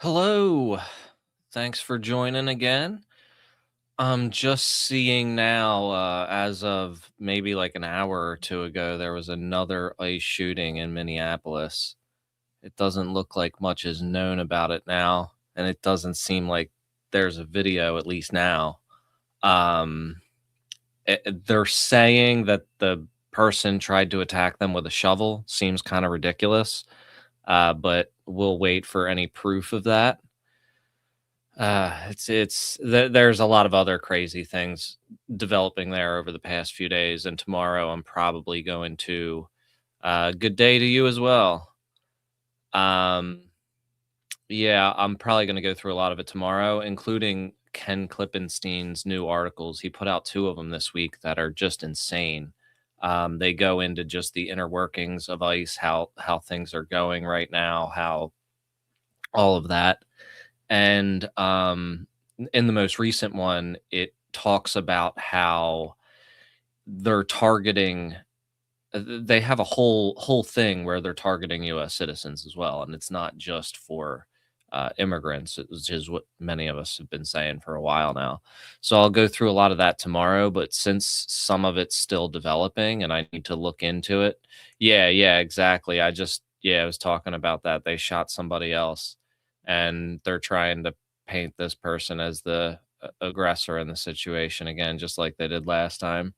Hello. Thanks for joining again. I'm just seeing now, as of maybe like an hour or two ago, there was another ICE shooting in Minneapolis. It doesn't look like much is known about it now, and it doesn't seem like there's a video, at least now. Um, they're saying that the person tried to attack them with a shovel. Seems kind of ridiculous, but we'll wait for any proof of that. There's a lot of other crazy things developing there over the past few days, and tomorrow I'm probably going to good day to you as well. Um, yeah, I'm probably going to go through a lot of it tomorrow, including Ken Klippenstein's new articles. He put out two of them this week that are just insane. They go into just the inner workings of ICE, how things are going right now, how all of that. And in the most recent one, it talks about how they're targeting. They have a whole thing where they're targeting U.S. citizens as well, and it's not just for immigrants, which is what many of us have been saying for a while now. So I'll go through a lot of that tomorrow. But since some of it's still developing, and I need to look into it. Yeah, exactly. I was talking about that. They shot somebody else, and they're trying to paint this person as the aggressor in the situation again, just like they did last time.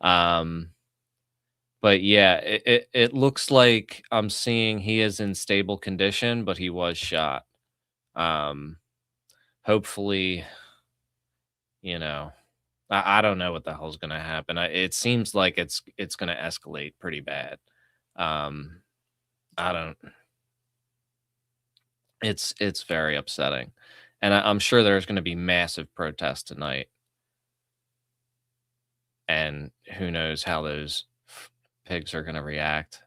Um, but yeah, it looks like I'm seeing he is in stable condition, but he was shot. Um, hopefully, you know, I don't know what the hell's gonna happen. It seems like it's gonna escalate pretty bad. Um, I don't. It's very upsetting, and I'm sure there's gonna be massive protests tonight, and who knows how those pigs are gonna react.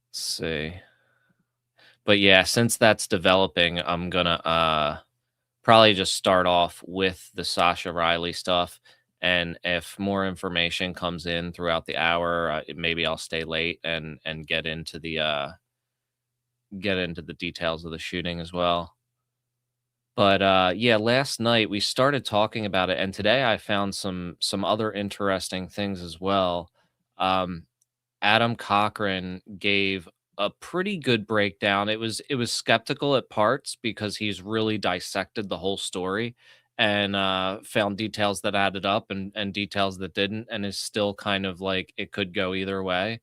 Let's see. But yeah, since that's developing, I'm gonna probably just start off with the Sascha Riley stuff. And if more information comes in throughout the hour, maybe I'll stay late and get into the details of the shooting as well. But yeah, last night we started talking about it, and today I found some other interesting things as well. Um, Adam Cochran gave a pretty good breakdown. It was skeptical at parts because he's really dissected the whole story and found details that added up and details that didn't, and is still kind of like it could go either way.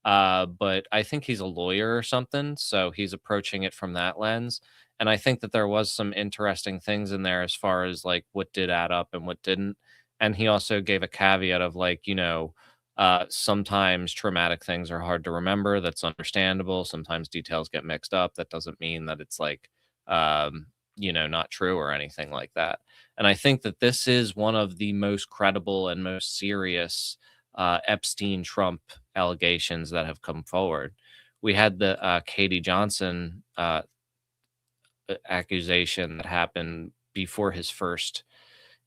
But I think he's a lawyer or something, so he's approaching it from that lens. And I think that there was some interesting things in there as far as like what did add up and what didn't. And he also gave a caveat of like, sometimes traumatic things are hard to remember. That's understandable. Sometimes details get mixed up. That doesn't mean that it's like, not true or anything like that. And I think that this is one of the most credible and most serious Epstein Trump allegations that have come forward. We had the Katie Johnson accusation that happened before his first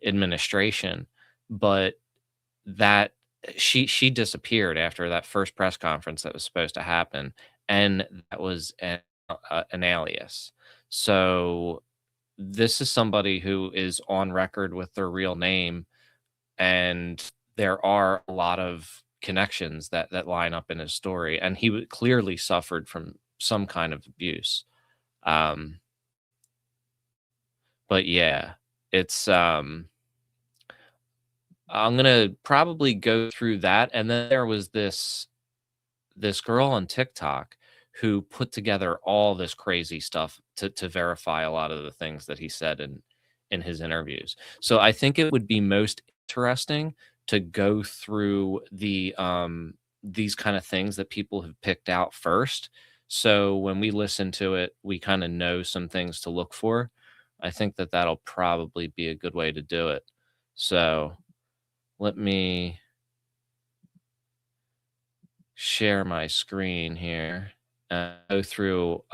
administration, but that she disappeared after that first press conference that was supposed to happen, and that was an alias. So this is somebody who is on record with their real name, and there are a lot of connections that line up in his story, and he clearly suffered from some kind of abuse. Um, but yeah, it's I'm gonna probably go through that, and then there was this girl on TikTok who put together all this crazy stuff to verify a lot of the things that he said in his interviews. So I think it would be most interesting to go through these kind of things that people have picked out first. So when we listen to it, we kind of know some things to look for. I think that that'll probably be a good way to do it. So let me share my screen here and go through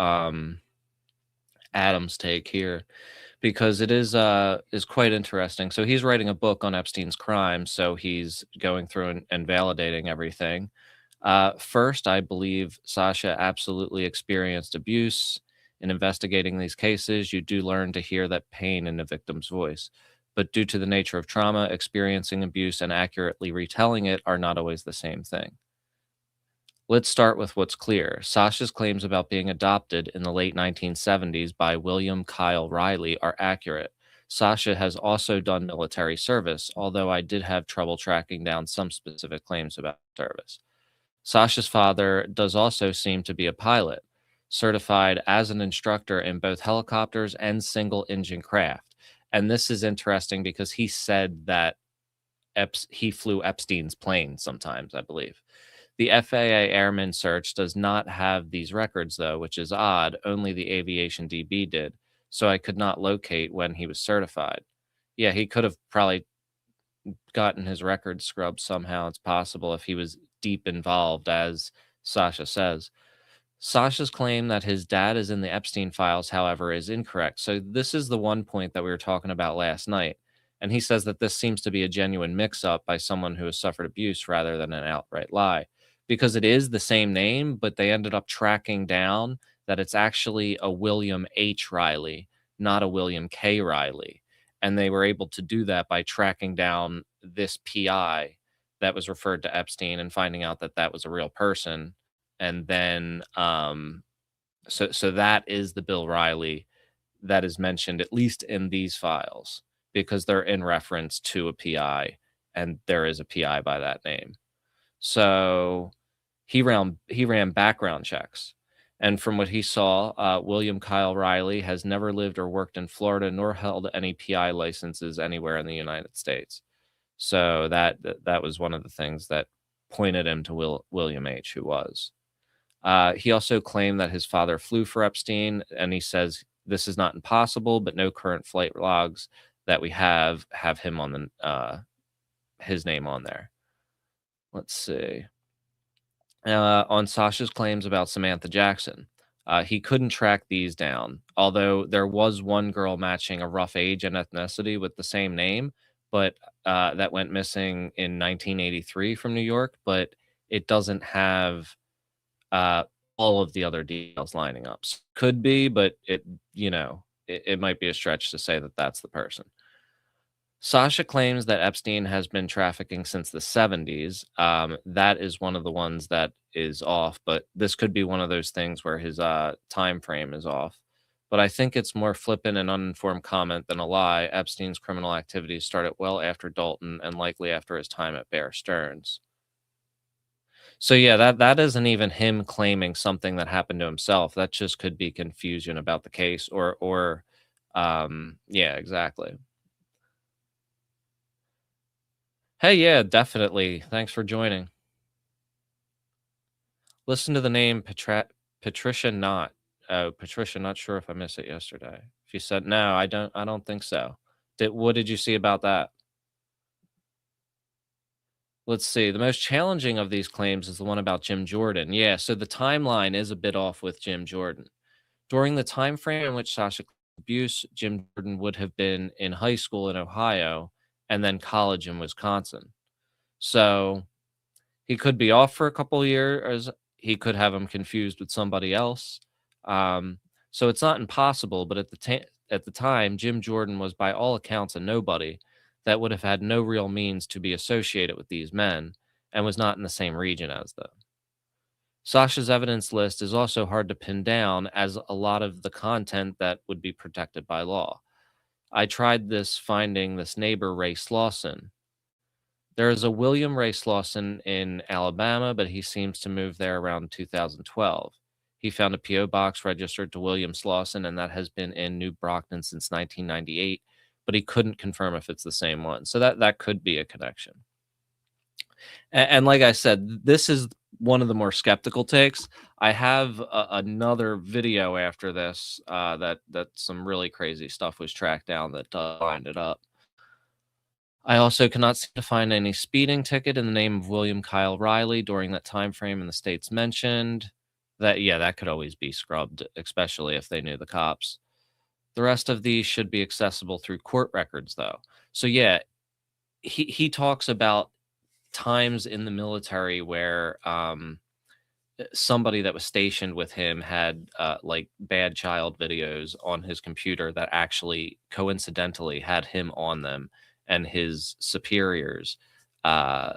Adam's take here because it is quite interesting. So he's writing a book on Epstein's crimes, so he's going through and validating everything. First, I believe Sasha absolutely experienced abuse. In investigating these cases, you do learn to hear that pain in the victim's voice. But due to the nature of trauma, experiencing abuse and accurately retelling it are not always the same thing. Let's start with what's clear. Sasha's claims about being adopted in the late 1970s by William Kyle Riley are accurate. Sasha has also done military service, although I did have trouble tracking down some specific claims about service. Sasha's father does also seem to be a pilot, certified as an instructor in both helicopters and single engine craft. And this is interesting because he said that he flew Epstein's plane sometimes, I believe. The FAA Airman Search does not have these records, though, which is odd. Only the Aviation DB did. So I could not locate when he was certified. Yeah, he could have probably gotten his records scrubbed somehow. It's possible if he was deep involved, as Sasha says. Sasha's claim that his dad is in the Epstein files, however, is incorrect. So this is the one point that we were talking about last night. And he says that this seems to be a genuine mix up by someone who has suffered abuse rather than an outright lie. Because it is the same name, but they ended up tracking down that it's actually a William H. Riley, not a William K. Riley. And they were able to do that by tracking down this PI that was referred to Epstein and finding out that that was a real person. And then so that is the Bill Riley that is mentioned at least in these files, because they're in reference to a PI, and there is a PI by that name. So he ran background checks, and from what he saw, William Kyle Riley has never lived or worked in Florida nor held any PI licenses anywhere in the United States. So that was one of the things that pointed him to William H., who was. He also claimed that his father flew for Epstein, and he says this is not impossible, but no current flight logs that we have him on the his name on there. Let's see. On Sasha's claims about Samantha Jackson, he couldn't track these down, although there was one girl matching a rough age and ethnicity with the same name, but that went missing in 1983 from New York, but it doesn't have uh, all of the other details lining up. Could be, but it might be a stretch to say that that's the person. Sasha claims that Epstein has been trafficking since the 70s. That is one of the ones that is off, but this could be one of those things where his time frame is off. But I think it's more flippant and uninformed comment than a lie. Epstein's criminal activities started well after Dalton and likely after his time at Bear Stearns. So yeah, that isn't even him claiming something that happened to himself. That just could be confusion about the case or yeah, exactly. Hey, yeah, definitely. Thanks for joining. Listen to the name Patricia Not. Oh, Patricia, not sure if I missed it yesterday. She said, "No, I don't think so." What did you see about that? Let's see. The most challenging of these claims is the one about Jim Jordan. Yeah, so the timeline is a bit off with Jim Jordan. During the time frame in which Sasha claimed abuse, Jim Jordan would have been in high school in Ohio and then college in Wisconsin. So he could be off for a couple of years. He could have him confused with somebody else. So it's not impossible, but at the time, Jim Jordan was by all accounts a nobody that would have had no real means to be associated with these men and was not in the same region as them. Sasha's evidence list is also hard to pin down, as a lot of the content that would be protected by law. I tried this finding this neighbor, Ray Slauson. There is a William Ray Slauson in Alabama, but he seems to move there around 2012. He found a P.O. box registered to William Slauson, and that has been in New Brockton since 1998, but he couldn't confirm if it's the same one. So that could be a connection. And like I said, this is one of the more skeptical takes. I have another video after this that some really crazy stuff was tracked down that does line it up. I also cannot seem to find any speeding ticket in the name of William Kyle Riley during that time frame in the states mentioned. That could always be scrubbed, especially if they knew the cops. The rest of these should be accessible through court records, though. So yeah, he talks about times in the military where somebody that was stationed with him had like bad child videos on his computer that actually coincidentally had him on them, and his superiors uh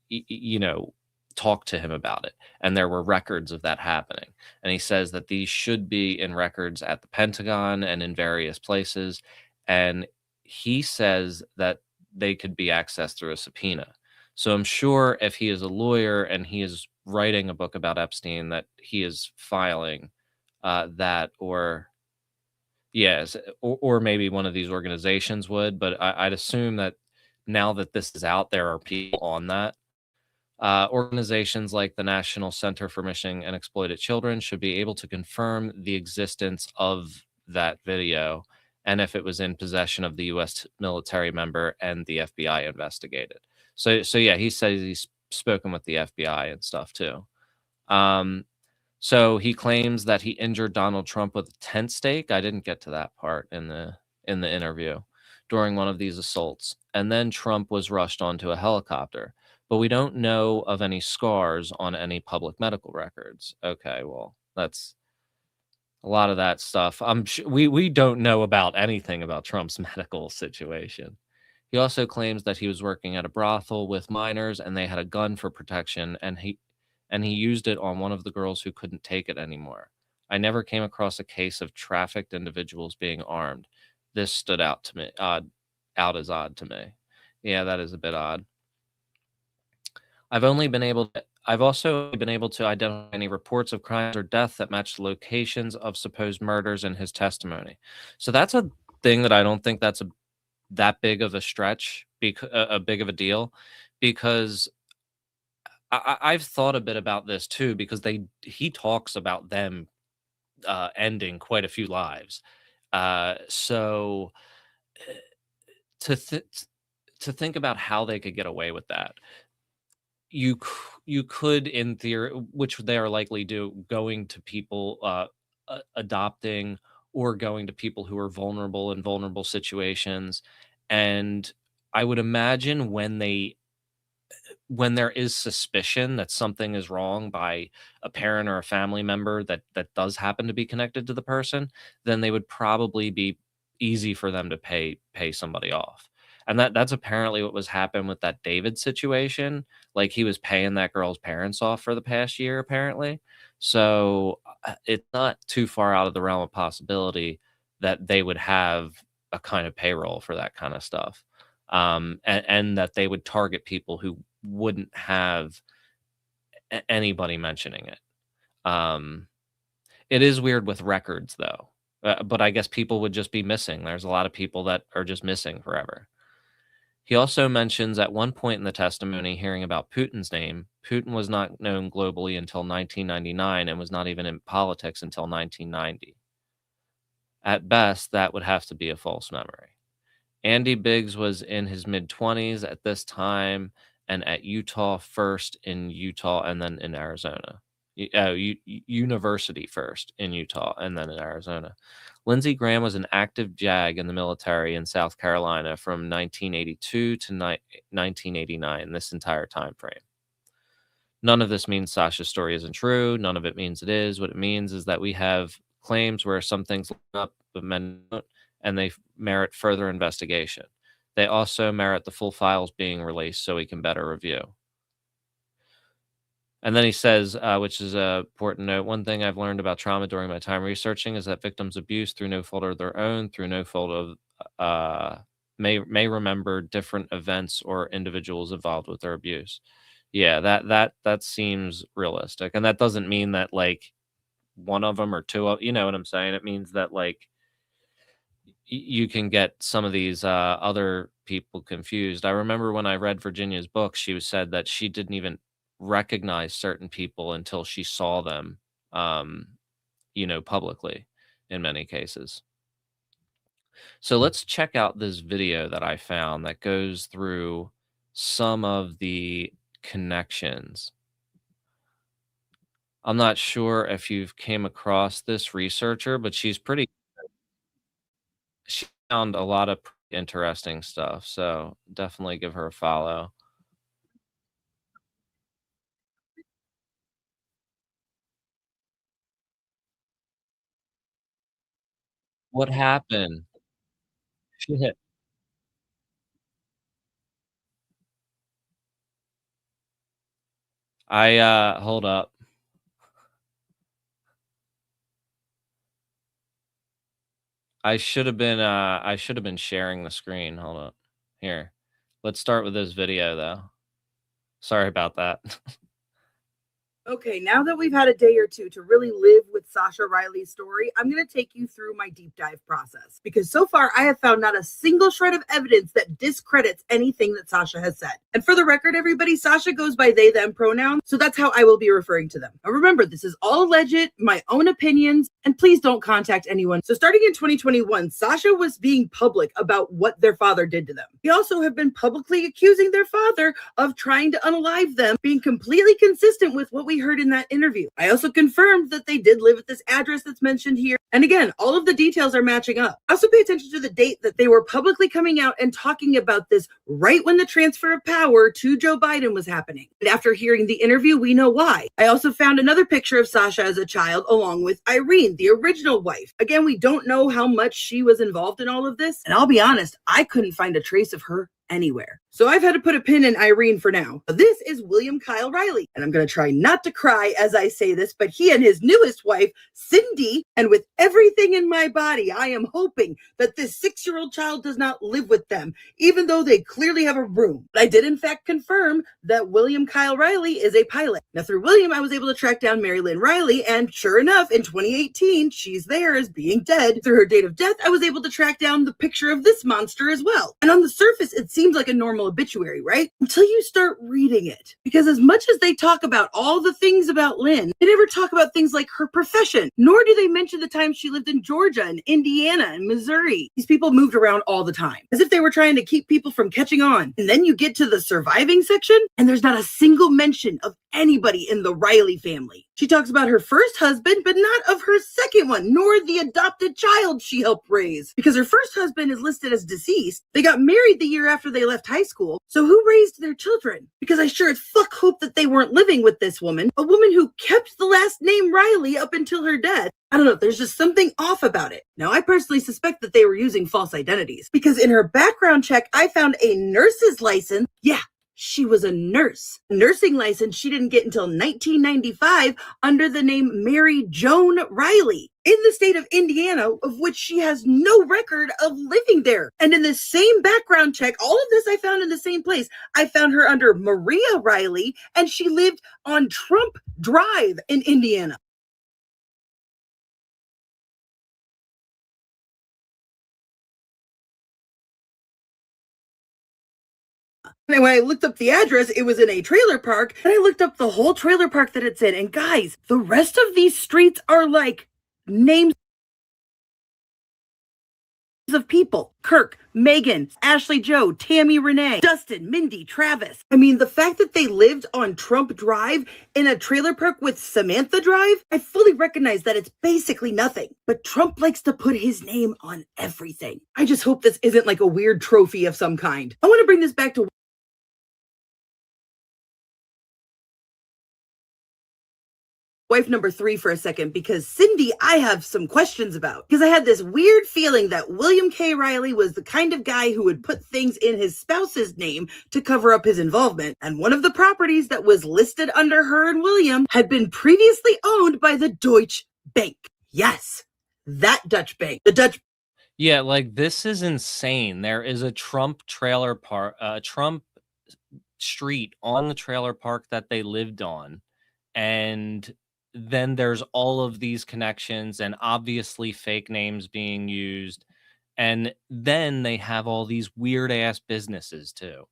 you know, talk to him about it. And there were records of that happening. And he says that these should be in records at the Pentagon and in various places. And he says that they could be accessed through a subpoena. So I'm sure if he is a lawyer and he is writing a book about Epstein, that he is filing that, or yes, or maybe one of these organizations would. But I'd assume that now that this is out, there are people on that. Organizations like the National Center for Missing and Exploited Children should be able to confirm the existence of that video and if it was in possession of the U.S. military member, and the FBI investigated. So yeah, he says he's spoken with the FBI and stuff too. Um, so he claims that he injured Donald Trump with a tent stake. I didn't get to that part in the interview during one of these assaults. And then Trump was rushed onto a helicopter. But we don't know of any scars on any public medical records. Okay, well, that's a lot of that stuff. We don't know about anything about Trump's medical situation. He also claims that he was working at a brothel with minors and they had a gun for protection, and he used it on one of the girls who couldn't take it anymore. I never came across a case of trafficked individuals being armed. This stood out to me, out as odd to me. Yeah, that is a bit odd. I've also been able to identify any reports of crimes or death that match the locations of supposed murders in his testimony. So that's a thing that I don't think that's that big of a stretch, a big of a deal, because I've thought a bit about this too, because he talks about them ending quite a few lives. So to th- to think about how they could get away with that, you could, in theory, which they are likely do, going to people adopting, or going to people who are vulnerable in vulnerable situations. And I would imagine when there is suspicion that something is wrong by a parent or a family member that does happen to be connected to the person, then they would probably be easy for them to pay somebody off. And that's apparently what was happening with that David situation. Like, he was paying that girl's parents off for the past year, apparently. So it's not too far out of the realm of possibility that they would have a kind of payroll for that kind of stuff. And that they would target people who wouldn't have anybody mentioning it. Um, it is weird with records, though, but I guess people would just be missing. There's a lot of people that are just missing forever. He also mentions at one point in the testimony hearing about Putin's name. Putin was not known globally until 1999 and was not even in politics until 1990. At best, that would have to be a false memory. Andy Biggs was in his mid-20s at this time, and at Utah first in Utah and then in Arizona. University first in Utah and then in Arizona. Lindsey Graham was an active JAG in the military in South Carolina from 1982 to 1989, this entire time frame. None of this means Sasha's story isn't true. None of it means it is. What it means is that we have claims where some things line up, but men don't, and they merit further investigation. They also merit the full files being released so we can better review. And then he says, which is a important note, one thing I've learned about trauma during my time researching is that victims abuse through no fault of their own, through no fault of, may remember different events or individuals involved with their abuse. Yeah, that seems realistic, and that doesn't mean that, like, one of them or two of, you know what I'm saying? It means that, like, you can get some of these other people confused. I remember when I read Virginia's book, she said that she didn't even recognize certain people until she saw them, um, publicly in many cases. So let's check out this video that I found that goes through some of the connections. I'm not sure if you've came across this researcher, but she found a lot of interesting stuff. So definitely give her a follow. What happened? Shit. Hold up. I should have been sharing the screen. Hold up. Here. Let's start with this video though. Sorry about that. Okay, now that we've had a day or two to really live with Sascha Riley's story, I'm going to take you through my deep dive process because so far I have found not a single shred of evidence that discredits anything that Sascha has said. And for the record, everybody, Sascha goes by they, them pronouns, so that's how I will be referring to them. Now remember, this is all alleged, my own opinions, and please don't contact anyone. So starting in 2021, Sascha was being public about what their father did to them. They also have been publicly accusing their father of trying to unalive them, being completely consistent with what we heard in that interview. I also confirmed that they did live at this address that's mentioned here. And again, all of the details are matching up. Also pay attention to the date that they were publicly coming out and talking about this right when the transfer of power to Joe Biden was happening. And after hearing the interview, we know why. I also found another picture of Sascha as a child along with Irene, the original wife. Again, we don't know how much she was involved in all of this. And I'll be honest, I couldn't find a trace of her anywhere. So I've had to put a pin in Irene for now. This is William Kyle Riley, and I'm going to try not to cry as I say this, but he and his newest wife, Cindy, and with everything in my body, I am hoping that this 6-year-old child does not live with them, even though they clearly have a room. But I did in fact confirm that William Kyle Riley is a pilot. Now through William, I was able to track down Mary Lynn Riley, and sure enough, in 2018, she's there as being dead. Through her date of death, I was able to track down the picture of this monster as well. And on the surface, it seems like a normal obituary, right? Until you start reading it. Because as much as they talk about all the things about Lynn, they never talk about things like her profession, nor do they mention the time she lived in Georgia and Indiana and Missouri. These people moved around all the time, as if they were trying to keep people from catching on. And then you get to the surviving section, and there's not a single mention of anybody in the Riley family. She talks about her first husband, but not of her second one, nor the adopted child she helped raise. Because her first husband is listed as deceased. They got married the year after they left high school. So who raised their children? Because I sure as fuck hope that they weren't living with this woman, a woman who kept the last name Riley up until her death. I don't know, there's just something off about it. Now, I personally suspect that they were using false identities because in her background check, I found a nurse's license. Yeah, she was a nurse. A nursing license she didn't get until 1995 under the name Mary Joan Riley in the state of Indiana, of which she has no record of living there. And in the same background check, all of this I found in the same place. I found her under Maria Riley, and she lived on Trump Drive in Indiana. And when I looked up the address, it was in a trailer park, and I looked up the whole trailer park that it's in. And guys, the rest of these streets are like names of people. Kirk, Megan, Ashley Joe, Tammy Renee, Dustin, Mindy, Travis. I mean, the fact that they lived on Trump Drive in a trailer park with Samantha Drive, I fully recognize that it's basically nothing. But Trump likes to put his name on everything. I just hope this isn't like a weird trophy of some kind. I want to bring this back to wife number 3 for a second, because Cindy, I have some questions about. Because I had this weird feeling that William K. Riley was the kind of guy who would put things in his spouse's name to cover up his involvement. And one of the properties that was listed under her and William had been previously owned by the Deutsche Bank. Yes, that Dutch bank. The Dutch. Yeah, like this is insane. There is a Trump trailer park, Trump street on the trailer park that they lived on. And then there's all of these connections and obviously fake names being used. And then they have all these weird ass businesses too.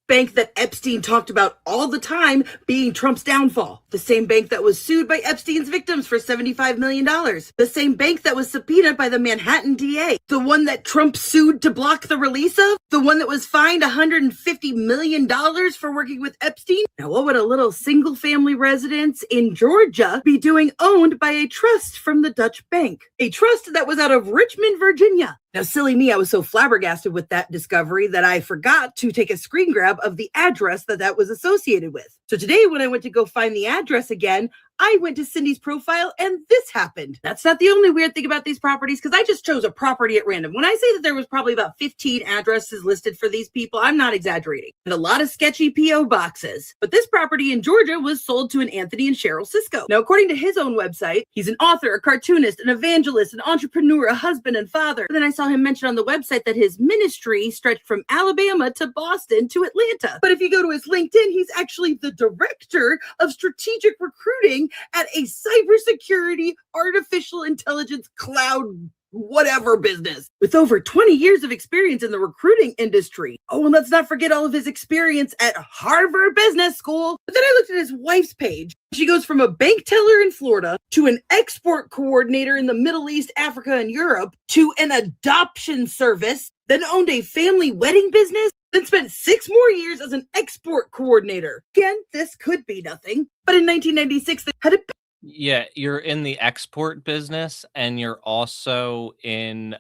Bank that Epstein talked about all the time being Trump's downfall. The same bank that was sued by Epstein's victims for $75 million. The same bank that was subpoenaed by the Manhattan DA. The one that Trump sued to block the release of. The one that was fined $150 million for working with Epstein. Now, what would a little single family residence in Georgia be doing owned by a trust from the Dutch bank? A trust that was out of Richmond, Virginia. Now, silly me, I was so flabbergasted with that discovery that I forgot to take a screen grab of the address that was associated with. So today, when I went to go find the address again, I went to Cindy's profile and this happened. That's not the only weird thing about these properties, because I just chose a property at random. When I say that there was probably about 15 addresses listed for these people, I'm not exaggerating. And a lot of sketchy P.O. boxes. But this property in Georgia was sold to an Anthony and Cheryl Cisco. Now, according to his own website, he's an author, a cartoonist, an evangelist, an entrepreneur, a husband, and father. And then I saw him mention on the website that his ministry stretched from Alabama to Boston to Atlanta. But if you go to his LinkedIn, he's actually the director of strategic recruiting at a cybersecurity, artificial intelligence, cloud, whatever business with over 20 years of experience in the recruiting industry. Oh, and let's not forget all of his experience at Harvard Business School. But then I looked at his wife's page. She goes from a bank teller in Florida to an export coordinator in the Middle East, Africa, and Europe to an adoption service, then owned a family wedding business, then spent 6 more years as an export coordinator. Again, this could be nothing. But in 1996, they had a Yeah, you're in the export business and you're also in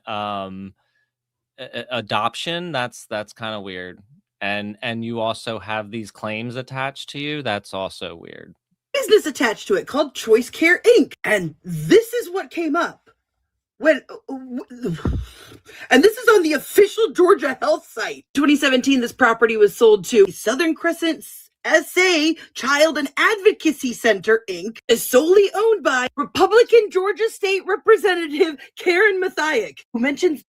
adoption. That's kind of weird. And you also have these claims attached to you. That's also weird. business attached to it called Choice Care Inc. And this is what came up when, and this is on the official Georgia Health site. 2017, this property was sold to Southern Crescent SA Child and Advocacy Center, Inc., is solely owned by Republican Georgia State Representative Karen Mathiak, who mentions.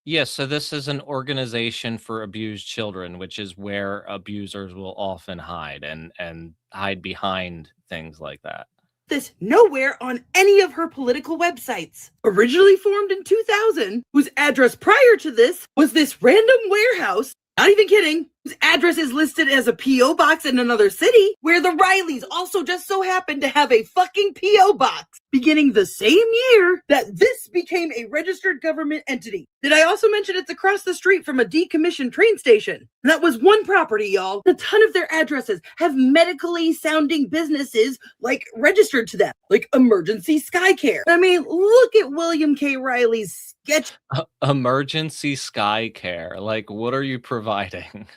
Yes, so this is an organization for abused children, which is where abusers will often hide and hide behind things like that. This nowhere on any of her political websites. Originally formed in 2000, whose address prior to this was this random warehouse. Not even kidding. Whose address is listed as a P.O. box in another city, where the Rileys also just so happened to have a fucking P.O. box, beginning the same year that this became a registered government entity. Did I also mention it's across the street from a decommissioned train station? And that was one property, y'all. A ton of their addresses have medically sounding businesses like registered to them, like Emergency Sky Care. I mean, look at William K. Riley's sketch. Emergency Sky Care. Like, what are you providing?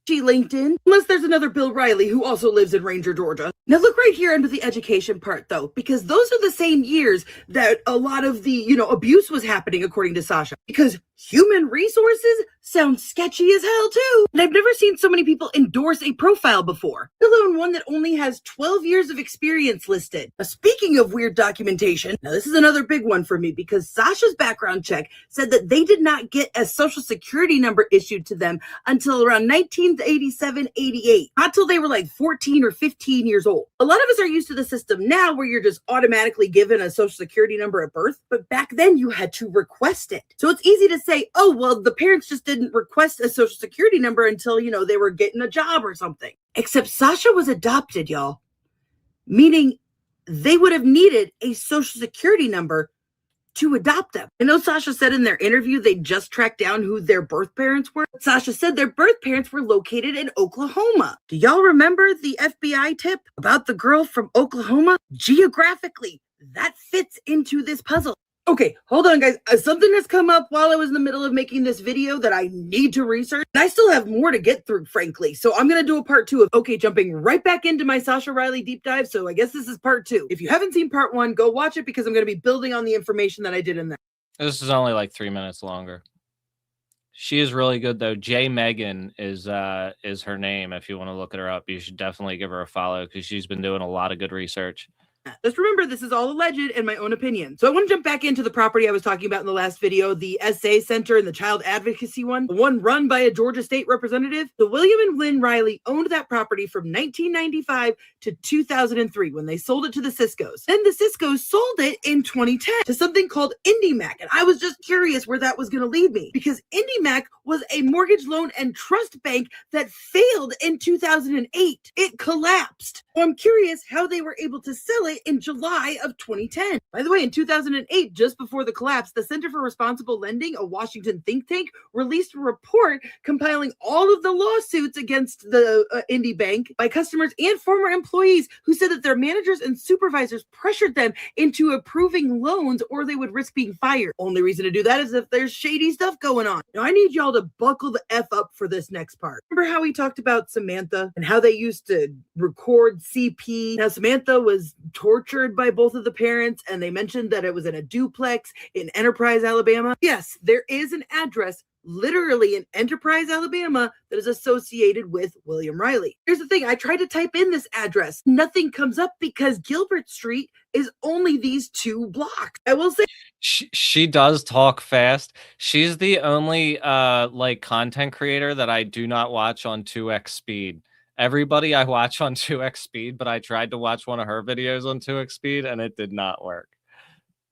LinkedIn, unless there's another Bill Riley who also lives in Ranger, Georgia. Now look right here under the education part though, because those are the same years that a lot of the, abuse was happening according to Sascha, because human resources sounds sketchy as hell too. And I've never seen so many people endorse a profile before, let alone one that only has 12 years of experience listed. Now, speaking of weird documentation, now this is another big one for me, because Sascha's background check said that they did not get a social security number issued to them until around 1987-88, not till they were like 14 or 15 years old. A lot of us are used to the system now where you're just automatically given a social security number at birth, but back then you had to request it. So it's easy to say, oh, well, the parents just didn't request a social security number until, they were getting a job or something. Except Sascha was adopted, y'all, meaning they would have needed a social security number to adopt them. I know Sascha said in their interview they just tracked down who their birth parents were. Sascha said their birth parents were located in Oklahoma. Do y'all remember the FBI tip about the girl from Oklahoma? Geographically, that fits into this puzzle. Okay, hold on, guys. Something has come up while I was in the middle of making this video that I need to research. And I still have more to get through, frankly. So I'm going to do a part 2 of, jumping right back into my Sascha Riley deep dive. So I guess this is part 2. If you haven't seen part 1, go watch it, because I'm going to be building on the information that I did in there. This is only like 3 minutes longer. She is really good though. J Megan is her name. If you want to look her up, you should definitely give her a follow, because she's been doing a lot of good research. Just remember, this is all alleged and my own opinion. So I want to jump back into the property I was talking about in the last video, the SA Center and the Child Advocacy one, the one run by a Georgia State representative. The William and Lynn Riley owned that property from 1995 to 2003 when they sold it to the Ciscos. Then the Ciscos sold it in 2010 to something called IndyMac. And I was just curious where that was going to lead me, because IndyMac was a mortgage loan and trust bank that failed in 2008. It collapsed. So I'm curious how they were able to sell it in July of 2010. By the way, in 2008, just before the collapse, the Center for Responsible Lending, a Washington think tank, released a report compiling all of the lawsuits against the indie bank by customers and former employees who said that their managers and supervisors pressured them into approving loans or they would risk being fired. Only reason to do that is if there's shady stuff going on. Now, I need y'all to buckle the F up for this next part. Remember how we talked about Samantha and how they used to record CP? Now, Samantha was tortured by both of the parents, and they mentioned that it was in a duplex in Enterprise, Alabama. Yes, there is an address literally in Enterprise, Alabama, that is associated with William Riley. Here's the thing. I tried to type in this address. Nothing comes up because Gilbert Street is only these 2 blocks. I will say she does talk fast. She's the only like content creator that I do not watch on 2x speed. Everybody I watch on 2x speed, but I tried to watch one of her videos on 2x speed and it did not work.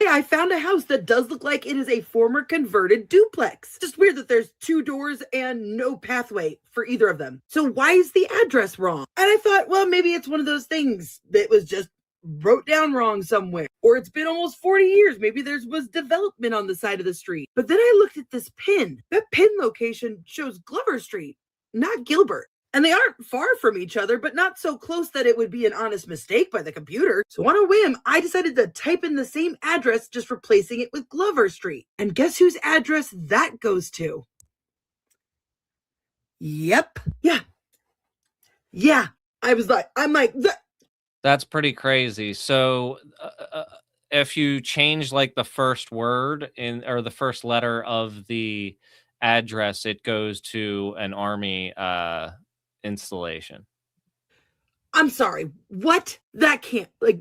I found a house that does look like it is a former converted duplex. Just weird that there's 2 doors and no pathway for either of them. So why is the address wrong? And I thought, well, maybe it's one of those things that was just wrote down wrong somewhere, or it's been almost 40 years. Maybe there was development on the side of the street. But then I looked at this pin. That pin location shows Glover Street, not Gilbert. And they aren't far from each other, but not so close that it would be an honest mistake by the computer. So on a whim, I decided to type in the same address, just replacing it with Glover Street. And guess whose address that goes to? Yep. Yeah. I'm like, That's pretty crazy. So if you change like the first word or the first letter of the address, it goes to an army installation. I'm sorry. What? That can't, like,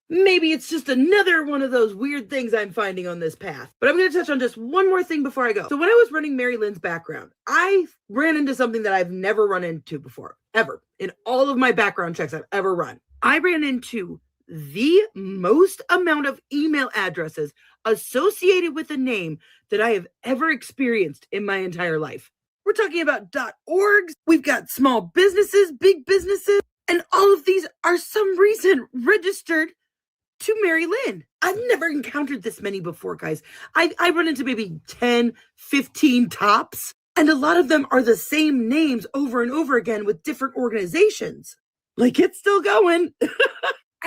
maybe it's just another one of those weird things I'm finding on this path. But I'm going to touch on just one more thing before I go. So when I was running Mary Lynn's background, I ran into something that I've never run into before, ever. In all of my background checks I've ever run, I ran into the most amount of email addresses associated with a name that I have ever experienced in my entire life. We're talking about .orgs. We've got small businesses, big businesses, and all of these are some reason registered to Mary Lynn. I've never encountered this many before, guys. I run into maybe 10, 15 tops, and a lot of them are the same names over and over again with different organizations. Like, it's still going.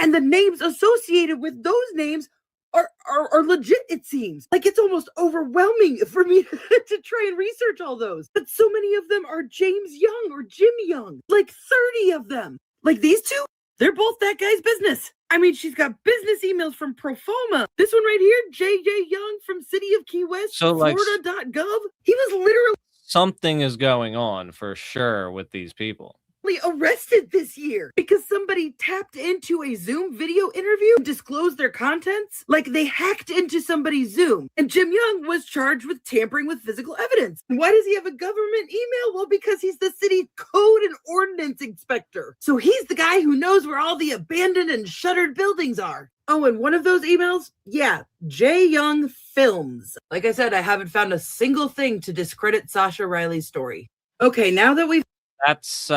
And the names associated with those names are legit, it seems. Like, it's almost overwhelming for me to try and research all those. But so many of them are James Young or Jim Young. Like 30 of them. Like these 2, they're both that guy's business. I mean, she's got business emails from Profoma. This one right here, J.J. Young from City of Key West, so Florida.gov. He was literally... Something is going on for sure with these people. Arrested this year because somebody tapped into a Zoom video interview and disclosed their contents. Like, they hacked into somebody's Zoom, and Jim Young was charged with tampering with physical evidence. And why does he have a government email? Well, because he's the city code and ordinance inspector. So he's the guy who knows where all the abandoned and shuttered buildings are. Oh, and one of those emails? Yeah, J. Young Films. Like I said, I haven't found a single thing to discredit Sascha Riley's story. Okay, now that we've... That's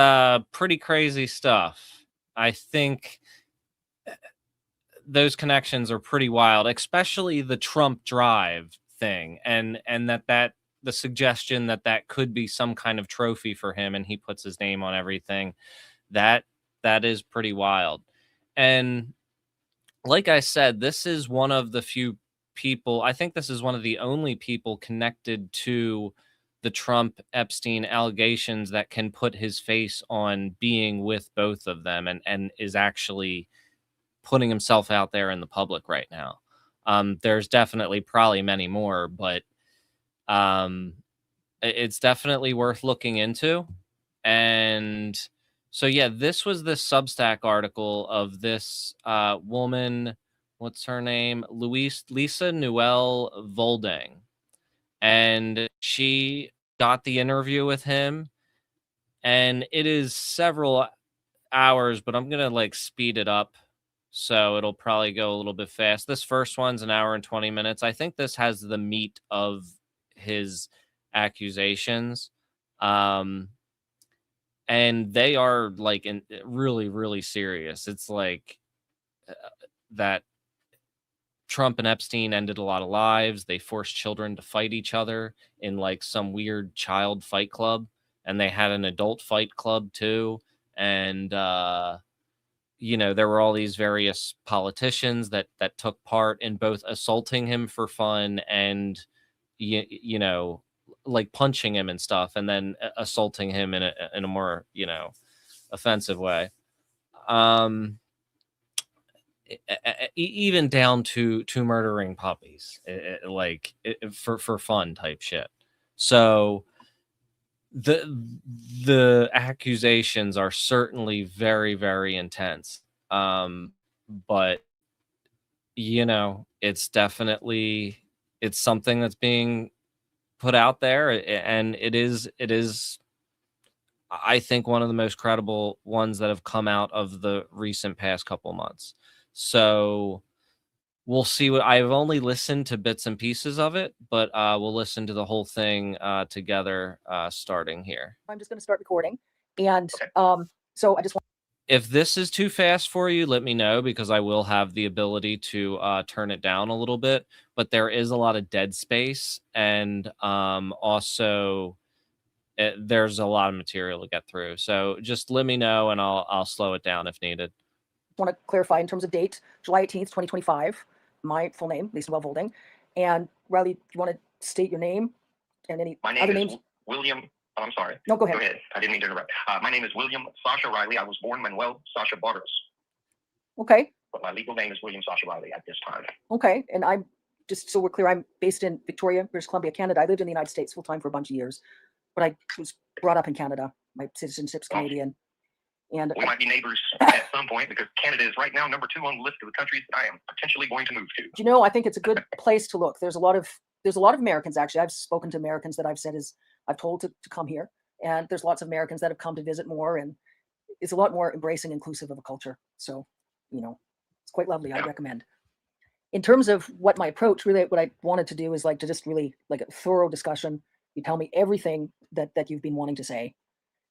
pretty crazy stuff. I think those connections are pretty wild, especially the Trump Drive thing, and that the suggestion that could be some kind of trophy for him, and he puts his name on everything. That is pretty wild. And like I said, this is one of the few people. I think this is one of the only people connected to the Trump Epstein allegations that can put his face on being with both of them and is actually putting himself out there in the public right now. There's definitely probably many more, but it's definitely worth looking into. And so, yeah, this was the Substack article of this woman. What's her name? Lisa Noel Volding. And she got the interview with him, and it is several hours, but I'm going to speed it up. So it'll probably go a little bit fast. This first one's an hour and 20 minutes. I think this has the meat of his accusations. And and they are like really, really serious. It's like that Trump and Epstein ended a lot of lives. They forced children to fight each other in like some weird child fight club, and they had an adult fight club too. And there were all these various politicians that took part in both assaulting him for fun and like punching him and stuff, and then assaulting him in a more offensive way. Um, Even down to murdering puppies, for fun type shit. So the accusations are certainly very, very intense. But it's definitely it's something that's being put out there, and it is I think one of the most credible ones that have come out of the recent past couple months. So we'll see. What I've only listened to bits and pieces of it, but we'll listen to the whole thing together, starting here. I'm just going to start recording. And so I just want. If this is too fast for you, let me know, because I will have the ability to turn it down a little bit. But there is a lot of dead space, and also there's a lot of material to get through. So just let me know, and I'll slow it down if needed. Want to clarify in terms of date, July 18th, 2025. My full name, Lisa Welvolding. And Riley, do you want to state your name and any other names? William. Oh, I'm sorry. No, go ahead. Go ahead. I didn't mean to interrupt. My name is William Sascha Riley. I was born Manuel Sascha Barros. Okay. But my legal name is William Sascha Riley at this time. Okay. And I'm just so we're clear, I'm based in Victoria, British Columbia, Canada. I lived in the United States full time for a bunch of years, but I was brought up in Canada. My citizenship's Canadian. And we might be neighbors at some point, because Canada is right now number 2 on the list of the countries that I am potentially going to move to. I think it's a good place to look. There's a lot of Americans, actually. I've spoken to Americans that I've told to come here. And there's lots of Americans that have come to visit more, and it's a lot more embracing, inclusive of a culture. So, it's quite lovely. I recommend. In terms of what my approach, really what I wanted to do is like to just really like a thorough discussion. You tell me everything that you've been wanting to say,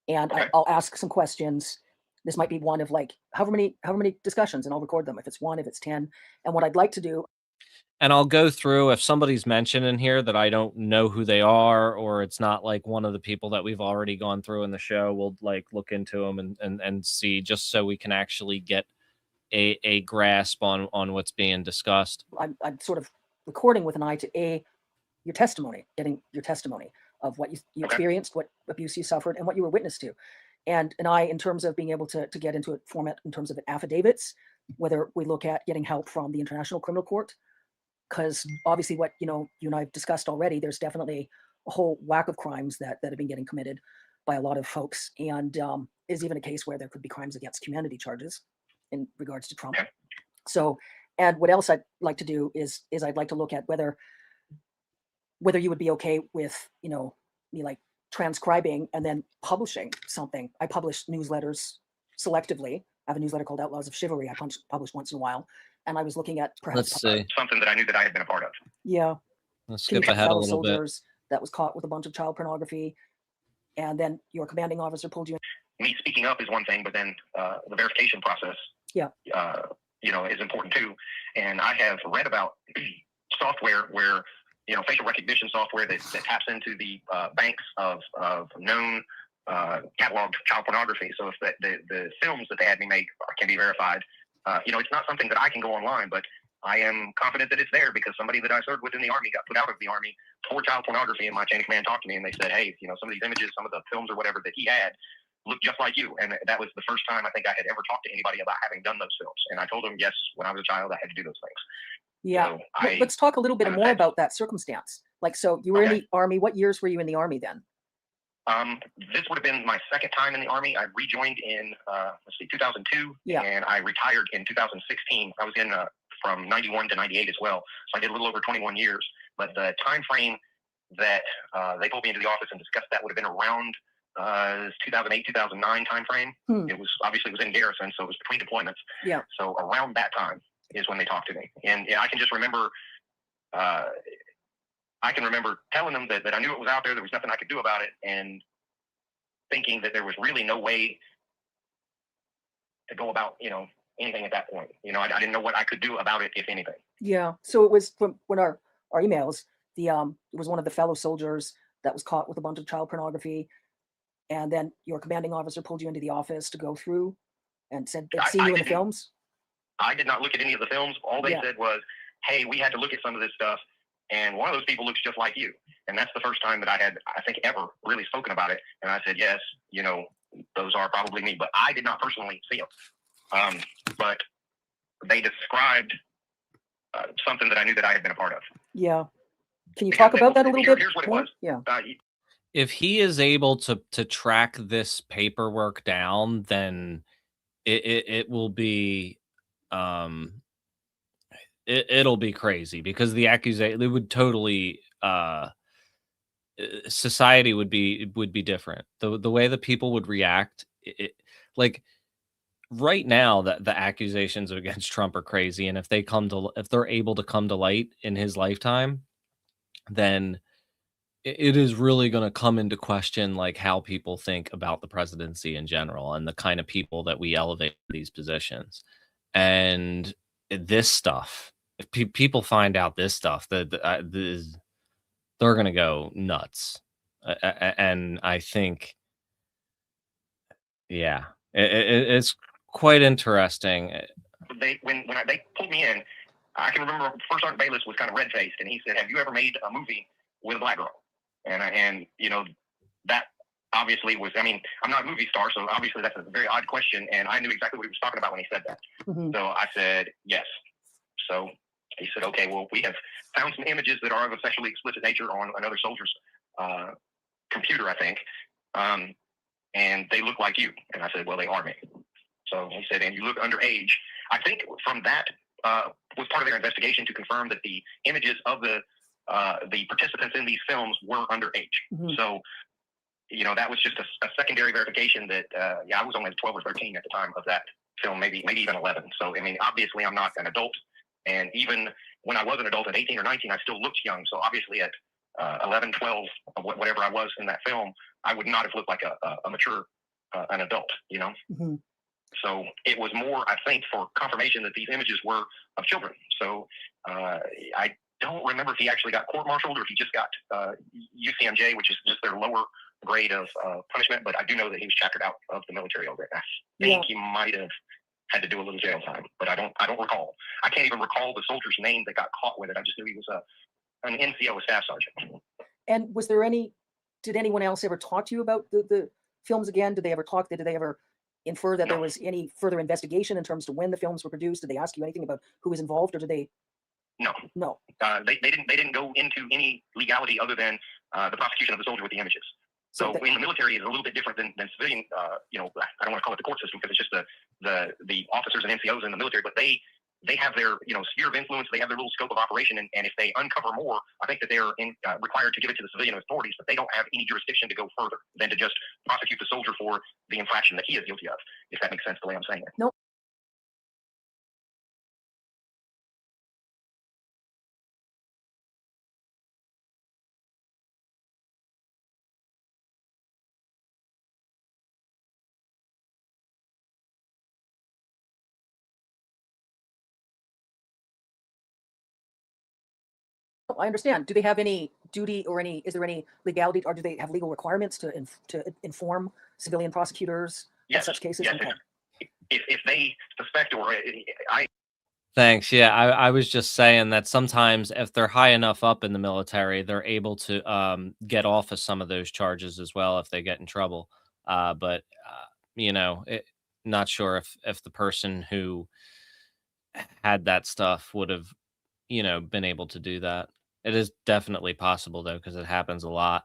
and I'll ask some questions. This might be one of like however many discussions, and I'll record them if it's 1, if it's 10. And what I'd like to do, and I'll go through, if somebody's mentioned in here that I don't know who they are, or it's not like one of the people that we've already gone through in the show, we'll like look into them and see, just so we can actually get a grasp on what's being discussed. I'm sort of recording with an eye to your testimony, getting your testimony of what you experienced, what abuse you suffered, and what you were witness to. And I, in terms of being able to get into a format in terms of affidavits, whether we look at getting help from the International Criminal Court, because obviously what you and I have discussed already, there's definitely a whole whack of crimes that have been getting committed by a lot of folks, and is even a case where there could be crimes against humanity charges in regards to Trump. So, and what else I'd like to do is I'd like to look at whether you would be okay with me like transcribing and then publishing something. I publish newsletters selectively. I have a newsletter called Outlaws of Chivalry. I publish once in a while, and I was looking at perhaps something that I knew that I had been a part of. Yeah, let's skip ahead a little bit. That was caught with a bunch of child pornography, and then your commanding officer pulled you. Me speaking up is one thing, but then the verification process, is important too. And I have read about software where facial recognition software that taps into the banks of known cataloged child pornography. So if the films that they had me make can be verified, it's not something that I can go online, but I am confident that it's there, because somebody that I served with in the Army got put out of the Army for child pornography, and my chain of command talked to me and they said, hey, some of these images, some of the films or whatever that he had look just like you. And that was the first time I think I had ever talked to anybody about having done those films. And I told them, yes, when I was a child, I had to do those things. Yeah. So let's talk a little bit more about that circumstance. Like, so you were in the Army. What years were you in the Army then? This would have been my second time in the Army. I rejoined in, 2002, and I retired in 2016. I was in from 91 to 98 as well. So I did a little over 21 years. But the time frame that they pulled me into the office and discussed that would have been around 2008, 2009 time frame. It was in garrison, so it was between deployments. Yeah. So around that time is when they talked to me, and I can just remember. I can remember telling them that I knew it was out there. There was nothing I could do about it, and thinking that there was really no way to go about, anything at that point. I didn't know what I could do about it, if anything. Yeah. So it was from when our emails, it was one of the fellow soldiers that was caught with a bunch of child pornography, and then your commanding officer pulled you into the office to go through and said they'd seen you in the films. I did not look at any of the films. All they said was, hey, we had to look at some of this stuff, and one of those people looks just like you. And that's the first time that I had, I think, ever really spoken about it. And I said, yes, those are probably me. But I did not personally see them. But they described something that I knew that I had been a part of. Yeah. Can you talk about that a little bit? Here's what it was. Yeah. If he is able to track this paperwork down, then it will be it'll be crazy, because the accusation, it would totally society would be different. The way that people would react, like right now, that the accusations against Trump are crazy, and if they're able to come to light in his lifetime, then it is really going to come into question, like, how people think about the presidency in general and the kind of people that we elevate to these positions. And this stuff, if people find out this stuff, they're going to go nuts. And I think, yeah, it's quite interesting. When they pulled me in, I can remember First Sergeant Bayless was kind of red faced, and he said, "Have you ever made a movie with a black girl?" And that obviously was, I'm not a movie star, so obviously that's a very odd question, and I knew exactly what he was talking about when he said that. Mm-hmm. So I said, yes. So he said, okay, well, we have found some images that are of a sexually explicit nature on another soldier's computer, I think, and they look like you. And I said, well, they are me. So he said, and you look underage. I think from that was part of their investigation to confirm that the images of the participants in these films were underage. Mm-hmm. So, that was just a secondary verification that, I was only 12 or 13 at the time of that film, maybe even 11. So, obviously I'm not an adult. And even when I was an adult at 18 or 19, I still looked young. So obviously at 11, 12, whatever I was in that film, I would not have looked like a mature, an adult, Mm-hmm. So it was more, I think, for confirmation that these images were of children. So I don't remember if he actually got court-martialed or if he just got UCMJ, which is just their lower grade of punishment. But I do know that he was chaptered out of the military over it. I think he might have had to do a little jail time, but I don't recall. I can't even recall the soldier's name that got caught with it. I just knew he was an NCO, a staff sergeant. And was there did anyone else ever talk to you about the films again? Did they ever talk? Did they ever infer that there was any further investigation in terms of when the films were produced? Did they ask you anything about who was involved, or did they? No. They didn't go into any legality other than the prosecution of the soldier with the images. So in the military, it's a little bit different than civilian. I don't want to call it the court system, because it's just the officers and NCOs in the military, but they have their sphere of influence. They have their little scope of operation, and if they uncover more, I think that they're required to give it to the civilian authorities, but they don't have any jurisdiction to go further than to just prosecute the soldier for the infraction that he is guilty of. If that makes sense the way I'm saying it. No. I understand. Do they have any duty or is there any legality, or do they have legal requirements to inform civilian prosecutors in such cases? Yes. Okay. If they suspect Thanks. Yeah, I was just saying that sometimes if they're high enough up in the military, they're able to get off of some of those charges as well if they get in trouble. But not sure if the person who had that stuff would have, been able to do that. It is definitely possible, though, because it happens a lot.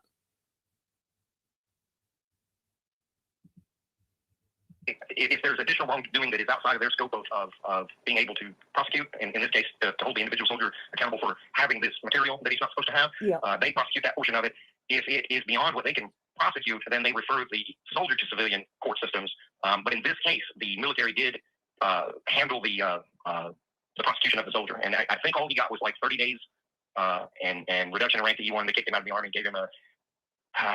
If there's additional wrongdoing that is outside of their scope of being able to prosecute, and in this case, to hold the individual soldier accountable for having this material that he's not supposed to have, they prosecute that portion of it. If it is beyond what they can prosecute, then they refer the soldier to civilian court systems. But in this case, the military did handle the prosecution of the soldier, and I think all he got was like 30 days and reduction in rank to E1. They kicked him out of the army, gave him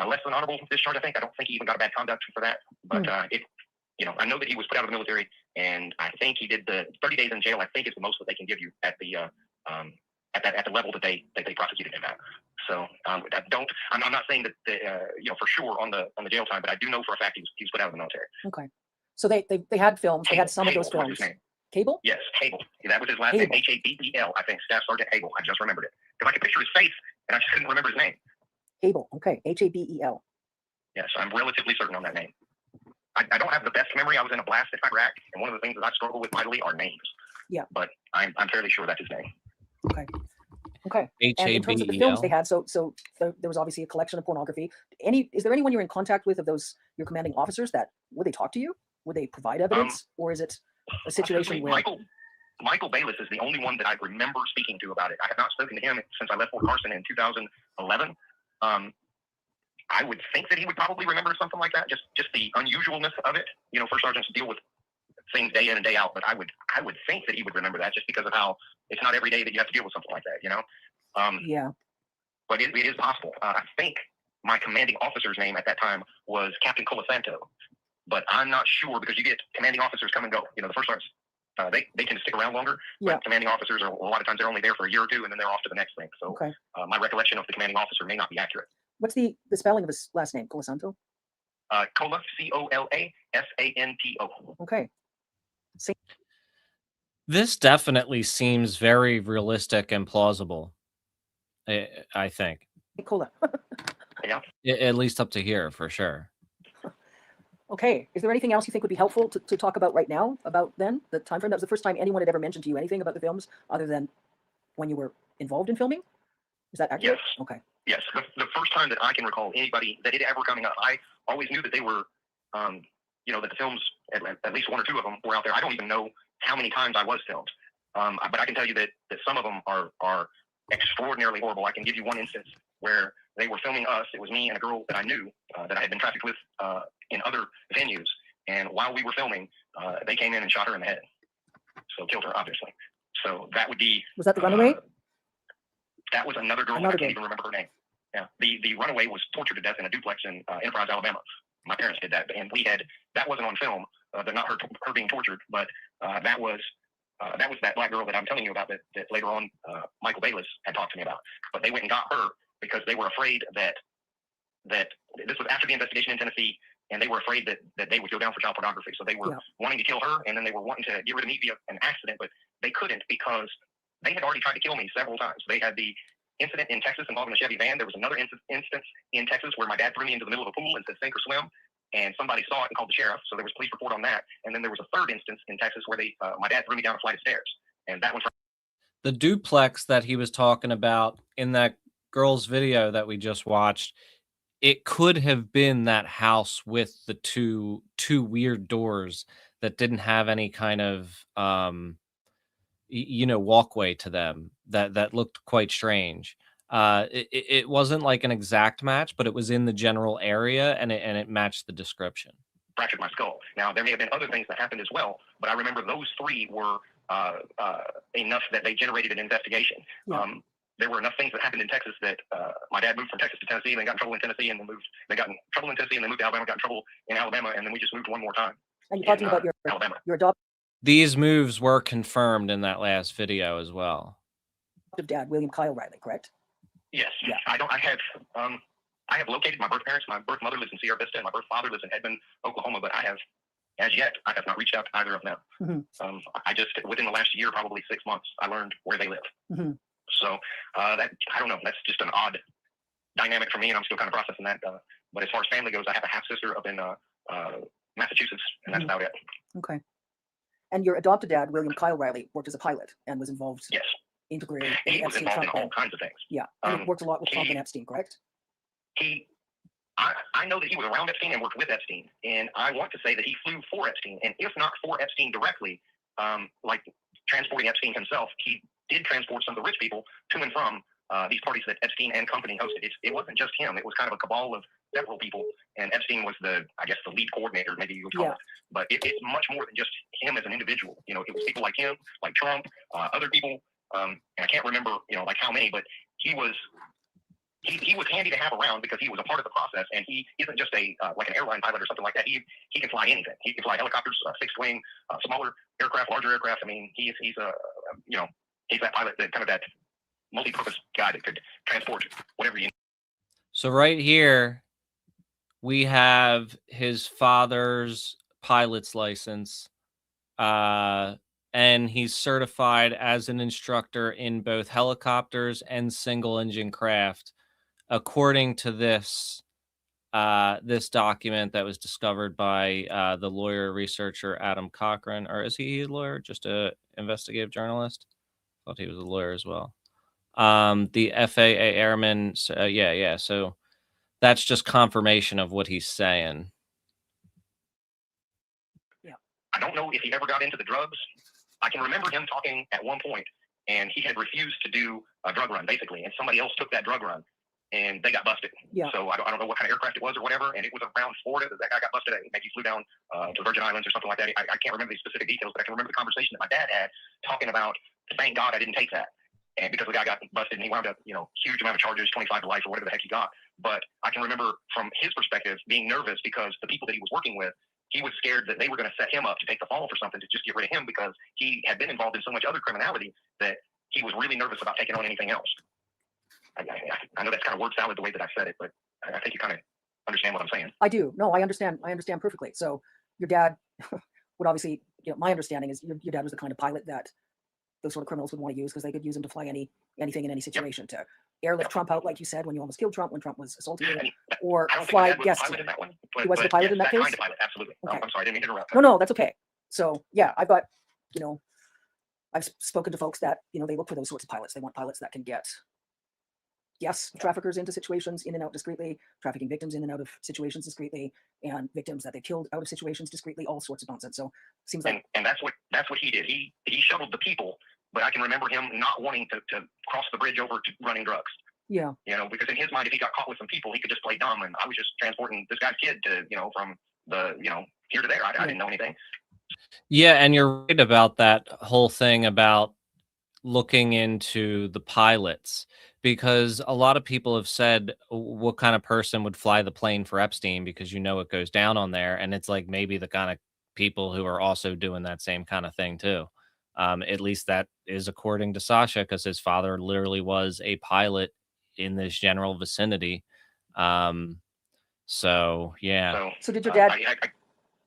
less than honorable discharge, I think. I don't think he even got a bad conduct for that. But I know that he was put out of the military, and I think he did the 30 days in jail. I think is the most that they can give you at the at the level that they prosecuted him at. So I'm not saying that for sure on the jail time, but I do know for a fact he was put out of the military. Okay. So they had films. They had some of those films. Cable? Yes, Cable. That was his last name. Habel. I think Staff Sergeant Habel. I just remembered it because I could picture his face and I just couldn't remember his name. Habel. Okay. Habel. Yes, I'm relatively certain on that name. I don't have the best memory. I was in a blast in Iraq, and one of the things that I struggle with mightily are names. Yeah. But I'm fairly sure that's his name. Okay. Okay. And in terms of the films they had, so there was obviously a collection of pornography. Is there anyone you're in contact with of your commanding officers that would they talk to you? Would they provide evidence, or is it a situation where Michael Bayless is the only one that I remember speaking to about it? I have not spoken to him since I left Fort Carson in 2011. I would think that he would probably remember something like that, just the unusualness of it. First sergeants deal with things day in and day out, but I would think that he would remember that just because of how it's not every day that you have to deal with something like that, Yeah. But it is possible. I think my commanding officer's name at that time was Captain Colasanto, but I'm not sure because you get commanding officers come and go. The first sergeants, they tend to stick around longer. Yeah. But commanding officers are a lot of times they're only there for a year or two and then they're off to the next thing. So my recollection of the commanding officer may not be accurate. What's the spelling of his last name? Colasanto? Cola, Colasanto. Okay. This definitely seems very realistic and plausible. I think. Cola. Yeah. At least up to here, for sure. Okay. Is there anything else you think would be helpful to talk about right now about then the time frame? That was the first time anyone had ever mentioned to you anything about the films other than when you were involved in filming? Is that accurate? Yes. Okay. Yes. The first time that I can recall anybody that it ever coming up, I always knew that they were, that the films, at least one or two of them were out there. I don't even know how many times I was filmed. But I can tell you that some of them are extraordinarily horrible. I can give you one instance where they were filming us. It was me and a girl that I knew that I had been trafficked with in other venues. And while we were filming, they came in and shot her in the head. So killed her, obviously. So that would be... Was that the runaway? That was another girl. I can't even remember her name. Yeah. The runaway was tortured to death in a duplex in Enterprise, Alabama. My parents did that. And that wasn't on film. Not her being tortured, but that was that black girl that I'm telling you about that later on Michael Bayless had talked to me about. But they went and got her because they were afraid that this was after the investigation in Tennessee, and they were afraid that they would go down for child pornography. So they were wanting to kill her, and then they were wanting to get rid of me via an accident, but they couldn't because they had already tried to kill me several times. They had the incident in Texas involving a Chevy van. There was another instance in Texas where my dad threw me into the middle of a pool and said, sink or swim. And somebody saw it and called the sheriff. So there was a police report on that. And then there was a third instance in Texas where my dad threw me down a flight of stairs. And that one. The duplex that he was talking about in that girl's video that we just watched, it could have been that house with the two weird doors that didn't have any kind of, walkway to them that looked quite strange. It wasn't like an exact match, but it was in the general area and it matched the description. Fractured my skull. Now there may have been other things that happened as well, but I remember those three were enough that they generated an investigation. Yeah. There were enough things that happened in Texas that my dad moved from Texas to Tennessee, and they got in trouble in Tennessee, and they got in trouble in Tennessee, and they moved to Alabama, got in trouble in Alabama, and then we just moved one more time. And you're talking about your adopted. These moves were confirmed in that last video as well. Dad, William Kyle Riley, correct? Yes. Yeah. I have located my birth parents. My birth mother lives in Sierra Vista, and my birth father lives in Edmond, Oklahoma. But I have not reached out to either of them. Mm-hmm. I just within the last year, probably 6 months, I learned where they live. Mm-hmm. So that I don't know. That's just an odd dynamic for me, and I'm still kind of processing that. But as far as family goes, I have a half sister up in Massachusetts, and that's about it. Okay. And your adopted dad, William Kyle Riley, worked as a pilot and was involved. Yes. Integrated. He was involved in all kinds of things. Yeah. And he worked a lot with Trump and Epstein, correct? I know that he was around Epstein and worked with Epstein, and I want to say that he flew for Epstein, and if not for Epstein directly, like transporting Epstein himself, he did transport some of the rich people to and from these parties that Epstein and company hosted. It wasn't just him; it was kind of a cabal of several people, and Epstein was the lead coordinator, maybe you would call it. But it's much more than just him as an individual. It was people like him, like Trump, other people, and I can't remember, like how many, but he was he was handy to have around because he was a part of the process, and he isn't just a like an airline pilot or something like that. He can fly anything. He can fly helicopters, fixed wing, smaller aircraft, larger aircraft. I mean, he's a he's that pilot, that kind of that multi-purpose guy that could transport whatever you need. So right here, we have his father's pilot's license, and he's certified as an instructor in both helicopters and single-engine craft, according to this this document that was discovered by the lawyer researcher Adam Cochran. Or is he a lawyer? Just a investigative journalist? Thought he was a lawyer as well. The FAA airman. Yeah. So that's just confirmation of what he's saying. Yeah. I don't know if he ever got into the drugs. I can remember him talking at one point, and he had refused to do a drug run, basically, and somebody else took that drug run, and they got busted. Yeah. So I don't know what kind of aircraft it was or whatever, and it was around Florida that guy got busted at. Maybe he flew down to the Virgin Islands or something like that. I can't remember the specific details, but I can remember the conversation that my dad had talking about, thank God I didn't take that. And because the guy got busted and he wound up, huge amount of charges, 25 to life or whatever the heck he got. But I can remember from his perspective being nervous because the people that he was working with, he was scared that they were going to set him up to take the fall for something to just get rid of him because he had been involved in so much other criminality that he was really nervous about taking on anything else. I know that's kind of word salad the way that I said it, but I think you kind of understand what I'm saying. I do. No, I understand. I understand perfectly. So your dad would obviously, my understanding is your dad was the kind of pilot that those sort of criminals would want to use because they could use him to fly anything in any situation, to airlift Trump out, like you said, when you almost killed Trump, when Trump was assaulting you, or fly guests. He was the pilot in that case? Kind of pilot, absolutely. Okay. I'm sorry, I didn't mean to interrupt. No, that's okay. So yeah, I've got, I've spoken to folks that, they look for those sorts of pilots. They want pilots that can get, traffickers into situations in and out discreetly, trafficking victims in and out of situations discreetly, and victims that they killed out of situations discreetly, all sorts of nonsense. So seems like, and that's what he did. He shuttled the people, but I can remember him not wanting to cross the bridge over to running drugs. Yeah. Because in his mind, if he got caught with some people, he could just play dumb. And I was just transporting this guy's kid to, from the, here to there. I didn't know anything. Yeah. And you're right about that whole thing about looking into the pilots, because a lot of people have said, what kind of person would fly the plane for Epstein? Because it goes down on there. And it's like maybe the kind of people who are also doing that same kind of thing too. At least that is according to Sascha, because his father literally was a pilot in this general vicinity. So yeah. So did your dad?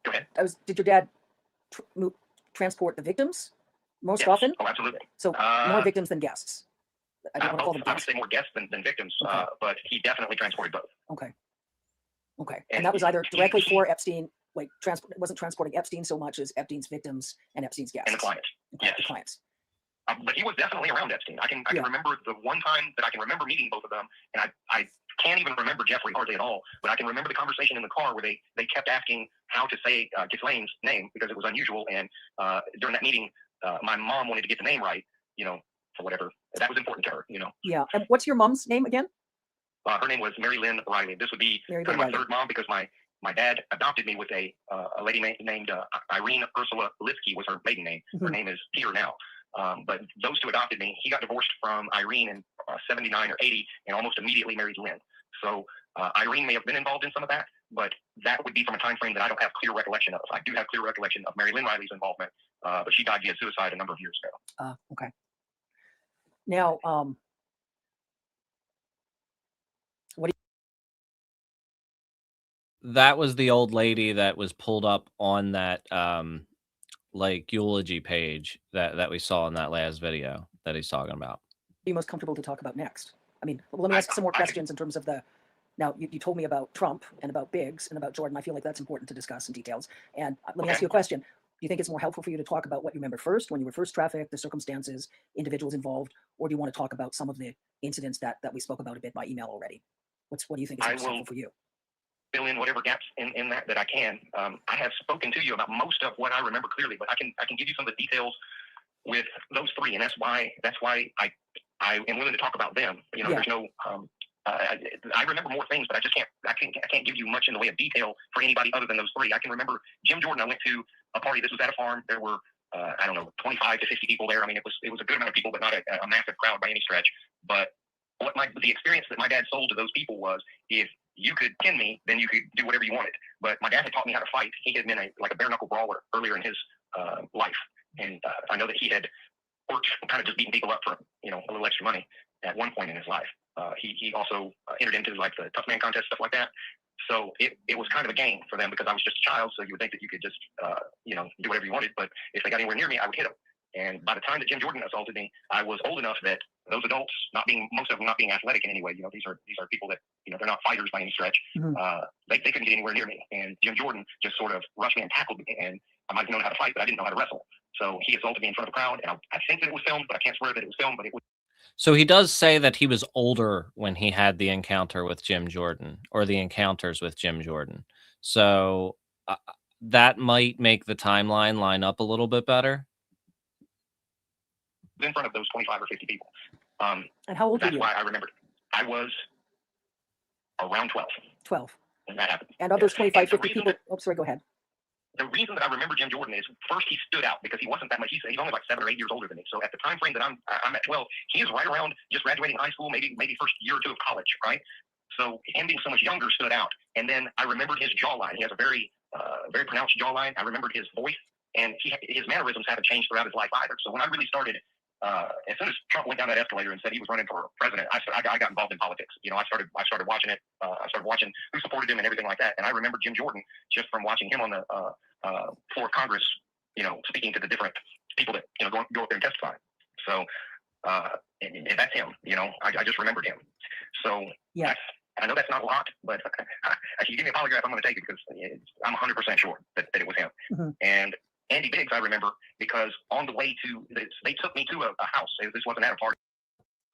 Go ahead. Did your dad transport the victims most often? Oh, absolutely. So more victims than guests. I don't want to call them guests. I would say more guests than victims, okay. But he definitely transported both. Okay. And that was either directly for Epstein, like it wasn't transporting Epstein so much as Epstein's victims and Epstein's guests. And the clients. Okay, yes. The clients. But he was definitely around Epstein. I can remember the one time that I can remember meeting both of them, and I can't even remember Jeffrey hardly at all, but I can remember the conversation in the car where they kept asking how to say Ghislaine's name because it was unusual, and during that meeting, my mom wanted to get the name right, for whatever. That was important to her, Yeah. And what's your mom's name again? Her name was Mary Lynn Riley. This would be kind of my third mom because my dad adopted me with a lady named Irene Ursula Lipsky was her maiden name. Mm-hmm. Her name is Peter now. But those two adopted me. He got divorced from Irene in 79 or 80 and almost immediately married Lynn. So Irene may have been involved in some of that, but that would be from a time frame that I don't have clear recollection of. I do have clear recollection of Mary Lynn Riley's involvement, but she died via suicide a number of years ago. Okay. Now, that was the old lady that was pulled up on that eulogy page that we saw in that last video that he's talking about. Are you most comfortable to talk about next? I mean, let me ask some more questions in terms of now you told me about Trump and about Biggs and about Jordan. I feel like that's important to discuss in details. And let me ask you a question. Do you think it's more helpful for you to talk about what you remember first, when you were first trafficked, the circumstances, individuals involved, or do you want to talk about some of the incidents that we spoke about a bit by email already? What do you think is most helpful for you? Fill in whatever gaps in that I can. I have spoken to you about most of what I remember clearly, but I can give you some of the details with those three, and that's why I am willing to talk about them. There's no. I remember more things, but I can't give you much in the way of detail for anybody other than those three. I can remember Jim Jordan. I went to a party. This was at a farm. There were 25 to 50 people there. I mean, it was a good amount of people, but not a massive crowd by any stretch. But the experience that my dad sold to those people was, if you could pin me, then you could do whatever you wanted. But my dad had taught me how to fight. He had been a bare knuckle brawler earlier in his life, and I know that he had worked kind of just beating people up for a little extra money at one point in his life. He also entered into like the tough man contest, stuff like that. So it was kind of a game for them because I was just a child. So you would think that you could just do whatever you wanted. But if they got anywhere near me, I would hit them. And by the time that Jim Jordan assaulted me, I was old enough that those adults, most of them not being athletic in any way, these are people that they're not fighters by any stretch. Mm-hmm. They couldn't get anywhere near me. And Jim Jordan just sort of rushed me and tackled me. And I might have known how to fight, but I didn't know how to wrestle. So he assaulted me in front of a crowd, and I think that it was filmed, but I can't swear that it was filmed. But it was. So he does say that he was older when he had the encounter with Jim Jordan, or the encounters with Jim Jordan. So that might make the timeline line up a little bit better. In front of those 25 or 50 people. And how old were you? That's why I remembered. I was around 12. 12. When that happened. And of those 25, 50 people. Sorry, go ahead. The reason that I remember Jim Jordan is, first, he stood out because he wasn't that much. He's only like 7 or 8 years older than me. So at the time frame that I'm at 12, he is right around just graduating high school, maybe first year or two of college, right? So him being so much younger stood out. And then I remembered his jawline. He has a very pronounced jawline. I remembered his voice, and his mannerisms haven't changed throughout his life either. So when I really started, as soon as Trump went down that escalator and said he was running for president, I got involved in politics. I started watching it. I started watching who supported him and everything like that. And I remember Jim Jordan just from watching him on the floor of Congress, speaking to the different people that go up there and testify. So and that's him. I just remembered him. So yeah. I know that's not a lot, but if you give me a polygraph, I'm going to take it because I'm 100% sure that it was him. Mm-hmm. And Andy Biggs, I remember, because on the way to this, they took me to a house. This wasn't at a party.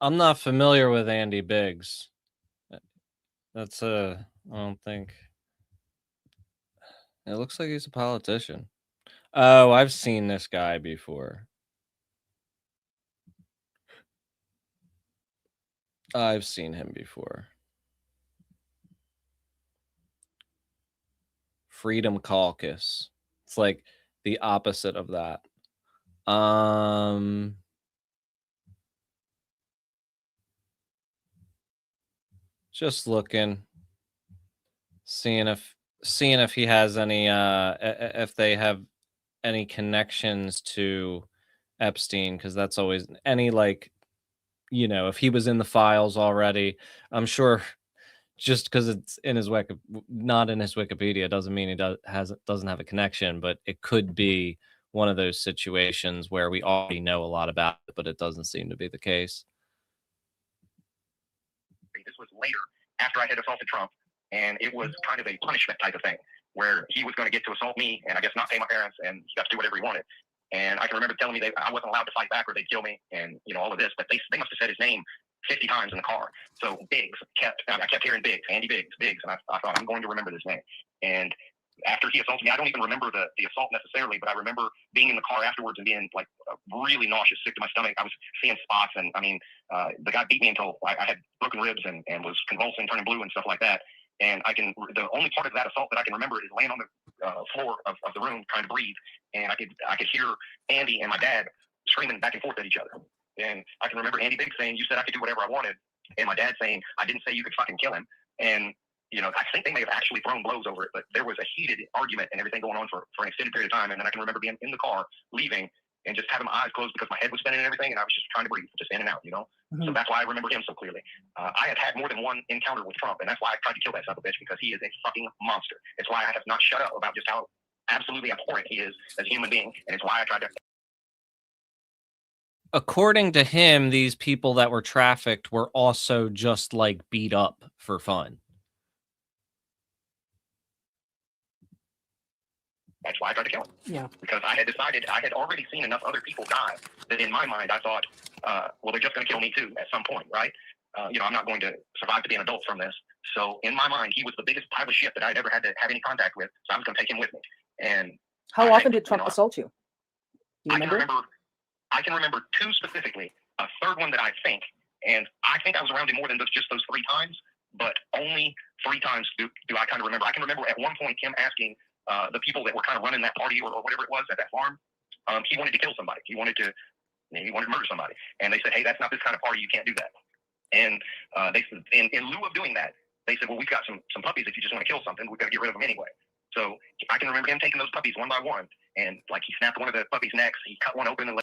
I'm not familiar with Andy Biggs. That's I don't think. It looks like he's a politician. Oh, I've seen this guy before. I've seen him before. Freedom Caucus. It's like the opposite of that. Just looking, seeing if he has any if they have any connections to Epstein, because that's always any if he was in the files already. I'm sure just because it's in his not in his Wikipedia doesn't mean he doesn't have a connection, but it could be one of those situations where we already know a lot about it, but it doesn't seem to be the case. This was later, after I had assaulted Trump, and it was kind of a punishment type of thing, where he was going to get to assault me, and I guess not pay my parents, and he got to do whatever he wanted. And I can remember telling me that I wasn't allowed to fight back or they'd kill me, and all of this, but they must have said his name 50 times in the car. So Biggs I kept hearing Biggs, Andy Biggs, and I thought, I'm going to remember this name. And after he assaulted me, I don't even remember the assault necessarily, but I remember being in the car afterwards and being like really nauseous, sick to my stomach. I was seeing spots, and the guy beat me until I had broken ribs and was convulsing, turning blue and stuff like that. And the only part of that assault that I can remember is laying on the floor of the room trying to breathe, and I could hear Andy and my dad screaming back and forth at each other. And I can remember Andy Biggs saying, "You said I could do whatever I wanted," and my dad saying, "I didn't say you could fucking kill him." And I think they may have actually thrown blows over it, but there was a heated argument and everything going on for an extended period of time. And then I can remember being in the car leaving and just having my eyes closed because my head was spinning and everything, and I was just trying to breathe, just in and out, Mm-hmm. So that's why I remember him so clearly. I have had more than one encounter with Trump, and that's why I tried to kill that son of a bitch, because he is a fucking monster. It's why I have not shut up about just how absolutely abhorrent he is as a human being, and it's why I tried to... According to him, these people that were trafficked were also just beat up for fun. That's why I tried to kill him. Yeah. Because I had already seen enough other people die that in my mind I thought, well, they're just going to kill me too at some point, right? I'm not going to survive to be an adult from this. So in my mind, he was the biggest pile of shit that I'd ever had to have any contact with. So I was going to take him with me. And how often did Trump assault you? Do you remember? I can remember two specifically. A third one that I think I was around him more than just those 3 times, but only 3 times do I kind of remember. I can remember at one point him asking the people that were kind of running that party or whatever it was at that farm, he wanted to kill somebody. He wanted to murder somebody. And they said, "Hey, that's not this kind of party. You can't do that." And they said, in lieu of doing that, they said, well, we've got some puppies. If you just want to kill something, we've got to get rid of them anyway. So I can remember him taking those puppies one by one, and like he snapped one of the puppies' necks, he cut one open and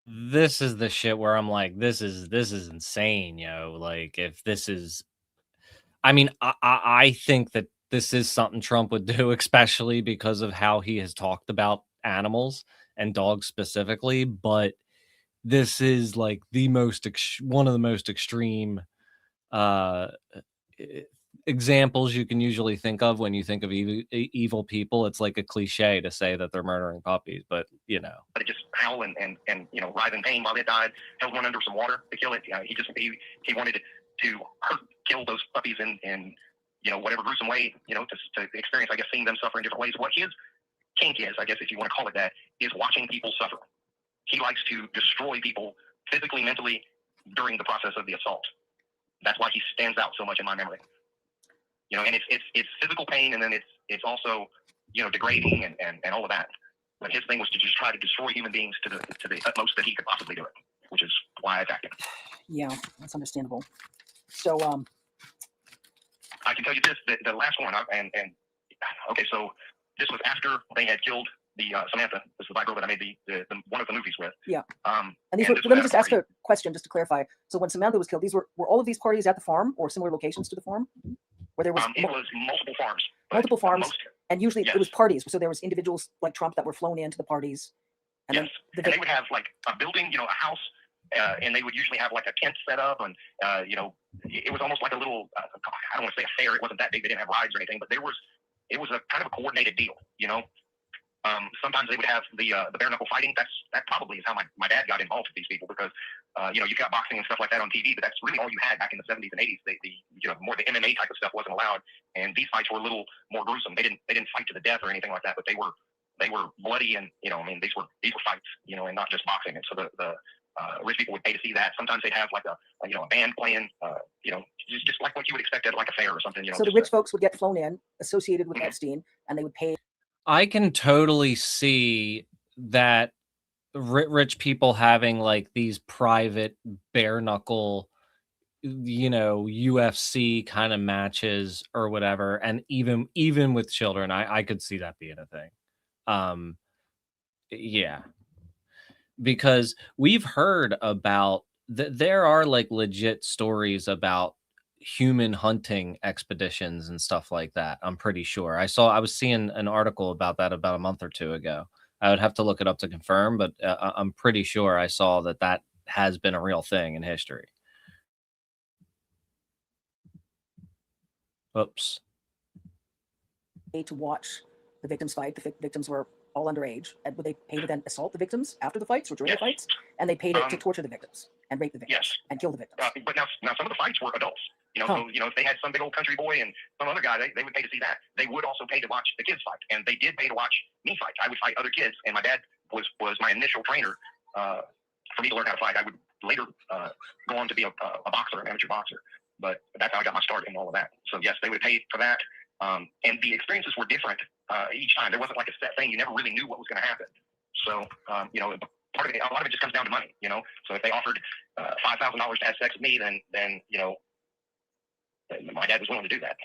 This is the shit where I'm like, this is insane, yo. Like, if this is, I mean, I think that this is something Trump would do, especially because of how he has talked about animals and dogs specifically. But this is like the most one of the most extreme uh e- examples you can usually think of when you think of evil people. It's like a cliche to say that they're murdering puppies, but but it just howl and writhe in pain while it died. Held one under some water to kill it. He wanted to kill those puppies in whatever gruesome way, to experience, I guess, seeing them suffer in different ways. What his kink is, I guess, if you want to call it that, is watching people suffer. He likes to destroy people physically, mentally during the process of the assault. That's why he stands out so much in my memory. And it's physical pain, and then it's also degrading and all of that. But his thing was to just try to destroy human beings to the utmost that he could possibly do it, which is why I attacked him. Yeah, that's understandable. So I can tell you this: the last one, okay, so this was after they had killed the Samantha. This is the black girl that I made the one of the movies with. Yeah. And these were, let me just ask a question just to clarify. So when Samantha was killed, were all of these parties at the farm or similar locations to the farm? Where there was it was multiple farms. Multiple farms, and usually it was parties. So there was individuals like Trump that were flown into the parties. And yes, and they would have like a building, a house, and they would usually have like a tent set up, and it was almost like a little, I don't want to say a fair. It wasn't that big. They didn't have rides or anything, but it was a kind of a coordinated deal, Sometimes they would have the bare knuckle fighting. That probably is how my dad got involved with these people, because you've got boxing and stuff like that on TV, but that's really all you had back in the 70s and 80s. More the MMA type of stuff wasn't allowed, and these fights were a little more gruesome. They didn't fight to the death or anything like that, but they were bloody, and these were fights, and not just boxing. And so the rich people would pay to see that. Sometimes they'd have like a band playing, just like what you would expect at like a fair or something. So the rich folks would get flown in, associated with Epstein, and they would pay. I can totally see that rich people having like these private bare knuckle, UFC kind of matches or whatever, and even with children, I could see that being a thing. Yeah, because we've heard about there are like legit stories about human hunting expeditions and stuff like that. I'm pretty sure. I was seeing an article about that about a month or two ago. I would have to look it up to confirm, but I'm pretty sure I saw that has been a real thing in history. Oops. To watch the victims fight. The victims were all underage, and would they pay to then assault the victims after the fights or during the fights? And they paid to torture the victims and rape the victims and kill the victims. But now some of the fights were adults. So if they had some big old country boy and some other guy, they would pay to see that. They would also pay to watch the kids fight, and they did pay to watch me fight. I would fight other kids, and my dad was my initial trainer for me to learn how to fight. I would later go on to be a boxer, an amateur boxer, but that's how I got my start in all of that. So yes, they would pay for that, and the experiences were different each time. There wasn't like a set thing. You never really knew what was going to happen. So part of it, a lot of it just comes down to money. So if they offered $5,000 to have sex with me, then my dad was willing to do that.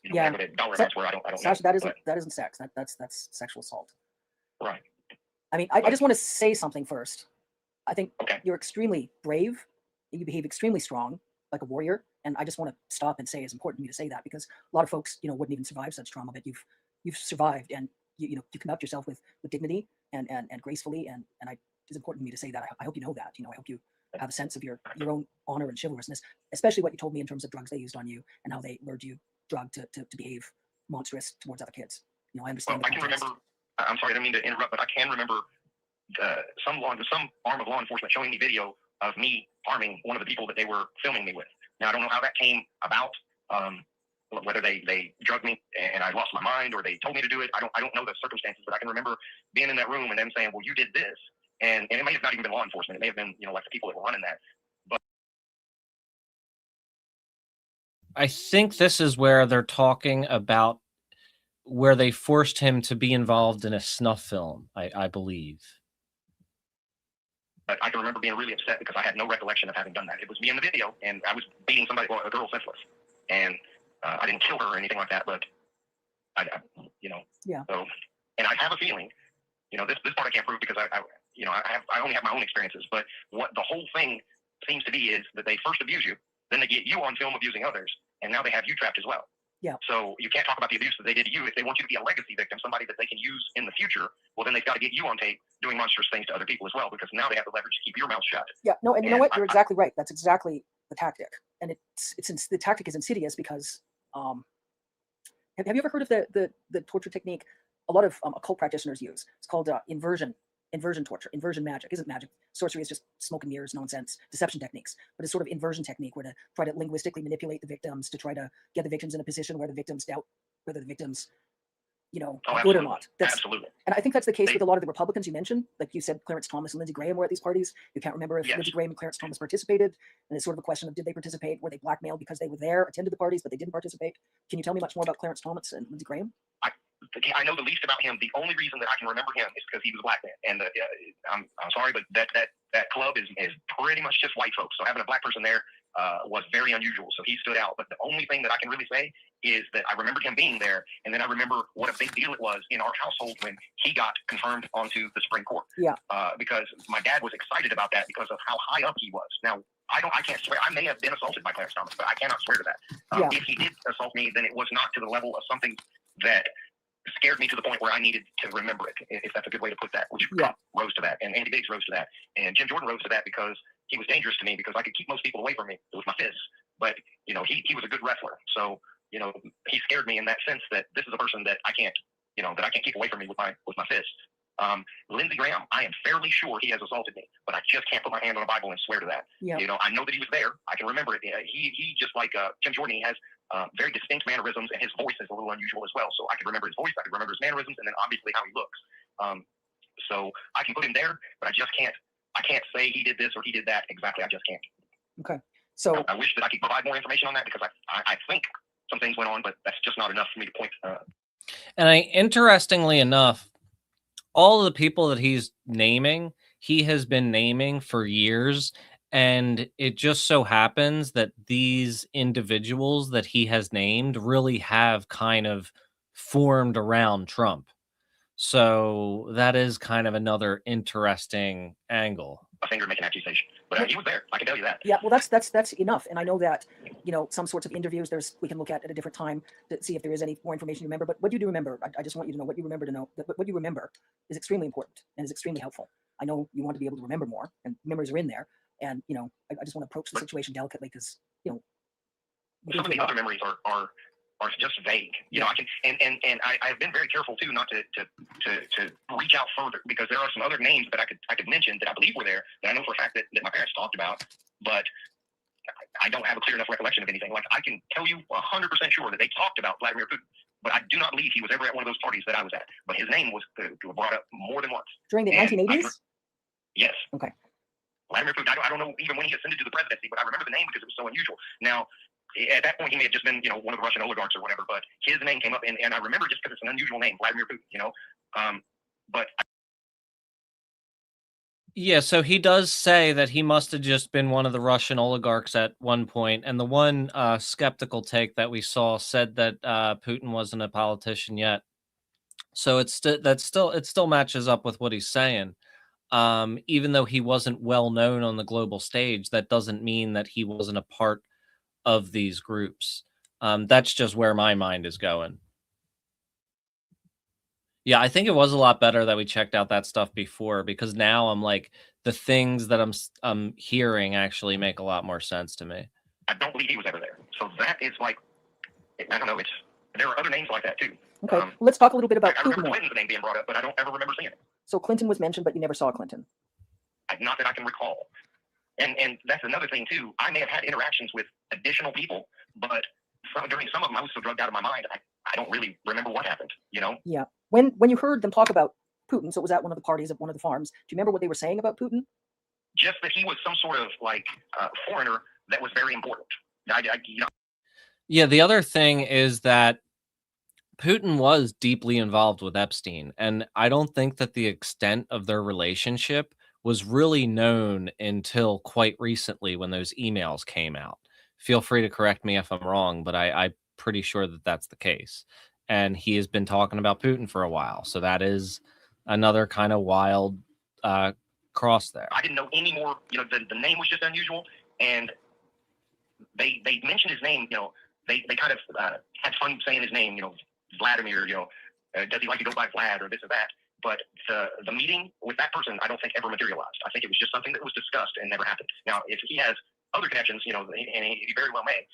Yeah, dollar amounts where I don't Sascha, know. That isn't sex. That's sexual assault. Right. I mean, I just want to say something first. I think you're extremely brave. You behave extremely strong, like a warrior. And I just want to stop and say it's important to me to say that, because a lot of folks, wouldn't even survive such trauma, but you've survived, and you conduct yourself with dignity and gracefully, and it's important to me to say that. I hope you know that. I hope you have a sense of your own honor and chivalrousness, especially what you told me in terms of drugs they used on you and how they lured you drugged to behave monstrous towards other kids. I understand. Well, I can remember. I'm sorry, I didn't mean to interrupt, but I can remember some arm of law enforcement showing me video of me harming one of the people that they were filming me with. Now I don't know how that came about. Whether they drugged me and I lost my mind, or they told me to do it. I don't know the circumstances, but I can remember being in that room and them saying, "Well, you did this," and it may have not even been law enforcement. It may have been like the people that were running that. But I think this is where they're talking about where they forced him to be involved in a snuff film. I believe. But I can remember being really upset because I had no recollection of having done that. It was me in the video, and I was beating somebody, well, a girl senseless, and I didn't kill her or anything like that. But Yeah. So, and I have a feeling, this part I can't prove because I only have my own experiences. But what the whole thing seems to be is that they first abuse you, then they get you on film abusing others, and now they have you trapped as well. Yeah. So you can't talk about the abuse that they did to you. If they want you to be a legacy victim, somebody that they can use in the future, well, then they've got to get you on tape doing monstrous things to other people as well, because now they have the leverage to keep your mouth shut. Yeah. No, and you know what? You're exactly right. That's exactly the tactic, and the tactic is insidious because have you ever heard of the torture technique a lot of occult practitioners use? It's called inversion torture. Inversion magic isn't magic. Sorcery is just smoke and mirrors nonsense, deception techniques. But it's sort of inversion technique where to try to linguistically manipulate the victims to try to get the victims in a position where the victims doubt whether the victims, are good or not. Absolutely. And I think that's the case with a lot of the Republicans you mentioned. Like you said, Clarence Thomas and Lindsey Graham were at these parties. You can't remember if Lindsey Graham and Clarence Thomas participated. And it's sort of a question of, did they participate? Were they blackmailed because they were there, attended the parties, but they didn't participate? Can you tell me much more about Clarence Thomas and Lindsey Graham? I know the least about him. The only reason that I can remember him is because he was a black man. And I'm sorry, but that club is pretty much just white folks. So having a black person there was very unusual. So he stood out. But the only thing that I can really say is that I remembered him being there. And then I remember what a big deal it was in our household when he got confirmed onto the Supreme Court. Yeah. Because my dad was excited about that because of how high up he was. Now, I can't swear. I may have been assaulted by Clarence Thomas, but I cannot swear to that. If he did assault me, then it was not to the level of something that scared me to the point where I needed to remember it, if that's a good way to put that, which Trump rose to that, and Andy Biggs rose to that, and Jim Jordan rose to that because he was dangerous to me because I could keep most people away from me with my fists. But, he was a good wrestler. So, he scared me in that sense that this is a person that I can't keep away from me with my fists. Lindsey Graham, I am fairly sure he has assaulted me, but I just can't put my hand on a Bible and swear to that. Yeah. I know that he was there. I can remember it. He just like Jim Jordan, he has very distinct mannerisms, and his voice is a little unusual as well. So I can remember his voice, I can remember his mannerisms, and then obviously how he looks. So I can put him there, but I can't say he did this or he did that exactly. I just can't. Okay. So I wish that I could provide more information on that because I think some things went on, but that's just not enough for me to point. And interestingly enough, all of the people that he's naming, he has been naming for years. And it just so happens that these individuals that he has named really have kind of formed around Trump. So that is kind of another interesting angle. A finger make an accusation, but he was there. I can tell you that. Yeah, well, that's enough. And I know that some sorts of interviews we can look at a different time to see if there is any more information you remember. But what you do remember, I just want you to know what you remember to know. What you remember is extremely important and is extremely helpful. I know you want to be able to remember more, and memories are in there. And I just want to approach the situation delicately because some of the other memories are just vague. I can and I've been very careful too not to reach out further because there are some other names that I could mention that I believe were there that I know for a fact that my parents talked about, but I don't have a clear enough recollection of anything. Like I can tell you 100% sure that they talked about Vladimir Putin, but I do not believe he was ever at one of those parties that I was at. But his name was brought up more than once during the 1980s. Yes. Okay. Vladimir Putin. I don't know even when he ascended to the presidency, but I remember the name because it was so unusual. Now, at that point, he may have just been, one of the Russian oligarchs or whatever, but his name came up, and I remember just because it's an unusual name, Vladimir Putin, but. Yeah, so he does say that he must have just been one of the Russian oligarchs at one point, and the one skeptical take that we saw said that Putin wasn't a politician yet. So it still matches up with what he's saying. Even though he wasn't well known on the global stage, that doesn't mean that he wasn't a part of these groups. That's just where my mind is going. Yeah, I think it was a lot better that we checked out that stuff before, because now I'm like, the things that I'm hearing actually make a lot more sense to me. I don't believe he was ever there. So that is like, I don't know, there are other names like that too. Okay, let's talk a little bit about I remember Putin. Clinton's name being brought up, but I don't ever remember seeing it. So Clinton was mentioned, but you never saw Clinton. Not that I can recall. And that's another thing too. I may have had interactions with additional people, but during some of them I was so drugged out of my mind, I don't really remember what happened, Yeah. When you heard them talk about Putin, so it was at one of the parties at one of the farms, do you remember what they were saying about Putin? Just that he was some sort of like foreigner that was very important. Yeah, the other thing is that Putin was deeply involved with Epstein, and I don't think that the extent of their relationship was really known until quite recently when those emails came out. Feel free to correct me if I'm wrong, but I'm pretty sure that that's the case. And he has been talking about Putin for a while. So that is another kind of wild cross there. I didn't know any more. The name was just unusual. And they mentioned his name. They kind of had fun saying his name, Vladimir, does he like to go by Vlad or this or that? But the meeting with that person, I don't think ever materialized. I think it was just something that was discussed and never happened. Now, if he has other connections, and he very well may,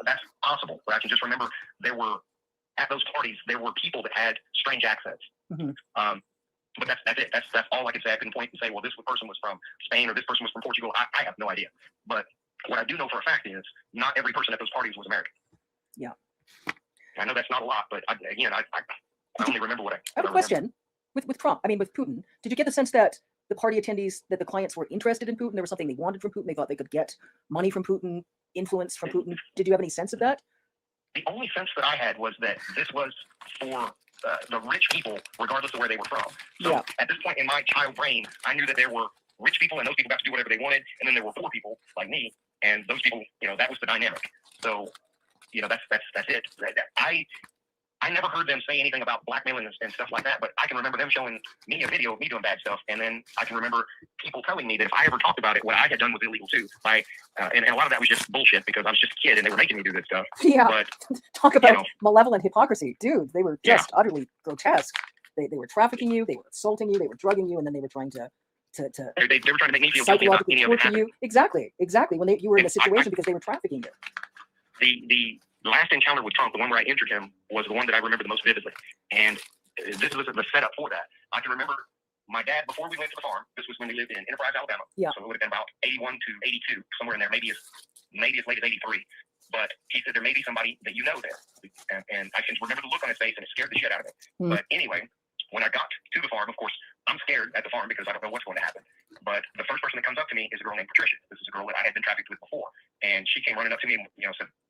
that's possible. But I can just remember at those parties, there were people that had strange accents. Mm-hmm. But that's it. That's all I can say. I can point and say, well, this person was from Spain or this person was from Portugal. I have no idea. But what I do know for a fact is not every person at those parties was American. Yeah. I know that's not a lot, but I only remember what I have a question with Trump. I mean, with Putin, did you get the sense that the party attendees, that the clients were interested in Putin? There was something they wanted from Putin. They thought they could get money from Putin, influence from Putin. Did you have any sense of that? The only sense that I had was that this was for the rich people, regardless of where they were from. So at this point in my child brain, I knew that there were rich people, and those people got to do whatever they wanted, and then there were poor people like me, and those people, that was the dynamic. So, that's it. I never heard them say anything about blackmailing and stuff like that, but I can remember them showing me a video of me doing bad stuff, and then I can remember people telling me that if I ever talked about it, what I had done was illegal too. And a lot of that was just bullshit because I was just a kid and they were making me do this stuff. Yeah. But talk about malevolent hypocrisy, dude. They were just utterly grotesque. They were trafficking you, they were assaulting you, they were drugging you, and then they were trying to they were trying to make me feel psychologically torture you. Exactly. When you were in a situation because they were trafficking you. The last encounter with Trump, the one where I injured him, was the one that I remember the most vividly. And this was the setup for that. I can remember my dad, before we went to the farm, this was when we lived in Enterprise, Alabama. Yeah. So it would have been about 81 to 82, somewhere in there, maybe as late as 83. But he said there may be somebody that you know there. And I can remember the look on his face, and it scared the shit out of me. But anyway, when I got to the farm, of course, I'm scared at the farm because I don't know what's going to happen. But the first person that comes up to me is a girl named Patricia. This is a girl that I had been trafficked with before. And she came running up to me and,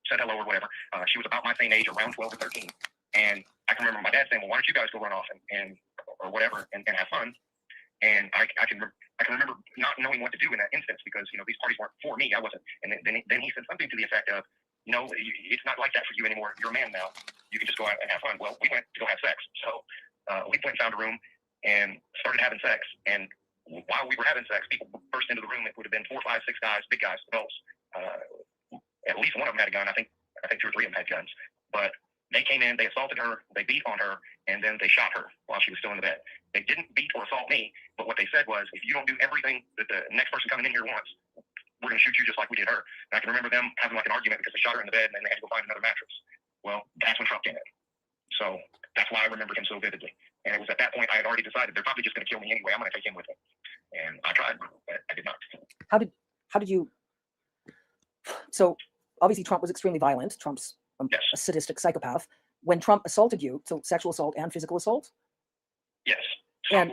said hello or whatever. She was about my same age, around 12 or 13. And I can remember my dad saying, well, why don't you guys go run off or whatever and have fun? And I can remember not knowing what to do in that instance because, these parties weren't for me. I wasn't. And then he said something to the effect of, it's not like that for you anymore. You're a man now. You can just go out and have fun. Well, we went to go have sex. So we went and found a room and started having sex. And while we were having sex, people burst into the room. It would have been 4, 5, 6 guys, big guys, adults. At least one of them had a gun. I think 2 or 3 of them had guns. But they came in, they assaulted her, they beat on her, and then they shot her while she was still in the bed. They didn't beat or assault me, but what they said was, if you don't do everything that the next person coming in here wants, we're going to shoot you just like we did her. And I can remember them having like an argument because they shot her in the bed and then they had to go find another mattress. Well, that's when Trump came in. So that's why I remember him so vividly. And it was at that point I had already decided they're probably just going to kill me anyway. I'm going to take him with me. And I tried, but I did not. How did you? So obviously Trump was extremely violent. Trump's a sadistic psychopath. When Trump assaulted you, so sexual assault and physical assault? Yes. So and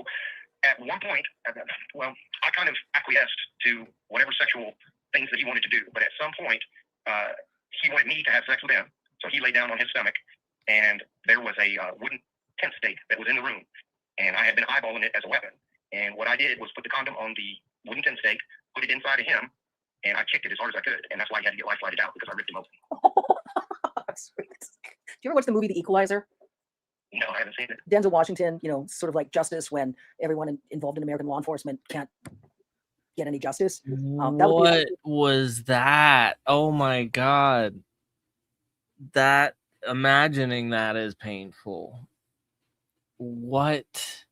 at one point, I kind of acquiesced to whatever sexual things that he wanted to do. But at some point, he wanted me to have sex with him. So he lay down on his stomach, and there was a wooden tent stake that was in the room. And I had been eyeballing it as a weapon. And what I did was put the condom on the wooden tent stake, put it inside of him, and I kicked it as hard as I could. And that's why he had to get life flighted out, because I ripped him open. Sweet. Do you ever watch the movie The Equalizer? No, I haven't seen it. Denzel Washington, sort of like Justice, when everyone involved in American law enforcement can't get any justice. What was that? Oh my God. Imagining that is painful. What?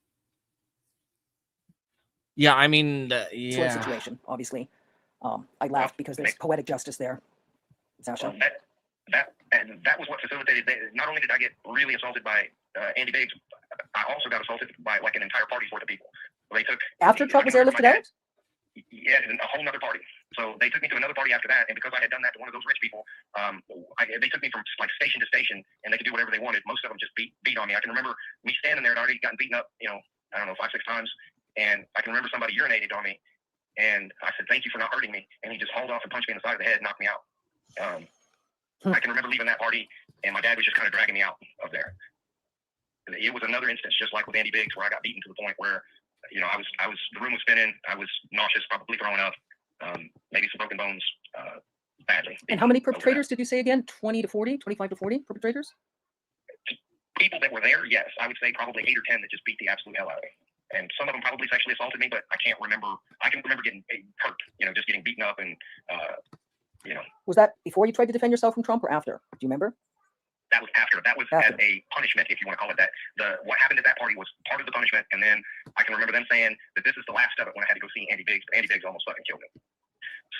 Yeah, I mean, Sort of situation, obviously. I laughed because there's poetic justice there. Sascha. Well, that was what facilitated. Not only did I get really assaulted by Andy Biggs, I also got assaulted by like an entire party's worth of people. They took after Trump was airlifted out. Yeah, a whole nother party. So they took me to another party after that, and because I had done that to one of those rich people, they took me from like station to station, and they could do whatever they wanted. Most of them just beat on me. I can remember me standing there and already gotten beaten up, I don't know, 5, 6 times, and I can remember somebody urinated on me, and I said, "Thank you for not hurting me," and he just hauled off and punched me in the side of the head and knocked me out. I can remember leaving that party, and my dad was just kind of dragging me out of there. It was another instance, just like with Andy Biggs, where I got beaten to the point where the room was spinning. I was nauseous, probably throwing up, maybe some broken bones, badly. And how many perpetrators did you say again? 20 to 40, 25 to 40 perpetrators? People that were there, yes. I would say probably 8 or 10 that just beat the absolute hell out of me. And some of them probably sexually assaulted me, but I can't remember. I can remember getting hurt, just getting beaten up and, Was that before you tried to defend yourself from Trump or after? Do you remember? That was after. That was as a punishment, if you want to call it that. What happened at that party was part of the punishment, and then I can remember them saying that this is the last of it when I had to go see Andy Biggs. Andy Biggs almost fucking killed me.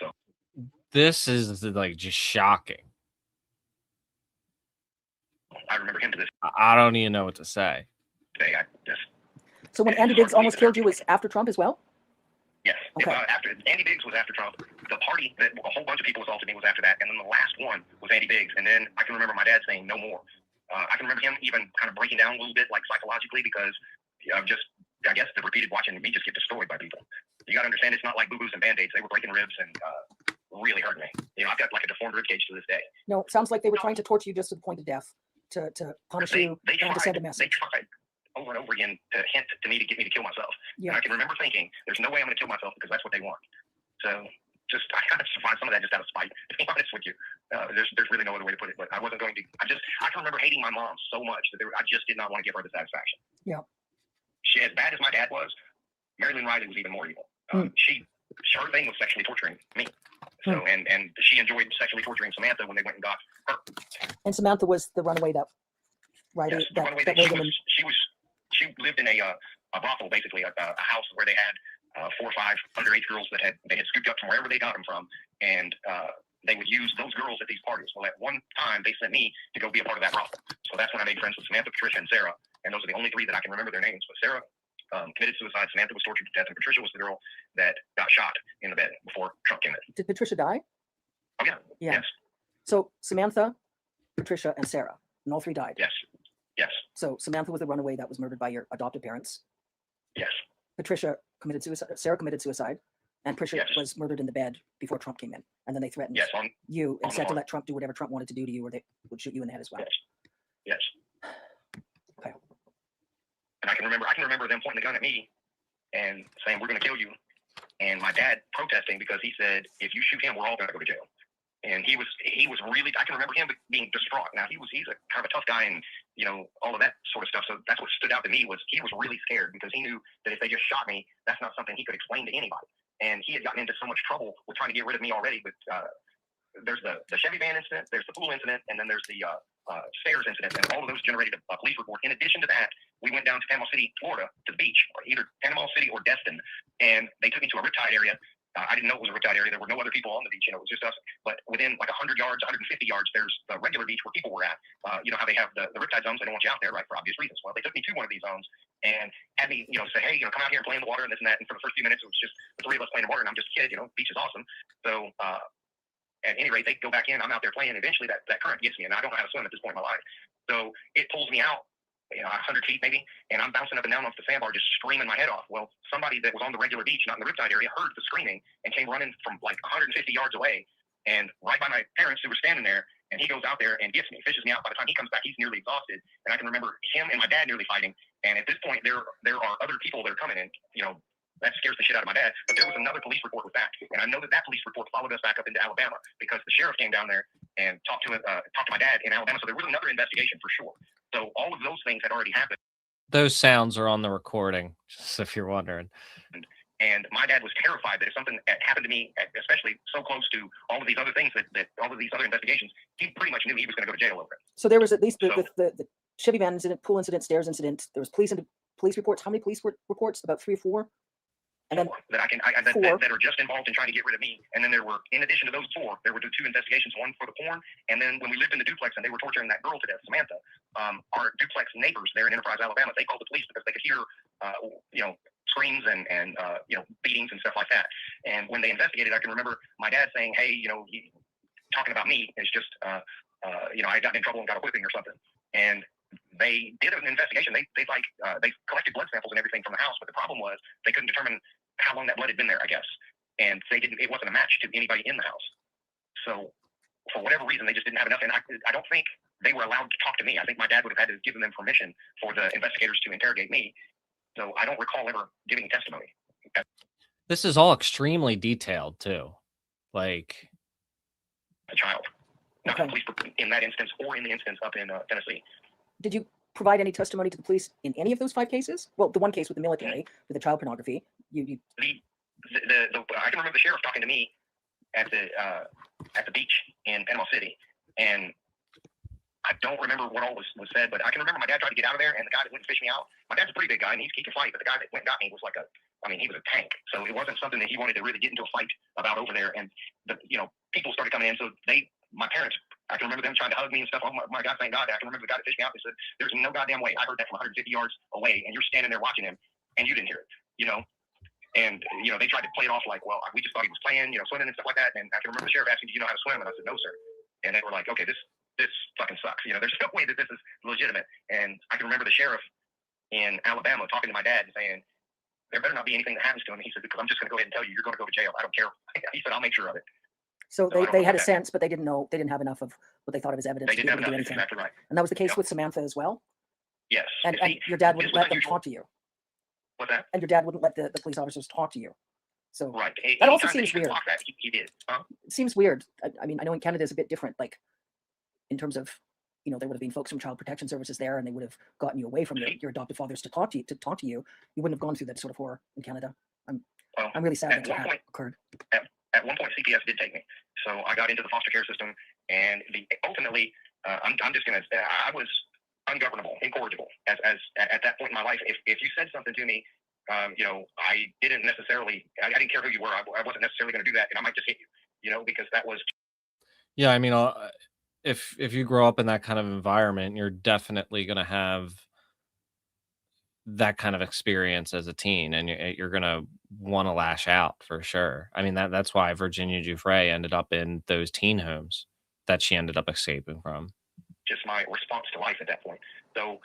So this is like just shocking. I remember him to this. I don't even know what to say. Day, so when Andy Biggs almost killed you was after Trump as well? Yes. Okay. After Andy Biggs was after Trump. The party that a whole bunch of people assaulted me was after that, and then the last one was Andy Biggs. And then I can remember my dad saying no more. I can remember him even kind of breaking down a little bit, like psychologically, because of just, I guess, the repeated watching me just get destroyed by people. You got to understand, it's not like boo-boos and band-aids. They were breaking ribs and really hurting me. I've got like a deformed rib cage to this day. No, it sounds like they were trying to torture you just to the point of death, to punish you and to send a message. They tried over and over again to hint to me to get me to kill myself. Yeah. And I can remember thinking, there's no way I'm going to kill myself because that's what they want. So I kind of find some of that just out of spite, to be honest with you. There's really no other way to put it, but I wasn't going to. I can remember hating my mom so much that I just did not want to give her the satisfaction. Yeah. She, as bad as my dad was, Marilyn Riley was even more evil. Her thing was sexually torturing me. So and she enjoyed sexually torturing Samantha when they went and got her. And Samantha was the runaway that Yes, the runaway that she lived in a brothel, basically a house where they had 4 or 5 underage girls that they had scooped up from wherever they got them from, and they would use those girls at these parties. Well, at one time they sent me to go be a part of that brothel. So that's when I made friends with Samantha, Patricia, and Sarah, and those are the only 3 that I can remember their names. But Sarah committed suicide, Samantha was tortured to death, and Patricia was the girl that got shot in the bed before Trump came in. Did Patricia die? Oh yeah. Yes. So Samantha, Patricia, and Sarah, and all 3 died. Yes. Yes. So Samantha was the runaway that was murdered by your adopted parents. Yes. Patricia committed suicide. Sarah committed suicide, and Patricia was murdered in the bed before Trump came in. And then they threatened you and said to let Trump do whatever Trump wanted to do to you, or they would shoot you in the head as well. Yes. Okay. And I can remember them pointing the gun at me and saying, "We're going to kill you." And my dad protesting because he said, "If you shoot him, we're all going to go to jail." And he was really, I can remember him being distraught. Now he's a kind of a tough guy and, all of that sort of stuff. So that's what stood out to me was he was really scared because he knew that if they just shot me, that's not something he could explain to anybody. And he had gotten into so much trouble with trying to get rid of me already. But there's the Chevy van incident, there's the pool incident, and then there's the stairs incident. And all of those generated a police report. In addition to that, we went down to Panama City, Florida, to the beach, or either Panama City or Destin. And they took me to a riptide area. I didn't know it was a riptide area. There were no other people on the beach. It was just us. But within like 100 yards, 150 yards, there's the regular beach where people were at. You know how they have the riptide zones. They don't want you out there, right, for obvious reasons. Well, they took me to one of these zones and had me, say, hey, come out here and play in the water and this and that. And for the first few minutes, it was just the 3 of us playing in the water, and I'm just a kid. Beach is awesome. So at any rate, they go back in. I'm out there playing. Eventually, that current gets me, and I don't know how to swim at this point in my life. So it pulls me out. 100 feet maybe, and I'm bouncing up and down off the sandbar, just screaming my head off. Well, somebody that was on the regular beach, not in the riptide area, heard the screaming and came running from like 150 yards away, and right by my parents who were standing there. And he goes out there and gets me, fishes me out. By the time he comes back, he's nearly exhausted, and I can remember him and my dad nearly fighting. And at this point, there are other people that are coming in. That scares the shit out of my dad. But there was another police report with that, and I know that police report followed us back up into Alabama because the sheriff came down there and talked to my dad in Alabama. So there was another investigation for sure. So all of those things had already happened. Those sounds are on the recording, just if you're wondering. And my dad was terrified that if something happened to me, especially so close to all of these other things, that all of these other investigations, he pretty much knew he was going to go to jail over it. So there was at least the Chevy van incident, pool incident, stairs incident. There was police reports. How many police reports? About 3 or 4? And then that are just involved in trying to get rid of me. And then there were, in addition to those 4, there were 2 investigations, one for the porn, and then when we lived in the duplex and they were torturing that girl to death, Samantha, our duplex neighbors there in Enterprise, Alabama, they called the police because they could hear, screams and beatings and stuff like that. And when they investigated, I can remember my dad saying, hey, he talking about me is just, I got in trouble and got a whipping or something. And they did an investigation. They collected blood samples and everything from the house, but the problem was they couldn't determine how long that blood had been there, I guess. And it wasn't a match to anybody in the house. So for whatever reason, they just didn't have enough. And I don't think they were allowed to talk to me. I think my dad would have had to give them permission for the investigators to interrogate me. So I don't recall ever giving testimony. This is all extremely detailed too. Like a child, not the police in that instance or in the instance up in Tennessee. Did you provide any testimony to the police in any of those 5 cases? Well, the one case with the military, with the child pornography. I can remember the sheriff talking to me at the beach in Panama City, and I don't remember what all was said, but I can remember my dad tried to get out of there, and the guy that went to fish me out, my dad's a pretty big guy, and he can fight, but the guy that went and got me was like he was a tank. So it wasn't something that he wanted to really get into a fight about over there. And people started coming in, so my parents, I can remember them trying to hug me and stuff. Oh my God, thank God. I can remember the guy that fished me out and said, "There's no goddamn way." I heard that from 150 yards away, and you're standing there watching him, and you didn't hear it, And, they tried to play it off like, well, we just thought he was playing, swimming and stuff like that. And I can remember the sheriff asking, "Do you know how to swim?" And I said, "No, sir." And they were like, "Okay, this fucking sucks. There's no way that this is legitimate." And I can remember the sheriff in Alabama talking to my dad and saying, "There better not be anything that happens to him." He said, "Because I'm just going to go ahead and tell you, you're going to go to jail. I don't care." He said, "I'll make sure of it." So they had a sense, but they didn't know. They didn't have enough of what they thought of as evidence to be able to do anything. Exactly right. And that was the case with Samantha as well. Yes. And your dad wouldn't let them talk to you. What's that? And your dad wouldn't let the police officers talk to you. So right. That also seems weird. He did. Huh? It seems weird. I mean, I know in Canada it's a bit different. Like in terms of, there would have been folks from Child Protection Services there, and they would have gotten you away from your adoptive fathers to talk to you. You wouldn't have gone through that sort of horror in Canada. I'm really sad that occurred. At one point, CPS did take me, so I got into the foster care system, and ultimately, I'm just gonna. I was ungovernable, incorrigible, as at that point in my life. If you said something to me, I didn't necessarily. I didn't care who you were. I wasn't necessarily going to do that, and I might just hit you. Because that was. Yeah, I mean, if you grow up in that kind of environment, you're definitely going to have that kind of experience as a teen, and you're going to want to lash out for sure. I mean, that's why Virginia Giuffre ended up in those teen homes that she ended up escaping from. Just my response to life at that point. So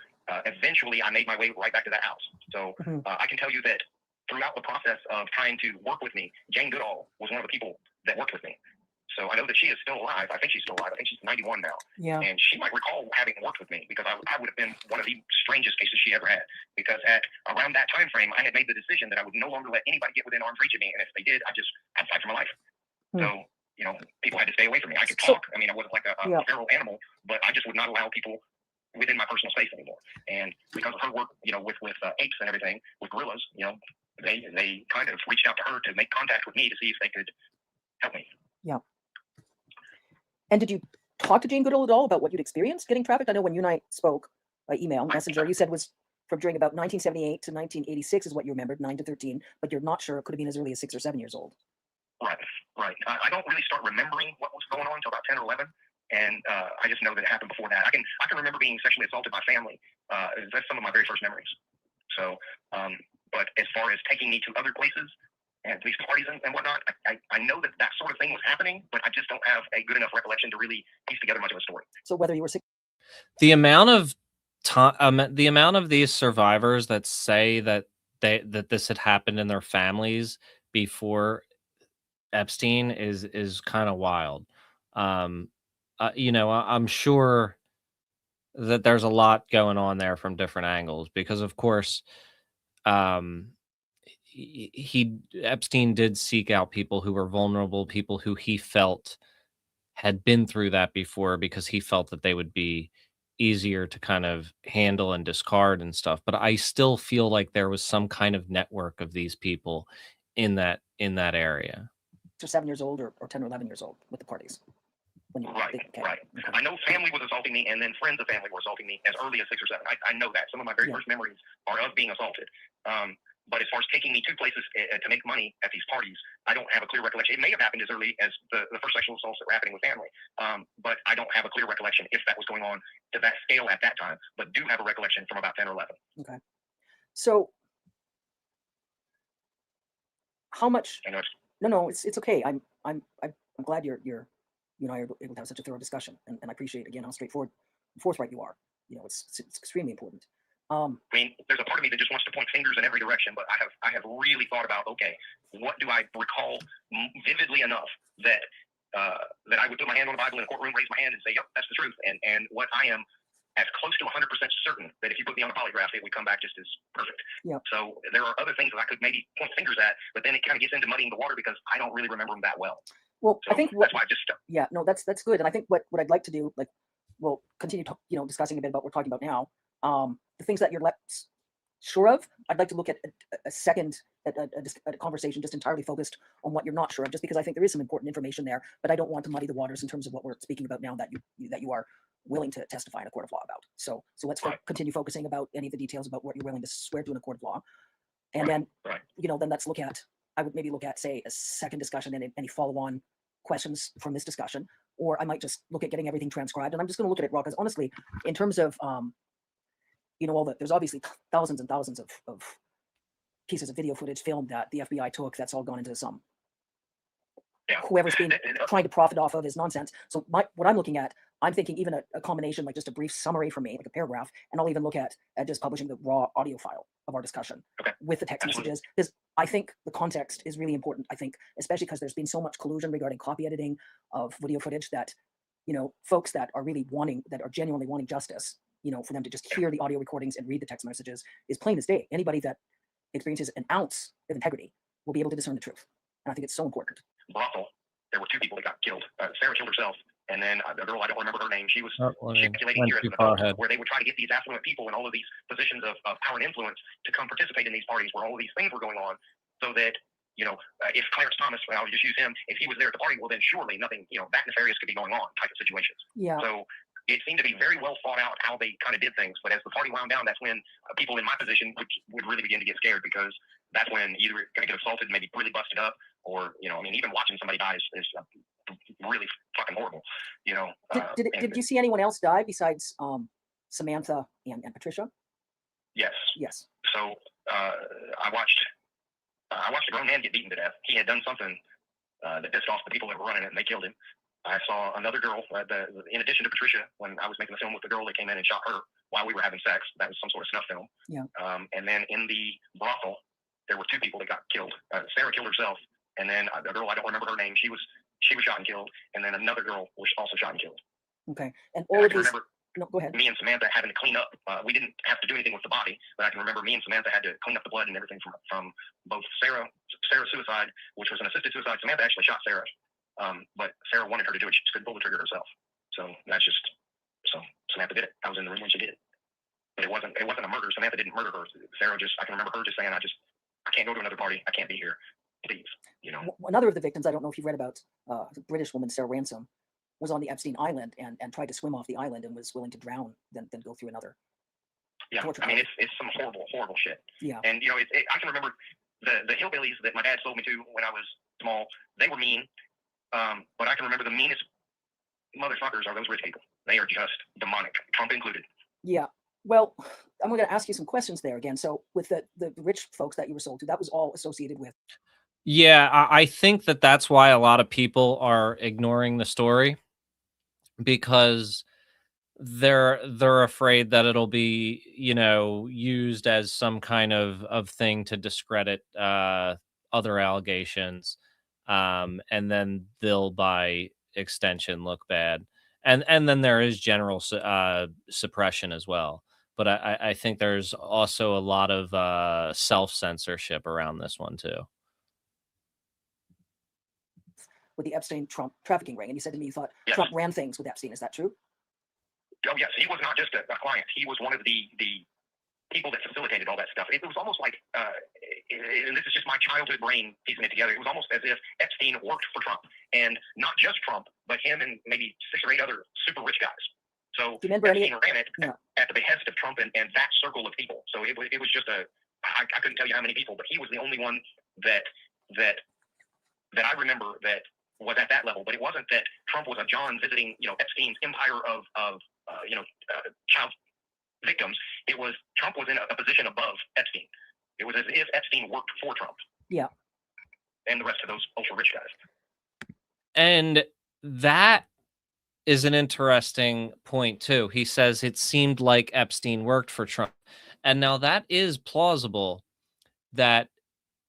eventually I made my way right back to that house. So I can tell you that throughout the process of trying to work with me, Jane Goodall was one of the people that worked with me. So I know that she is still alive. I think she's still alive. I think she's 91 now. Yeah. And she might recall having worked with me, because I would have been one of the strangest cases she ever had. Because at around that time frame, I had made the decision that I would no longer let anybody get within arm's reach of me. And if they did, I'd fight for my life. So, people had to stay away from me. I could talk. I mean, I wasn't like a feral animal, but I just would not allow people within my personal space anymore. And because of her work, with apes and everything, with gorillas, they kind of reached out to her to make contact with me to see if they could help me. Yeah. And did you talk to Jane Goodall at all about what you'd experienced getting trafficked? I know when you and I spoke by email messenger, you said was from during about 1978 to 1986 is what you remembered, 9 to 13, but you're not sure it could have been as early as 6 or 7 years old. Right. I don't really start remembering what was going on until about 10 or 11. And I just know that it happened before that. I can remember being sexually assaulted by family. That's some of my very first memories. So, but as far as taking me to other places and these parties and whatnot, I know that sort of thing was happening, but I just don't have a good enough recollection to really piece together much of a story. So whether you were sick, the amount of time, the amount of these survivors that say that this had happened in their families before Epstein is kind of wild. I'm sure that there's a lot going on there from different angles, because of course, Epstein did seek out people who were vulnerable, people who he felt had been through that before, because he felt that they would be easier to kind of handle and discard and stuff. But I still feel like there was some kind of network of these people in that area. or 7 years old or 10 or 11 years old with the parties. Right. I know family was assaulting me, and then friends of family were assaulting me as early as 6 or 7. I know that. Some of my very first memories are of being assaulted. But as far as taking me to places to make money at these parties, I don't have a clear recollection. It may have happened as early as the first sexual assaults that were happening with family. But I don't have a clear recollection if that was going on to that scale at that time, but do have a recollection from about 10 or 11. Okay. So how much? No, it's okay. I'm glad you're able to have such a thorough discussion, and I appreciate again how straightforward and forthright you are. It's extremely important. I mean, there's a part of me that just wants to point fingers in every direction, but I have really thought about, okay, what do I recall vividly enough that I would put my hand on the Bible in a courtroom, raise my hand, and say, yep, that's the truth, and what I am as close to 100% certain certain that if you put me on a polygraph, it would come back just as perfect. Yeah. So there are other things that I could maybe point fingers at, but then it kind of gets into muddying the water because I don't really remember them that well. Well, So I think that's why I just stuck. Yeah, no, that's good. And I think what I'd like to do, like, we'll continue discussing a bit about what we're talking about now. The things that you're less sure of, I'd like to look at a second at a conversation just entirely focused on what you're not sure of, just because I think there is some important information there, but I don't want to muddy the waters in terms of what we're speaking about now that you are willing to testify in a court of law about. So let's continue focusing about any of the details about what you're willing to swear to in a court of law, and then then let's look at. I would maybe look at, say, a second discussion and any follow-on questions from this discussion, or I might just look at getting everything transcribed. And I'm just going to look at it raw, because honestly, in terms of there's obviously thousands and thousands of pieces of video footage filmed that the FBI took. That's all gone into some whoever's been trying to profit off of his nonsense. So what I'm looking at, I'm thinking even a combination, like just a brief summary for me, like a paragraph, and I'll even look at just publishing the raw audio file of our discussion with the text messages. Because I think the context is really important. I think, especially because there's been so much collusion regarding copy editing of video footage, that, folks that are really genuinely wanting justice, for them to just hear the audio recordings and read the text messages is plain as day. Anybody that experiences an ounce of integrity will be able to discern the truth. And I think it's so important. Brothel, there were 2 people that got killed. Sarah killed herself, and then a girl, I don't remember her name, she was speculating here as an adult, where they would try to get these affluent people in all of these positions of power and influence to come participate in these parties where all of these things were going on, so that, if Clarence Thomas, I'll just use him, if he was there at the party, well, then surely nothing, that nefarious could be going on type of situations. Yeah. So it seemed to be very well thought out how they kind of did things. But as the party wound down, that's when people in my position would really begin to get scared, because that's when either you're going to get assaulted, maybe really busted up, or, even watching somebody die is really fucking horrible, Did you see anyone else die besides Samantha and Patricia? Yes. Yes. So I watched a grown man get beaten to death. He had done something that pissed off the people that were running it, and they killed him. I saw another girl, in addition to Patricia, when I was making the film with the girl, they came in and shot her while we were having sex. That was some sort of snuff film. Yeah. And then in the brothel, there were 2 people that got killed. Sarah killed herself, and then a girl, I don't remember her name, she was shot and killed, and then another girl was also shot and killed. Okay. And all of these. No, go ahead. Me and Samantha having to clean up. We didn't have to do anything with the body, but I can remember me and Samantha had to clean up the blood and everything from both Sarah's suicide, which was an assisted suicide. Samantha actually shot Sarah, but Sarah wanted her to do it. She just couldn't pull the trigger herself. So Samantha did it. I was in the room when she did it, but it wasn't a murder. Samantha didn't murder her. Sarah I can remember her just saying, I can't go to another party. I can't be here. Please, Another of the victims, I don't know if you read about, the British woman Sarah Ransom, was on the Epstein Island and tried to swim off the island and was willing to drown, then go through another. Yeah, I mean, it's some horrible, horrible shit. Yeah. And, I can remember the hillbillies that my dad sold me to when I was small, they were mean, but I can remember the meanest motherfuckers are those rich people. They are just demonic, Trump included. Yeah. Well, I'm going to ask you some questions there again. So with the rich folks that you were sold to, that was all associated with. Yeah, I think that's why a lot of people are ignoring the story, because they're afraid that it'll be, used as some kind of thing to discredit other allegations, and then they'll by extension look bad, and then there is general suppression as well. But I think there's also a lot of self-censorship around this one too. With the Epstein-Trump trafficking ring, and you said to me you thought yes. Trump ran things with Epstein. Is that true? Oh yes, he was not just a client. He was one of the people that facilitated all that stuff. It was almost like, and this is just my childhood brain piecing it together, it was almost as if Epstein worked for Trump, and not just Trump, but him and maybe 6 or 8 other super rich guys. So Epstein ran it at the behest of Trump and that circle of people. So it was just I couldn't tell you how many people, but he was the only one that I remember that was at that level. But it wasn't that Trump was a John visiting, Epstein's empire of child victims. It was Trump was in a position above Epstein. It was as if Epstein worked for Trump. Yeah. And the rest of those ultra rich guys. And that is an interesting point too. He says it seemed like Epstein worked for Trump. And now that is plausible, that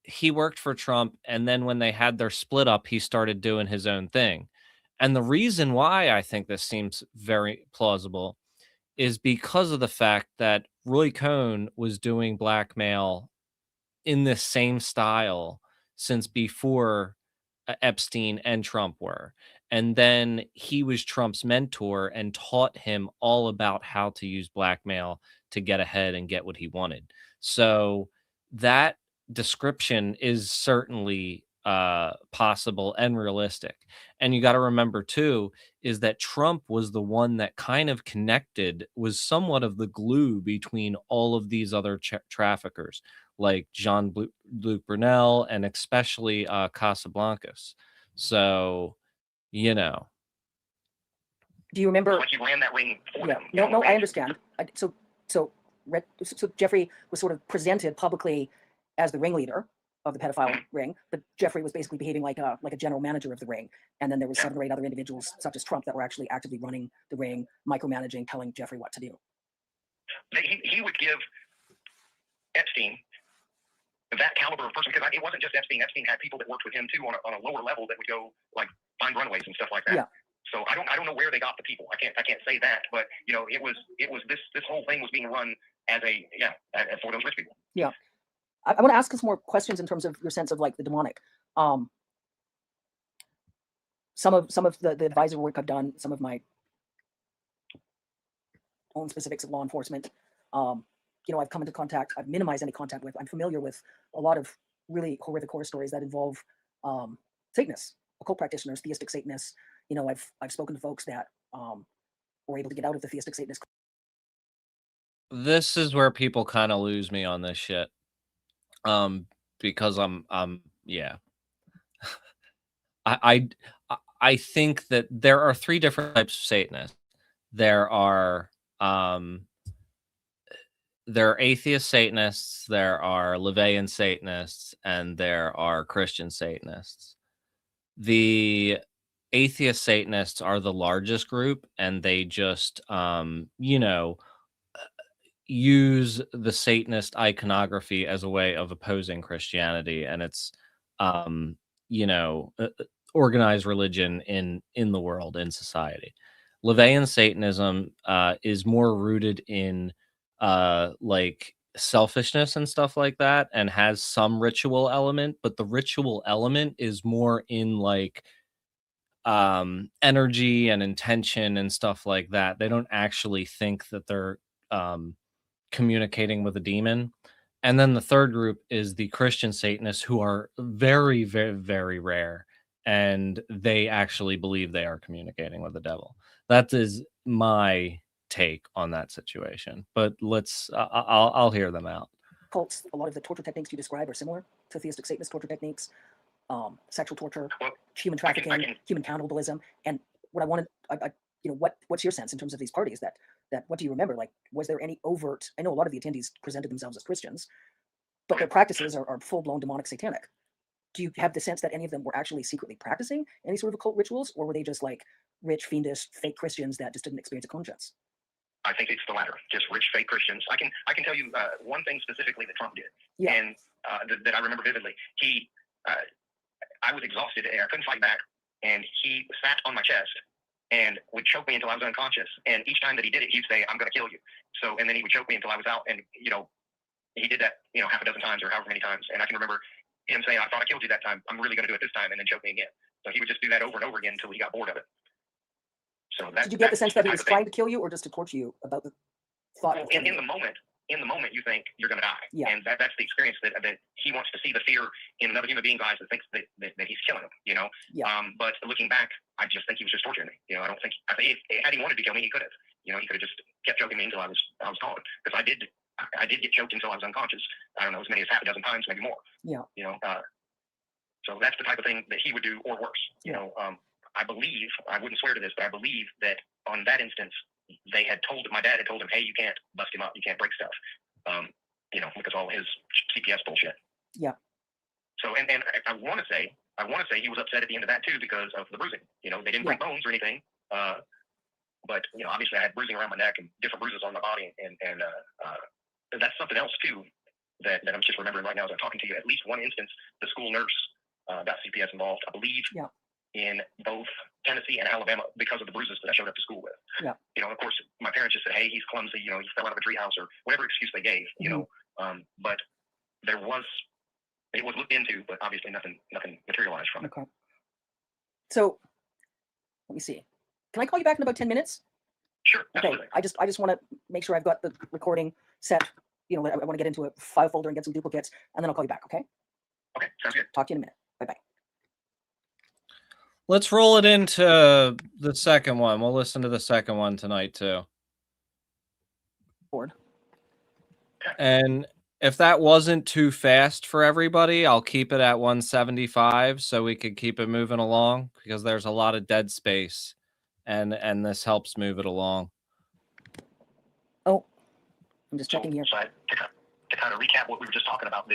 he worked for Trump, and then when they had their split up, he started doing his own thing. And the reason why I think this seems very plausible is because of the fact that Roy Cohn was doing blackmail in this same style since before Epstein and Trump were. And then he was Trump's mentor and taught him all about how to use blackmail to get ahead and get what he wanted. So that description is certainly possible and realistic. And you got to remember too is that Trump was the one that kind of connected, was somewhat of the glue between all of these other traffickers like Luc Brunel and especially Casablancas. So, you know. Do you remember? Like you ran that ring for them. No, I understand. So Jeffrey was sort of presented publicly as the ringleader of the pedophile ring, but Jeffrey was basically behaving like a general manager of the ring. And then there was 7 or 8 other individuals, such as Trump, that were actually actively running the ring, micromanaging, telling Jeffrey what to do. He would give Epstein that caliber of person, because it wasn't just Epstein. Epstein had people that worked with him too on a lower level that would go like find runaways and stuff like that. Yeah. So I don't know where they got the people. I can't say that, but you know, it was this whole thing was being run as for those rich people. Yeah. I want to ask some more questions in terms of your sense of like the demonic. Some of the advisor work I've done, some of my own specifics of law enforcement. You know, I've come into contact, I've minimized any contact with, I'm familiar with a lot of really horrific horror stories that involve Satanists, occult practitioners, theistic Satanists. You know, I've spoken to folks that were able to get out of the theistic Satanist. This is where people kind of lose me on this shit. Because I'm yeah. I think that there are 3 different types of Satanists. There are atheist Satanists, there are LaVeyan Satanists, and there are Christian Satanists. The atheist Satanists are the largest group, and they just, you know, use the Satanist iconography as a way of opposing Christianity, and it's, you know, organized religion in the world, in society. LaVeyan Satanism is more rooted in like selfishness and stuff like that, and has some ritual element, but the ritual element is more in like energy and intention and stuff like that. They don't actually think that they're communicating with a demon. And then the third group is the Christian Satanists, who are very, very, very rare, and they actually believe they are communicating with the devil. That is my take on that situation. But I'll hear them out. Cults, a lot of the torture techniques you describe are similar to theistic Satanist torture techniques. Sexual torture, human trafficking, human cannibalism. And what I wanted, you know, what's your sense in terms of these parties? That what do you remember? Like, was there any overt? I know a lot of the attendees presented themselves as Christians, but their practices are full-blown demonic satanic. Do you have the sense that any of them were actually secretly practicing any sort of occult rituals, or were they just like rich, fiendish, fake Christians that just didn't experience a conscience? I think it's the latter, just rich, fake Christians. I can tell you one thing specifically that Trump did, and that I remember vividly. I was exhausted and I couldn't fight back, and he sat on my chest and would choke me until I was unconscious. And each time that he did it, he'd say, "I'm going to kill you." So, and then he would choke me until I was out. And, you know, he did that, you know, half a dozen times or however many times. And I can remember him saying, "I thought I killed you that time. I'm really going to do it this time," and then choke me again. So he would just do that over and over again until he got bored of it. So did you get the sense that he was trying to kill you, or just to torture you about the thought? Well, in the moment, you think you're going to die. Yeah. And that's the experience that he wants to see, the fear in another human being's eyes that thinks that he's killing him, you know? Yeah. But looking back, I just think he was just torturing me. You know, I think had he wanted to kill me, he could have. You know, he could have just kept choking me until I was gone. Because I did get choked until I was unconscious. I don't know, as many as half a dozen times, maybe more. Yeah. You know, so that's the type of thing that he would do, or worse. You know, I believe, I wouldn't swear to this, but I believe that on that instance, my dad had told him, "Hey, you can't bust him up, you can't break stuff," you know, because all his CPS bullshit. Yeah. So, and I want to say he was upset at the end of that too because of the bruising. You know, they didn't break bones or anything, but you know, obviously I had bruising around my neck and different bruises on my body, and that's something else too that I'm just remembering right now as I'm talking to you. At least one instance, the school nurse got CPS involved, I believe. Yeah. in both Tennessee and Alabama because of the bruises that I showed up to school with. Yeah. You know, of course, my parents just said, "Hey, he's clumsy. You know, he fell out of a treehouse," or whatever excuse they gave. You know, but it was looked into, but obviously nothing materialized from it. Okay. So let me see. Can I call you back in about 10 minutes? Sure. Okay. Absolutely. I just want to make sure I've got the recording set. You know, I want to get into a file folder and get some duplicates, and then I'll call you back. Okay. Okay. Sounds good. Talk to you in a minute. Bye-bye. Let's roll it into the second one. We'll listen to the second one tonight too. Board. And if that wasn't too fast for everybody, I'll keep it at 175 so we could keep it moving along, because there's a lot of dead space, and this helps move it along. Oh, I'm just checking here. So to kind of recap what we were just talking about,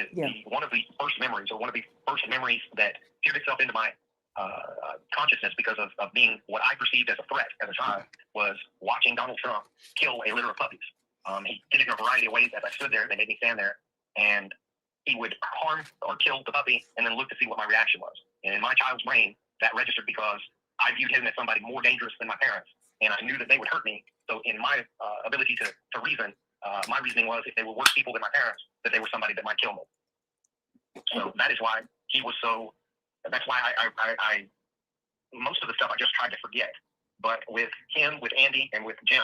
one of the first memories that peered itself into my consciousness because of being what I perceived as a threat as a child was watching Donald Trump kill a litter of puppies. He did it in a variety of ways. As I stood there, they made me stand there, and he would harm or kill the puppy and then look to see what my reaction was. And in my child's brain, that registered because I viewed him as somebody more dangerous than my parents, and I knew that they would hurt me. So in my ability to reason, my reasoning was if they were worse people than my parents, that they were somebody that might kill me. So that is why he was so. That's why I most of the stuff I just tried to forget. But with him, with Andy, and with Jim,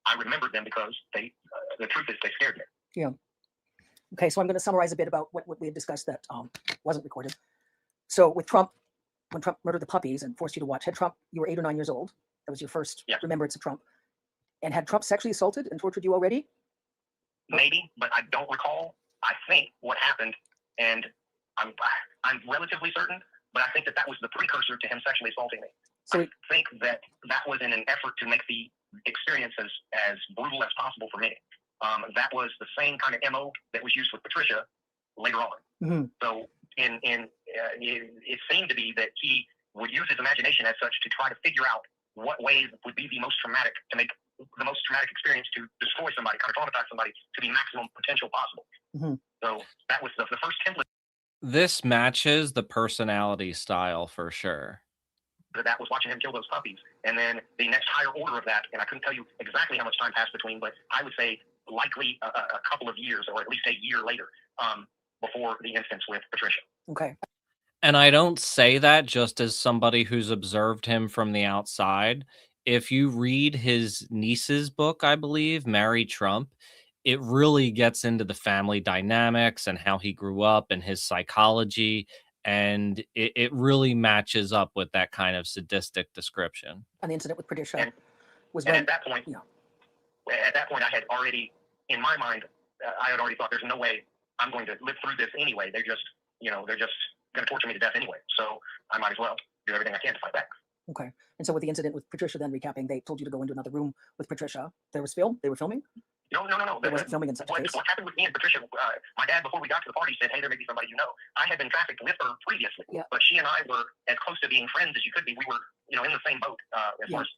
I remembered them because the truth is they scared me. Yeah. Okay, so I'm going to summarize a bit about what we had discussed that wasn't recorded. So with Trump, when Trump murdered the puppies and forced you to watch, you were 8 or 9 years old. That was your first remembrance of Trump. And had Trump sexually assaulted and tortured you already? Maybe, but I don't recall. I think what happened, and I'm relatively certain, but I think that was the precursor to him sexually assaulting me. So I think that was in an effort to make the experience as brutal as possible for me. That was the same kind of MO that was used with Patricia later on. Mm-hmm. So it seemed to be that he would use his imagination as such to try to figure out what ways would be the most traumatic, to make the most traumatic experience to destroy somebody, kind of traumatize somebody to the maximum potential possible. Mm-hmm. So that was the first template. This matches the personality style for sure. That was watching him kill those puppies. And then the next higher order of that, and I couldn't tell you exactly how much time passed between, but I would say likely a couple of years, or at least a year later, before the instance with Patricia. Okay. And I don't say that just as somebody who's observed him from the outside. If you read his niece's book, I believe, Marry Trump, it really gets into the family dynamics and how he grew up and his psychology. And it really matches up with that kind of sadistic description. And the incident with Patricia at that point, I had already, in my mind, I had already thought there's no way I'm going to live through this anyway. They're just going to torture me to death anyway. So I might as well do everything I can to fight back. Okay. And so with the incident with Patricia, then recapping, they told you to go into another room with Patricia. There was film? They were filming? No. They wasn't filming in such a case? What happened with me and Patricia, my dad, before we got to the party, said, hey, there may be somebody you know. I had been trafficked with her previously, but she and I were as close to being friends as you could be. We were, in the same boat as far as,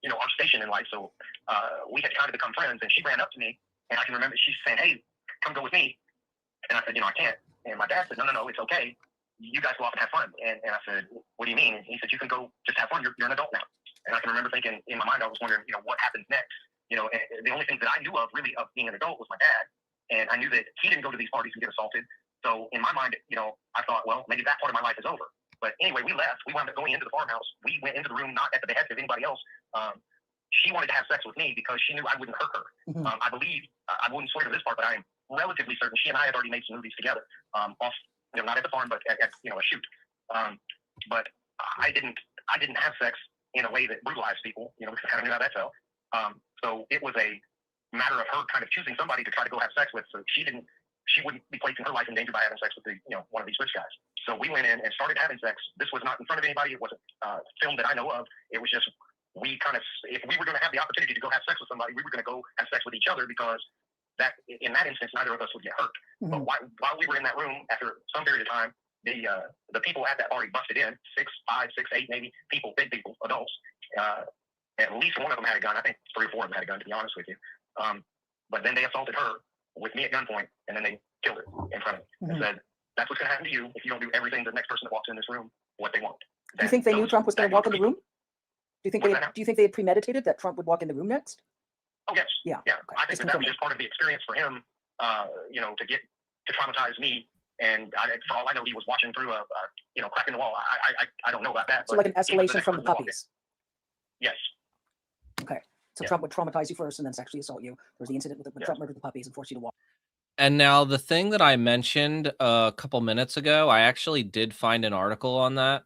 our station in life. So we had kind of become friends, and she ran up to me, and I can remember she saying, hey, come go with me. And I said, I can't. And my dad said, no, it's okay. You guys go off and have fun. And I said, what do you mean? And he said, you can go just have fun. You're an adult now. And I can remember thinking in my mind, I was wondering, what happens next? And the only thing that I knew of really of being an adult was my dad. And I knew that he didn't go to these parties and get assaulted. So in my mind, I thought, well, maybe that part of my life is over. But anyway, we left. We wound up going into the farmhouse. We went into the room, not at the behest of anybody else. She wanted to have sex with me because she knew I wouldn't hurt her. Mm-hmm. I believe, I wouldn't swear to this part, but I am relatively certain she and I had already made some movies together off, not at the farm, but at a shoot. But I didn't have sex in a way that brutalized people, because I kind of knew how that felt. So it was a matter of her kind of choosing somebody to try to go have sex with. So she wouldn't be placing her life in danger by having sex with one of these rich guys. So we went in and started having sex. This was not in front of anybody. It wasn't filmed that I know of. It was just, if we were going to have the opportunity to go have sex with somebody, we were going to go have sex with each other, because that in that instance, neither of us would get hurt. Mm-hmm. But while we were in that room, after some period of time, the people at that party busted in, 6, 5, 6, 8 maybe people, big people, adults. At least one of them had a gun. I think 3 or 4 of them had a gun, to be honest with you. But then they assaulted her with me at gunpoint, and then they killed her in front of me. Mm-hmm. And said, that's what's going to happen to you if you don't do everything to the next person that walks in this room what they want. Do you think they knew Trump was going to walk in the room? Do you think they had premeditated that Trump would walk in the room next? Oh yes. Yeah. Yeah. Okay. I think that was just part of the experience for him. To traumatize me. And for all I know, he was watching through a crack in the wall. I don't know about that. So like an escalation from the puppies. Yes. Okay. So Trump would traumatize you first and then sexually assault you. There's the incident when Trump murdered the puppies and forced you to walk. And now the thing that I mentioned a couple minutes ago, I actually did find an article on that.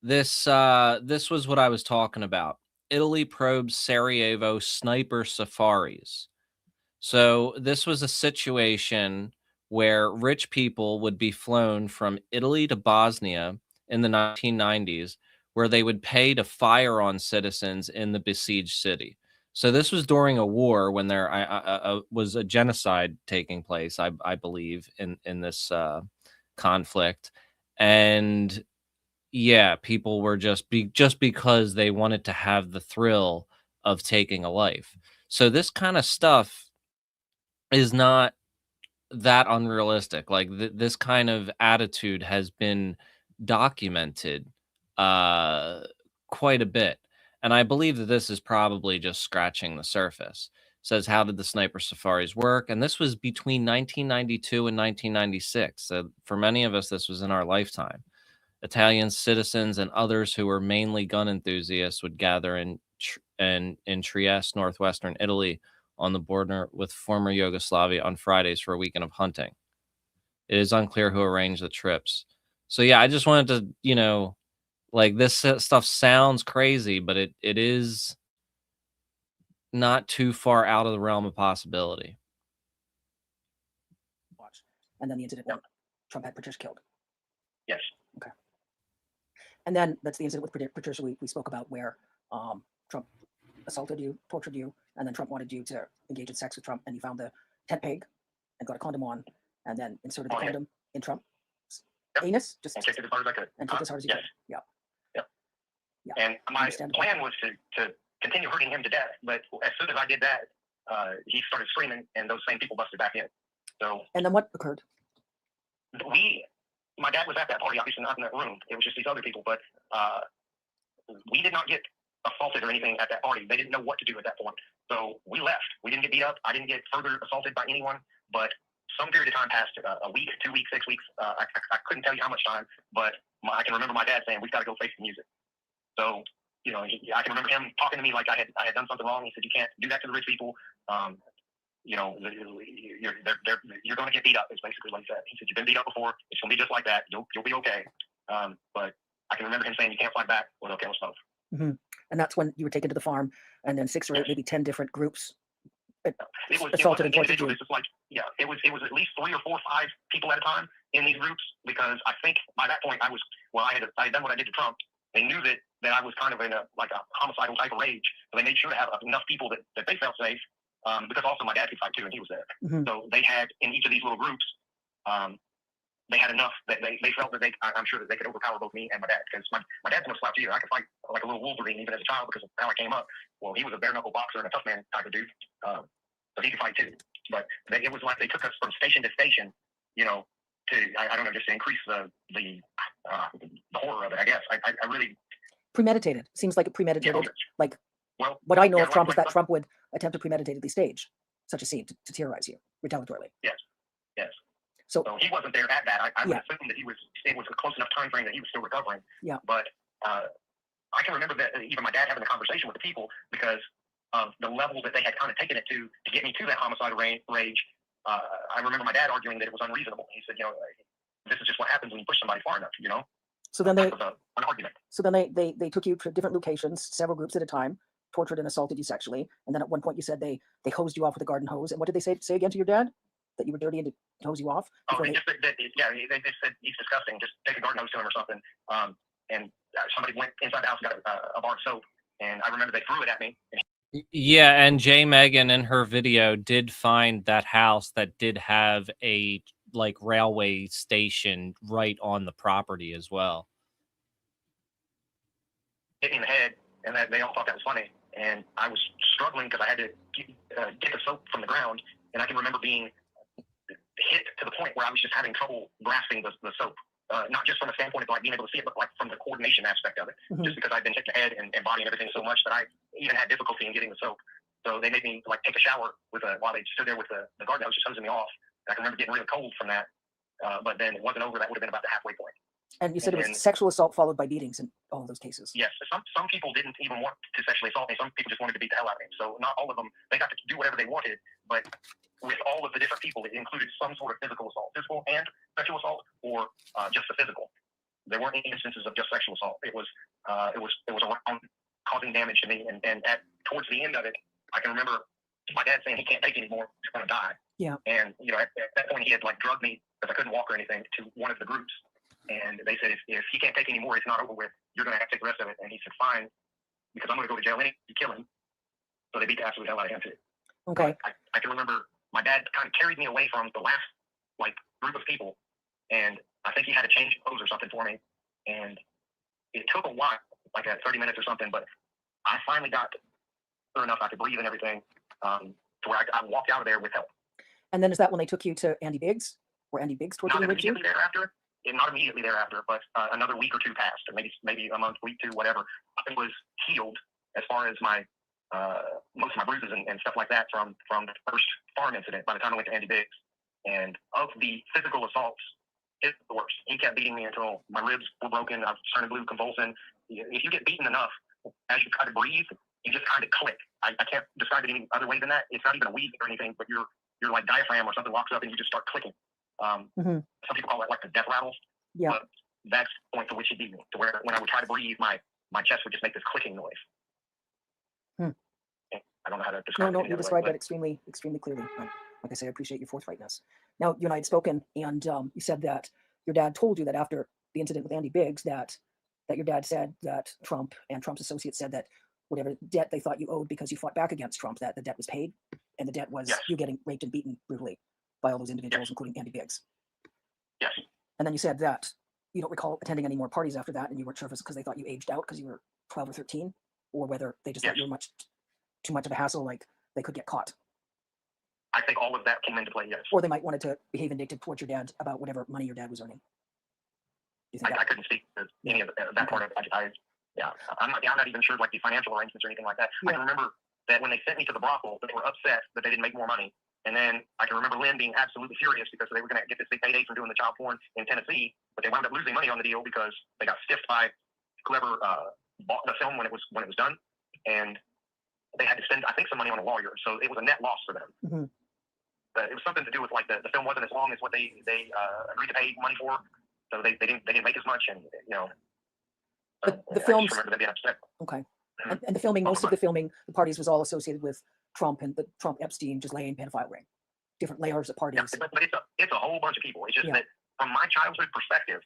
This was what I was talking about. Italy probes Sarajevo sniper safaris. So this was a situation where rich people would be flown from Italy to Bosnia in the 1990s, where they would pay to fire on citizens in the besieged city. So this was during a war when there was a genocide taking place, I believe, in this conflict. And yeah, people were just because they wanted to have the thrill of taking a life. So this kind of stuff is not that unrealistic. Like this kind of attitude has been documented quite a bit. And I believe that this is probably just scratching the surface. Says, how did the sniper safaris work? And this was between 1992 and 1996. So for many of us, this was in our lifetime. Italian citizens and others who were mainly gun enthusiasts would gather in Trieste, northwestern Italy, on the border with former Yugoslavia on Fridays for a weekend of hunting. It is unclear who arranged the trips. So yeah, I just wanted to, like, this stuff sounds crazy, but it is not too far out of the realm of possibility. Watch. And then the incident when Trump had Patricia killed. Yes. Okay. And then that's the incident with Patricia we spoke about, where Trump assaulted you, tortured you, and then Trump wanted you to engage in sex with Trump, and you found the tent peg and got a condom on, and then inserted the condom in Trump's anus, just and kicked it as hard as I could. And kicked as hard as you could. Yeah. Yeah. And my plan was to continue hurting him to death, but as soon as I did that, he started screaming, and those same people busted back in. So. And then what occurred? My dad was at that party, obviously not in that room. It was just these other people, but we did not get assaulted or anything at that party. They didn't know what to do at that point. So we left. We didn't get beat up. I didn't get further assaulted by anyone, but some period of time passed, a week, 2 weeks, 6 weeks. I couldn't tell you how much time, but I can remember my dad saying, we've got to go face the music. So, I can remember him talking to me like I had done something wrong. He said, you can't do that to the rich people. You're going to get beat up, is basically what he said. He said, you've been beat up before. It's going to be just like that. You'll be okay. But I can remember him saying, you can't fight back or they'll kill us both. Mm-hmm. And that's when you were taken to the farm, and then 6 or 8, maybe 10 different groups assaulted and tortured you. It was at least 3 or 4 or 5 people at a time in these groups, because I think by that point I had done what I did to Trump. They knew that I was kind of in a homicidal type of rage, so they made sure to have enough people that they felt safe, because also my dad could fight too, and he was there. Mm-hmm. So they had, in each of these little groups, they had enough that they felt that I'm sure that they could overpower both me and my dad, because my dad's no slouch either. I could fight like a little Wolverine even as a child because of how I came up. Well, he was a bare knuckle boxer and a tough man type of dude, so he could fight too. But it was like they took us from station to station, to I don't know, just to increase the horror of it. I guess I really premeditated. Seems like it premeditated. Yeah, well, what I know of Trump is that Trump would attempt to premeditatedly stage such a scene to terrorize you retaliatorily. Yes. So he wasn't there at that. I would assume that it was a close enough time frame that he was still recovering. Yeah. But I can remember that even my dad having a conversation with the people, because of the level that they had kind of taken it to get me to that homicidal rage. I remember my dad arguing that it was unreasonable. He said, this is just what happens when you push somebody far enough, So then an argument. So then they took you to different locations, several groups at a time, tortured and assaulted you sexually. And then at one point you said they hosed you off with a garden hose. And what did they say again to your dad? That you were dirty and to hose you off? Oh, they just said, he's disgusting. Just take a garden hose to him or something. And somebody went inside the house and got a bar of soap. And I remember they threw it at me. Yeah, and J. Megan in her video did find that house that did have a railway station right on the property as well. Hit me in the head, and they all thought that was funny. And I was struggling because I had to get the soap from the ground. And I can remember being hit to the point where I was just having trouble grasping the soap. not just from a standpoint of like being able to see it, but like from the coordination aspect of it. Just because I've been hit in the head and body and everything so much that I even had difficulty in getting the soap. So they made me like take a shower while they stood there with the guard that was just hosing me off. I can remember getting really cold from that. But then it wasn't over. That would have been about the halfway point. And you said it was sexual assault followed by beatings in all of those cases. Yes. Some people didn't even want to sexually assault me. Some people just wanted to beat the hell out of me. So not all of them, they got to do whatever they wanted. But with all of the different people, it included some sort of physical assault, physical and sexual assault, or just the physical. There weren't any instances of just sexual assault. It was around causing damage to me. And towards the end of it, I can remember my dad saying he can't take anymore. He's going to die. Yeah. And, at that point, he had like drugged me because I couldn't walk or anything to one of the groups. And they said, if he can't take any more, it's not over with. You're going to have to take the rest of it. And he said, fine, because I'm going to go to jail anyway to kill him. So they beat the absolute hell out of him too. Okay. I can remember my dad kind of carried me away from the last like group of people. And I think he had to change clothes or something for me. And it took a while, like 30 minutes or something, but I finally got clear enough I could breathe and everything to where I walked out of there with help. And then is that when they took you to Andy Biggs? Or Andy Biggs tortured you? Not immediately thereafter, but another week or two passed, or maybe a month, week, two, whatever. I was healed as far as my most of my bruises and stuff like that from the first farm incident by the time I went to Andy Biggs. And of the physical assaults, it was the worst. He kept beating me until my ribs were broken. I was turning blue, convulsing. If you get beaten enough, as you try to breathe, you just kind of click. I can't describe it any other way than that. It's not even a wheeze or anything, but your like diaphragm or something locks up and you just start clicking. Some people call it like the death rattles. Yeah. But that's the point to which it beat me, to where when I would try to breathe, my chest would just make this clicking noise. I don't know how to describe it. No, you described that extremely, extremely clearly. Like I say, I appreciate your forthrightness. Now, you and I had spoken, and you said that your dad told you that after the incident with Andy Biggs, that your dad said that Trump and Trump's associates said that whatever debt they thought you owed because you fought back against Trump, that the debt was paid, and the debt was you getting raped and beaten brutally by all those individuals, including Andy Biggs. Yes. And then you said that you don't recall attending any more parties after that, and you weren't sure if it was because they thought you aged out because you were 12 or 13, or whether they just thought you were too much of a hassle, like they could get caught. I think all of that came into play, yes. Or they might wanted to behave vindictive towards your dad about whatever money your dad was earning. I couldn't speak to any of that part of it. I'm not even sure like the financial arrangements or anything like that. I can remember that when they sent me to the brothel, they were upset that they didn't make more money. And then I can remember Lynn being absolutely furious because they were going to get this big payday for doing the child porn in Tennessee, but they wound up losing money on the deal because they got stiffed by whoever bought the film when it was done, and they had to spend, I think, some money on a lawyer. So it was a net loss for them. But it was something to do with like the film wasn't as long as what they agreed to pay money for, so they didn't make as much, and But the films. I just remember them being upset. Okay. And the filming, most of the filming, the parties was all associated with Trump and the Trump Epstein just laying pedophile ring. Different layers of parties. Yeah, but it's a whole bunch of people. It's just that from my childhood perspective,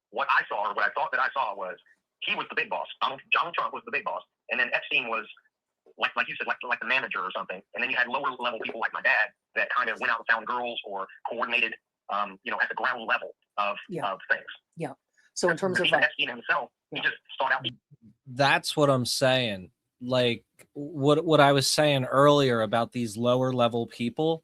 what I saw or what I thought that I saw was he was the big boss. Donald Trump was the big boss, and then Epstein was like you said, like the manager or something. And then you had lower level people like my dad that kind of went out and found girls or coordinated, at the ground level of things. Yeah. So in terms of Epstein himself, he just started out. That's what I'm saying. Like what I was saying earlier about these lower level people,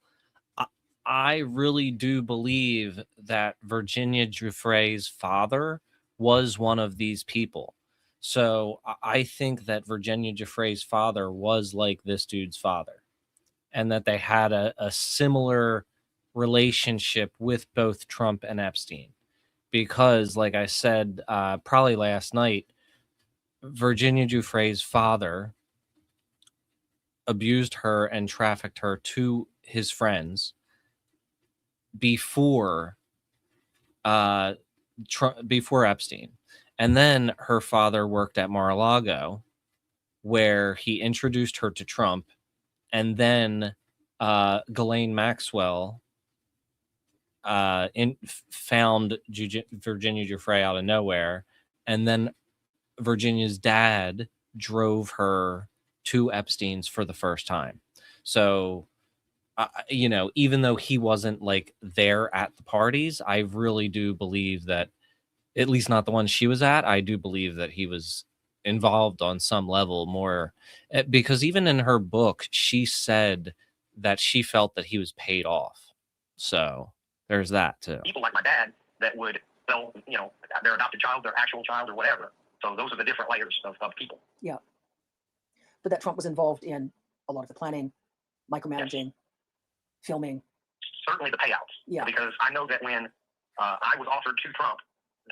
I really do believe that Virginia Giuffre's father was one of these people. So I think that Virginia Giuffre's father was like this dude's father, and that they had a similar relationship with both Trump and Epstein. Because, like I said, probably last night, Virginia Giuffre's father abused her and trafficked her to his friends before Epstein. And then her father worked at Mar-a-Lago, where he introduced her to Trump, and then Ghislaine Maxwell found Virginia Giuffre out of nowhere, and then Virginia's dad drove her to Epstein's for the first time. So, even though he wasn't like there at the parties, I really do believe that, at least not the one she was at, I do believe that he was involved on some level more, because even in her book, she said that she felt that he was paid off. So there's that too. People like my dad that would sell, their adopted child, their actual child, or whatever. So those are the different layers of people. Yeah. But that Trump was involved in a lot of the planning, micromanaging, filming. Certainly the payouts. Yeah. Because I know that when I was offered to Trump,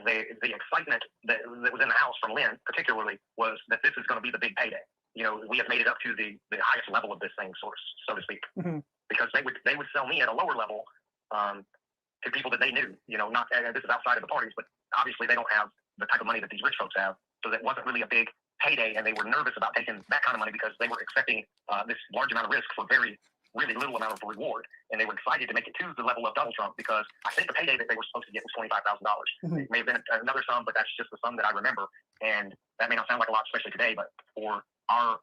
the excitement that was in the house from Lynn particularly was that this is going to be the big payday. We have made it up to the highest level of this thing, so to speak. Mm-hmm. Because they would sell me at a lower level to people that they knew. Not this is outside of the parties, but obviously they don't have the type of money that these rich folks have. So that wasn't really a big payday, and they were nervous about taking that kind of money because they were expecting this large amount of risk for really little amount of reward, and they were excited to make it to the level of Donald Trump because I think the payday that they were supposed to get was $25,000. Mm-hmm. It may have been another sum, but that's just the sum that I remember, and that may not sound like a lot, especially today, but for our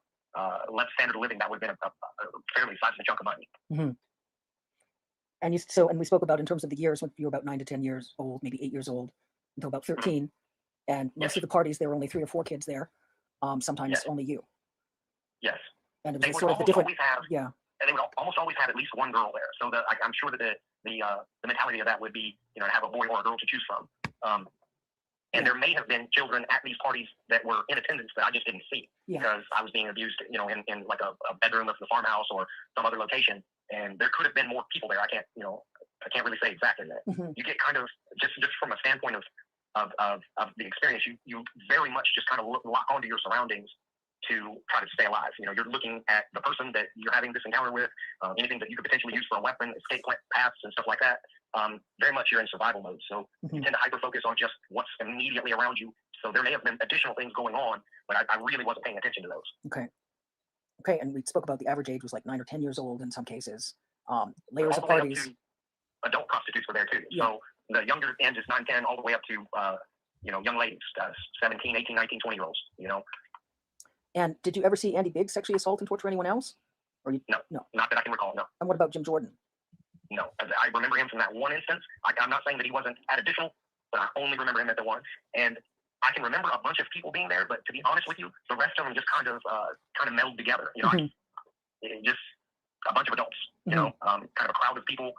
less standard of living, that would have been a fairly sizable chunk of money. Mm-hmm. And we spoke about in terms of the years when you were about 9 to 10 years old, maybe 8 years old, until about 13, and most of the parties there were only 3 or 4 kids there, sometimes only you. Yes. And it was sort of the different. And they would almost always have at least one girl there. So I'm sure that the mentality of that would be, to have a boy or a girl to choose from. And there may have been children at these parties that were in attendance that I just didn't see because I was being abused, in like a bedroom of the farmhouse or some other location. And there could have been more people there. I can't really say exactly that. Mm-hmm. You get kind of just from a standpoint of the experience, you very much just kind of lock onto your surroundings to try to stay alive. You're looking at the person that you're having this encounter with, anything that you could potentially use for a weapon, escape paths and stuff like that. Very much you're in survival mode. So you tend to hyper-focus on just what's immediately around you. So there may have been additional things going on, but I really wasn't paying attention to those. Okay, and we spoke about the average age was like 9 or 10 years old in some cases. Layers of parties. Adult prostitutes were there too. Yeah. So the younger end is 9, 10, all the way up to, young ladies, 17, 18, 19, 20-year-olds, And did you ever see Andy Biggs sexually assault and torture anyone else? No, not that I can recall, no. And what about Jim Jordan? No, I remember him from that one instance. I'm not saying that he wasn't at additional, but I only remember him at the one. And I can remember a bunch of people being there, but to be honest with you, the rest of them just kind of melded together. Mm-hmm. Just a bunch of adults, kind of a crowd of people.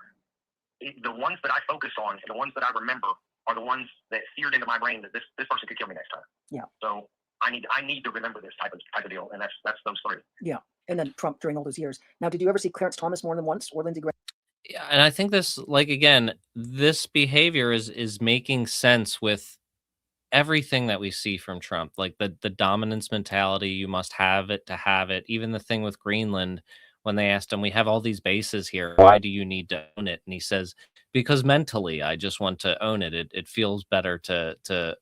The ones that I focused on, the ones that I remember, are the ones that seared into my brain that this person could kill me next time. Yeah. So I need to remember this type of deal, and that's those 3. Yeah, and then Trump during all those years. Now, did you ever see Clarence Thomas more than once, or Lindsey Graham? Yeah, and I think this, again, this behavior is making sense with everything that we see from Trump, like the dominance mentality. You must have it to have it. Even the thing with Greenland, when they asked him, we have all these bases here, why do you need to own it? And he says, because mentally, I just want to own it. It feels better to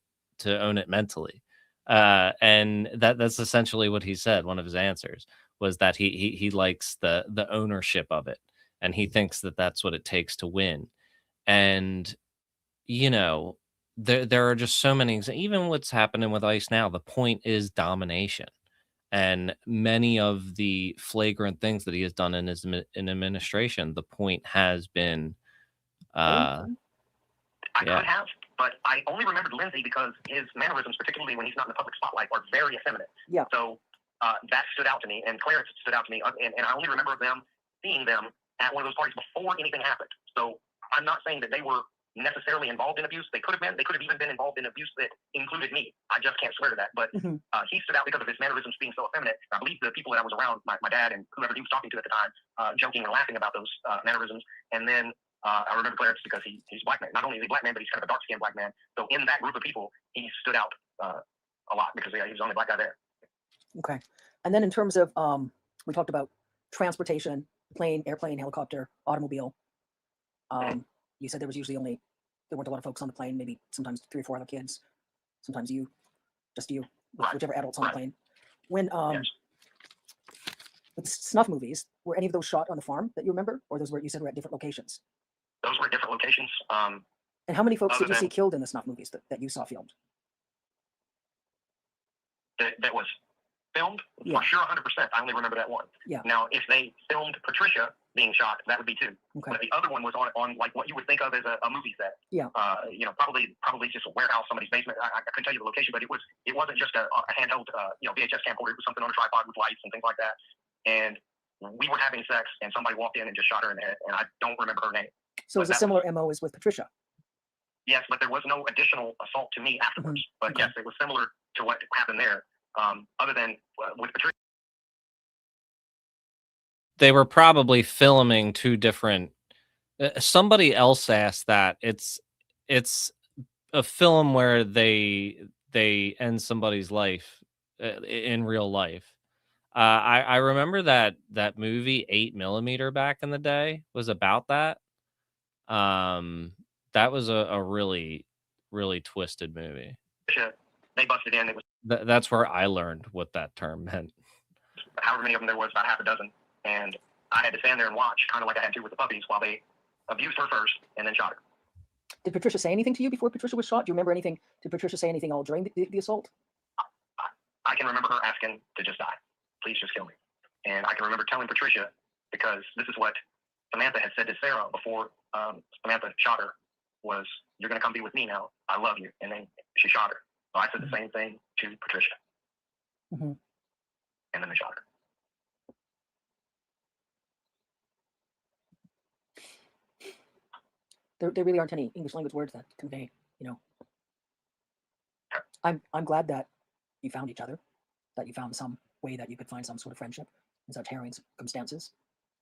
own it mentally. And that's essentially what he said. One of his answers was that he likes the ownership of it, and he thinks that that's what it takes to win. And there are just so many, even what's happening with ICE now, the point is domination. And many of the flagrant things that he has done in his administration, the point has been I could have, but I only remembered Lindsey because his mannerisms, particularly when he's not in the public spotlight, are very effeminate. Yeah. So that stood out to me, and Clarence stood out to me, and I only remember seeing them at one of those parties before anything happened. So I'm not saying that they were necessarily involved in abuse. They could have been. They could have even been involved in abuse that included me. I just can't swear to that. But he stood out because of his mannerisms being so effeminate. I believe the people that I was around, my dad and whoever he was talking to at the time, joking and laughing about those mannerisms. And then I remember Clarence because he's a black man. Not only is he a black man, but he's kind of a dark-skinned black man. So in that group of people, he stood out a lot because he was the only black guy there. Okay. And then in terms of, we talked about transportation, plane, airplane, helicopter, automobile. You said there weren't a lot of folks on the plane, maybe sometimes 3 or 4 other kids, sometimes just you, whichever adults on the plane. When, with snuff movies, were any of those shot on the farm that you remember? Or those you said were at different locations? Those were at different locations. And how many folks did you see killed in the snuff movies that you saw filmed? That was filmed? Yeah. For sure, 100%. I only remember that one. Yeah. Now, if they filmed Patricia being shot, that would be 2. Okay. But the other one was on like what you would think of as a movie set. Yeah. Probably just a warehouse, somebody's basement. I couldn't tell you the location, but it wasn't just a handheld VHS camcorder. It was something on a tripod with lights and things like that. And we were having sex, and somebody walked in and just shot her in the head, and I don't remember her name. So it's a similar MO as with Patricia. Yes, but there was no additional assault to me afterwards. But yes, it was similar to what happened there. Other than with Patricia. They were probably filming two different. Somebody else asked that. It's a film where they end somebody's life in real life. I remember that movie 8mm back in the day was about that. That was a really really twisted movie. They busted in. It was That's where I learned what that term meant. However many of them there was, about half a dozen, and I had to stand there and watch, kind of like I had to with the puppies, while they abused her first and then shot her. Did Patricia say anything to you before Patricia was shot? Do you remember anything? Did Patricia say anything all during the assault? I can remember her asking to just die. Please just kill me. And I can remember telling Patricia, because this is what Samantha had said to Sarah before Samantha shot her, was, "You're going to come be with me now. I love you." And then she shot her. So I said the same thing to Patricia. Mm-hmm. And then they shot her. There really aren't any English language words that convey, I'm glad that you found each other, that you found some way that you could find some sort of friendship in such harrowing circumstances.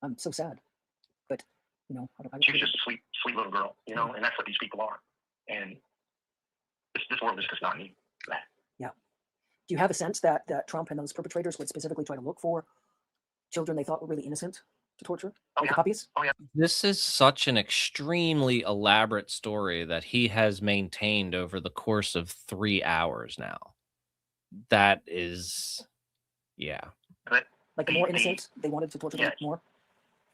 I'm so sad, but she was just a sweet little girl, and that's what these people are. And this world just does not need that. Yeah. Do you have a sense that Trump and those perpetrators would specifically try to look for children they thought were really innocent to torture? The puppies? Oh, yeah. This is such an extremely elaborate story that he has maintained over the course of 3 hours now. That is, yeah. But like the more innocent, they wanted to torture them more?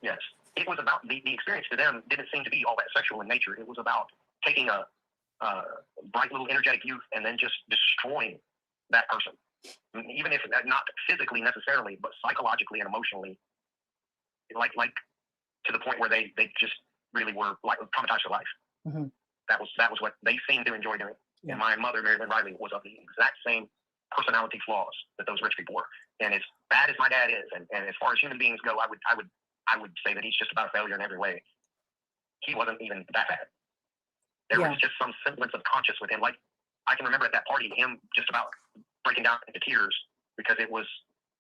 Yes. It was about, the experience to them didn't seem to be all that sexual in nature. It was about taking a bright little energetic youth and then just destroying that person. Even if not physically necessarily, but psychologically and emotionally. Like to the point where they just really were like traumatized for life. Mm-hmm. That was what they seemed to enjoy doing. Yeah. And my mother, Mary Lynn Riley, was of the exact same personality flaws that those rich people were. And as bad as my dad is, and as far as human beings go, I would say that he's just about a failure in every way. He wasn't even that bad. There was just some semblance of conscience with him. Like, I can remember at that party him just about breaking down into tears because it was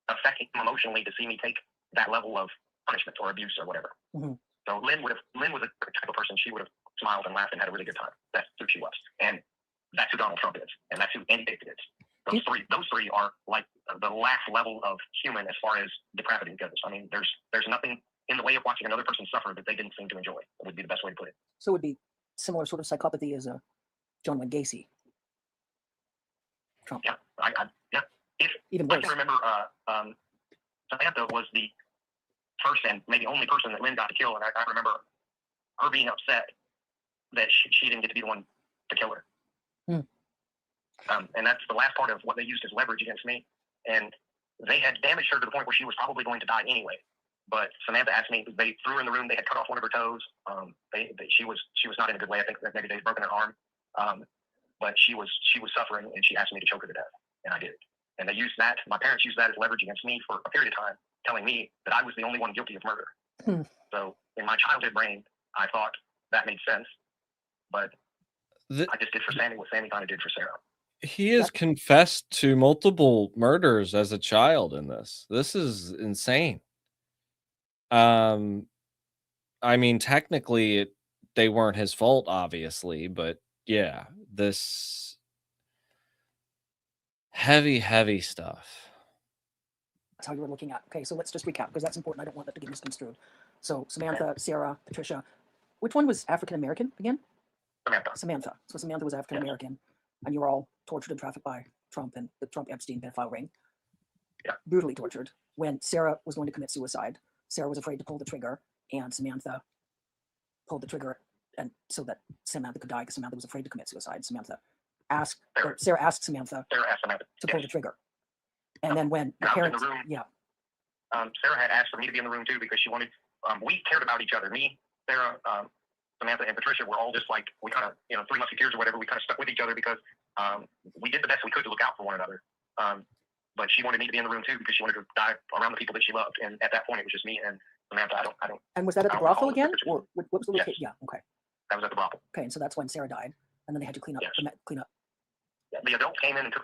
affecting him emotionally to see me take that level of punishment or abuse or whatever. Mm-hmm. So Lynn was a type of person. She would have smiled and laughed and had a really good time. That's who she was. And that's who Donald Trump is. And that's who Andy Dick is. Those three are like the last level of human as far as depravity goes. I mean, there's nothing in the way of watching another person suffer that they didn't seem to enjoy. It would be the best way to put it. So it would be similar sort of psychopathy as John Wayne Gacy. Trump. Yeah. Even worse. I can remember Samantha was the first and maybe only person that Lynn got to kill, and I remember her being upset that she didn't get to be the one to kill her. And that's the last part of what they used as leverage against me. And they had damaged her to the point where she was probably going to die anyway. But Samantha asked me, they threw her in the room, they had cut off one of her toes. She was not in a good way. I think that maybe they'd broken her arm. But she was suffering, and she asked me to choke her to death, and I did. And they used that, my parents used that as leverage against me for a period of time, telling me that I was the only one guilty of murder. So in my childhood brain, I thought that made sense, but I just did for Sammy what Sammy kind of did for Sarah. He has confessed to multiple murders as a child in this. This is insane. I mean, technically, they weren't his fault, obviously, but yeah, this heavy stuff. That's how you were looking at. Okay, so let's just recap because that's important. I don't want that to get misconstrued. So Samantha, Sarah, Patricia. Which one was African American again? Samantha. So Samantha was African American, and you were all tortured and trafficked by Trump and the Trump Epstein pedophile ring. Yeah. Brutally tortured. When Sarah was going to commit suicide, Sarah was afraid to pull the trigger, and Samantha pulled the trigger, and so that Samantha could die because Samantha was afraid to commit suicide. Sarah asked Samantha to pull the trigger. And then when the parents, Sarah had asked for me to be in the room too because she wanted. We cared about each other. Me, Sarah, Samantha, and Patricia were all just like we kind of, Three Musketeers or whatever. We kind of stuck with each other because we did the best we could to look out for one another. But she wanted me to be in the room too because she wanted to die around the people that she loved. And at that point, it was just me and Samantha. I don't. And was that at the brothel again, or what was the location? Yes. Yeah. Okay. That was at the brothel. Okay, and so that's when Sarah died. And then they had to clean up. Yes. Clean up. The adults came in and took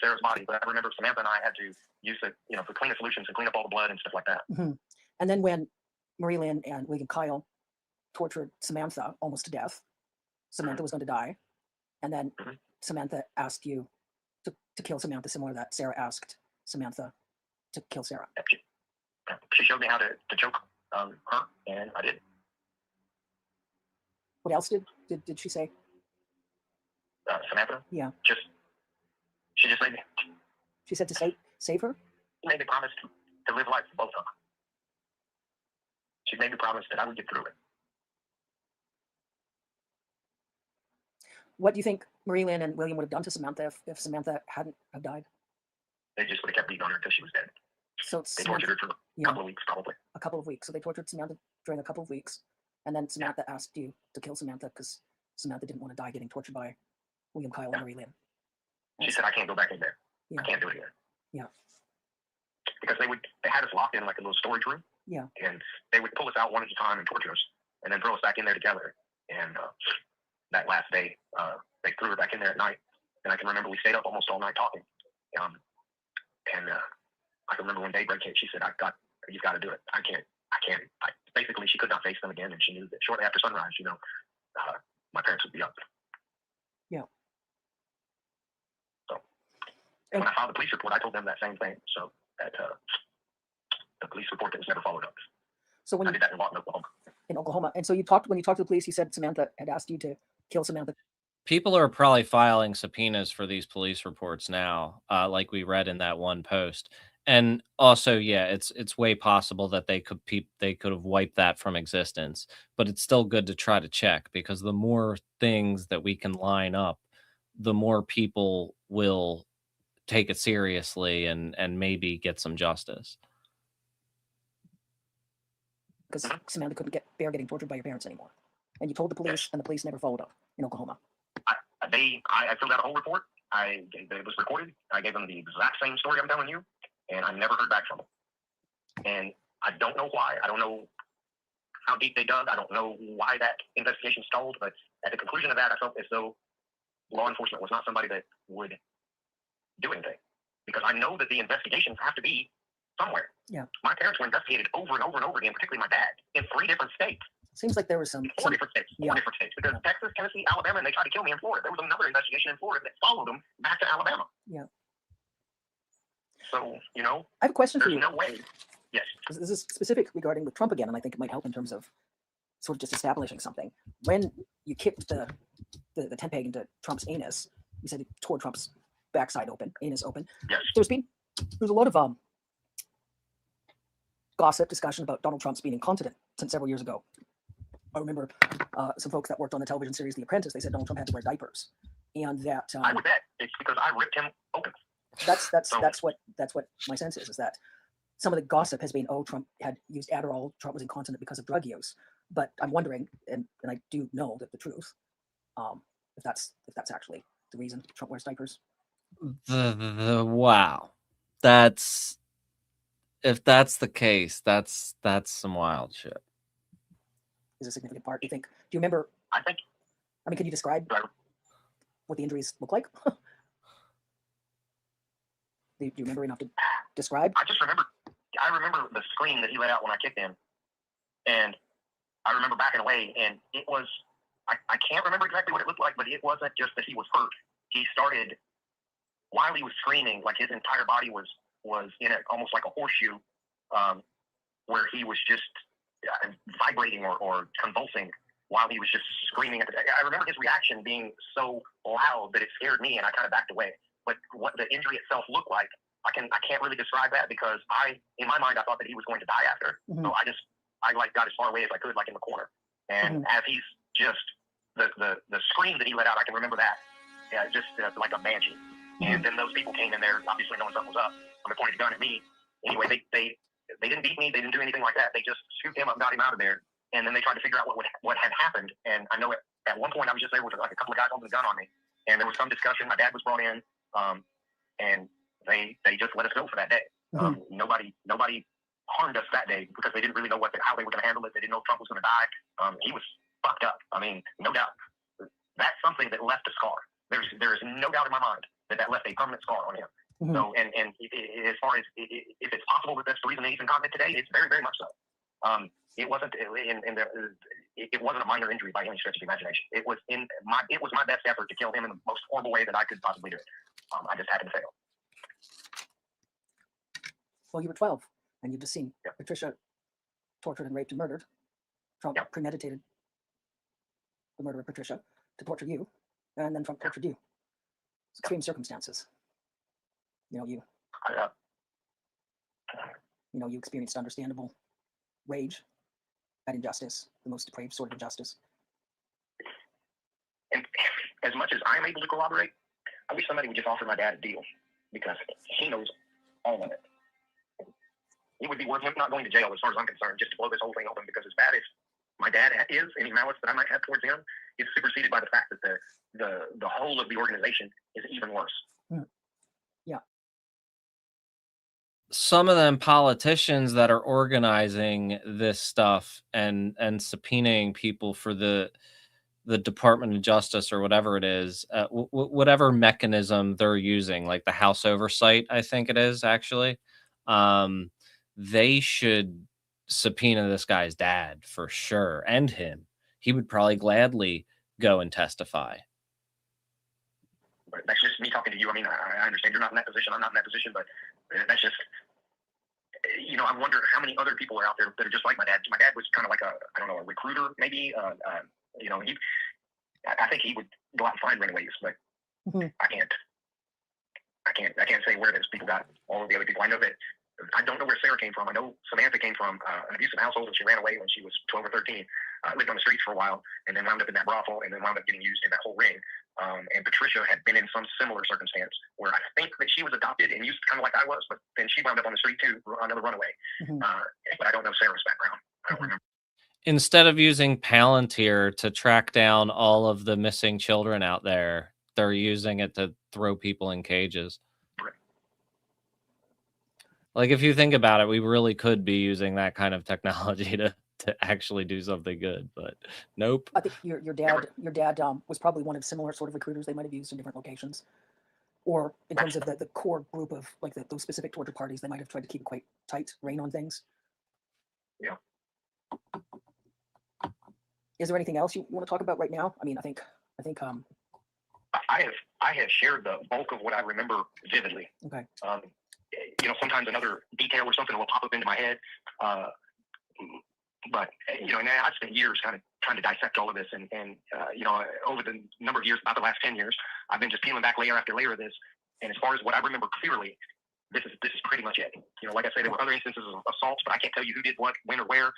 Sarah's body, but I remember Samantha and I had to use the cleaner solutions to clean up all the blood and stuff like that. Mm-hmm. And then when Marie Lynn and William Kyle tortured Samantha almost to death, Samantha was going to die, and then Samantha asked you to kill Samantha, similar to that Sarah asked Samantha to kill Sarah. She showed me how to choke her, and I did. What else did she say? Samantha? Yeah. She just made me. She said to save her? She made me promise to live life for both of them. She made me promise that I would get through it. What do you think Marie Lynn and William would have done to Samantha if Samantha hadn't have died? They just would have kept beating on her until she was dead. So they tortured her for a couple of weeks, probably. A couple of weeks. So they tortured Samantha during a couple of weeks. And then Samantha asked you to kill Samantha because Samantha didn't want to die getting tortured by William Kyle and Marie Lynn. She said, I can't go back in there. I can't do it again. Yeah. Because they had us locked in like a little storage room. Yeah. And they would pull us out one at a time and torture us and then throw us back in there together. And that last day, they threw her back in there at night. And I can remember we stayed up almost all night talking. I can remember when daybreak hit, she said, you've got to do it. I can't. Basically, she could not face them again. And she knew that shortly after sunrise, my parents would be up. Yeah. So when I filed the police report, I told them that same thing. So that the police report that was never followed up. So when I did that in Lawton, Oklahoma. In Oklahoma. And so when you talked to the police, you said Samantha had asked you to kill Samantha. People are probably filing subpoenas for these police reports now, like we read in that one post. And also, yeah, it's way possible that they could have wiped that from existence. But it's still good to try to check, because the more things that we can line up, the more people will take it seriously and maybe get some justice. Because Samantha couldn't bear getting tortured by your parents anymore. And you told the police, and the police never followed up in Oklahoma. I filled out a whole report. It was recorded. I gave them the exact same story I'm telling you, and I never heard back from them. And I don't know why. I don't know how deep they dug. I don't know why that investigation stalled. But at the conclusion of that, I felt as though law enforcement was not somebody that would do anything. Because I know that the investigations have to be somewhere. Yeah. My parents were investigated over and over and over again, particularly my dad, in 3 different states. Seems like there was four different states. Because Texas, Tennessee, Alabama, and they tried to kill me in Florida. There was another investigation in Florida that followed them back to Alabama. Yeah. So, I have a question for you. There's no way. Yes. This is specific regarding with Trump again, and I think it might help in terms of sort of just establishing something. When you kicked the tent peg into Trump's anus, you said it tore Trump's backside open, anus open. Yes. There's a lot of gossip, discussion about Donald Trump's being incontinent since several years ago. I remember some folks that worked on the television series The Apprentice. They said Donald Trump had to wear diapers, and that I would bet it's because I ripped him open. That's what my sense is that some of the gossip has been, Trump had used Adderall, Trump was incontinent because of drug use. But I'm wondering, and I do know that the truth, if that's actually the reason Trump wears diapers. Wow, if that's the case, that's some wild shit. Is a significant part, do you think? Do you remember? I mean, can you describe what the injuries look like? Do you remember enough to describe? I remember the scream that he let out when I kicked him, and I remember backing away, and it was, I can't remember exactly what it looked like, but it wasn't just that he was hurt. He started, while he was screaming, like his entire body was in it, almost like a horseshoe, where he was just vibrating or convulsing while he was just screaming. I remember his reaction being so loud that it scared me, and I kind of backed away. But what the injury itself looked like, I can't really describe that, because in my mind, I thought that he was going to die after. Mm-hmm. So I got as far away as I could, like in the corner. And as he's just, the scream that he let out, I can remember that. Yeah, just like a banshee. Mm-hmm. And then those people came in there, obviously knowing something was up. They pointed a gun at me. Anyway, they didn't beat me. They didn't do anything like that. They just scooped him up, got him out of there. And then they tried to figure out what had happened. And I know at one point I was just there with like a couple of guys holding a gun on me. And there was some discussion. My dad was brought in. And they just let us go for that day. Mm-hmm. Nobody harmed us that day because they didn't really know how they were going to handle it. They didn't know if Trump was going to die. He was fucked up. I mean, no doubt. that's something that left a scar. There's no doubt in my mind that left a permanent scar on him. Mm-hmm. So, and as far as if it's possible that that's the reason he's incontinent today, it's very, very much so. It wasn't it wasn't a minor injury by any stretch of the imagination. It was my best effort to kill him in the most horrible way that I could possibly do it. I just happened to fail. Well, you were 12, and you've just seen Patricia tortured and raped and murdered. Trump premeditated the murder of Patricia to torture you, and then Trump tortured you. It's extreme circumstances. You experienced understandable rage at injustice, the most depraved sort of injustice. And as much as I'm able to corroborate, I wish somebody would just offer my dad a deal, because he knows all of it. It would be worth him not going to jail, as far as I'm concerned, just to blow this whole thing open, because as bad as my dad is, any malice that I might have towards him is superseded by the fact that the whole of the organization is even worse. Yeah. Some of them politicians that are organizing this stuff and subpoenaing people for the Department of Justice or whatever it is, whatever mechanism they're using, like the House Oversight, I think it is actually, they should subpoena this guy's dad for sure, and him. He would probably gladly go and testify. But that's just me talking to you. I mean, I understand you're not in that position. I'm not in that position, but that's just, I wonder how many other people are out there that are just like my dad. My dad was kind of like a recruiter, maybe. I think he would go out and find runaways, but I can't say where those people got all of the other people. I don't know where Sarah came from. I know Samantha came from an abusive household, and she ran away when she was 12 or 13, lived on the streets for a while, and then wound up in that brothel, and then wound up getting used in that whole ring. And Patricia had been in some similar circumstance where I think that she was adopted and used kind of like I was, but then she wound up on the street too, another runaway. But I don't know Sarah's background. I don't remember. Instead of using Palantir to track down all of the missing children out there, they're using it to throw people in cages. Like, if you think about it, we really could be using that kind of technology to actually do something good, but nope. I think your dad was probably one of similar sort of recruiters they might have used in different locations, or in terms of the core group of like those specific torture parties, they might have tried to keep quite tight rein on things. Yeah. Is there anything else you want to talk about right now? I mean, I think I have shared the bulk of what I remember vividly. Okay. Sometimes another detail or something will pop up into my head. But I've spent years kind of trying to dissect all of this, and over the number of years, about the last 10 years, I've been just peeling back layer after layer of this. And as far as what I remember clearly, this is pretty much it. Like I say, there were other instances of assaults, but I can't tell you who did what, when, or where.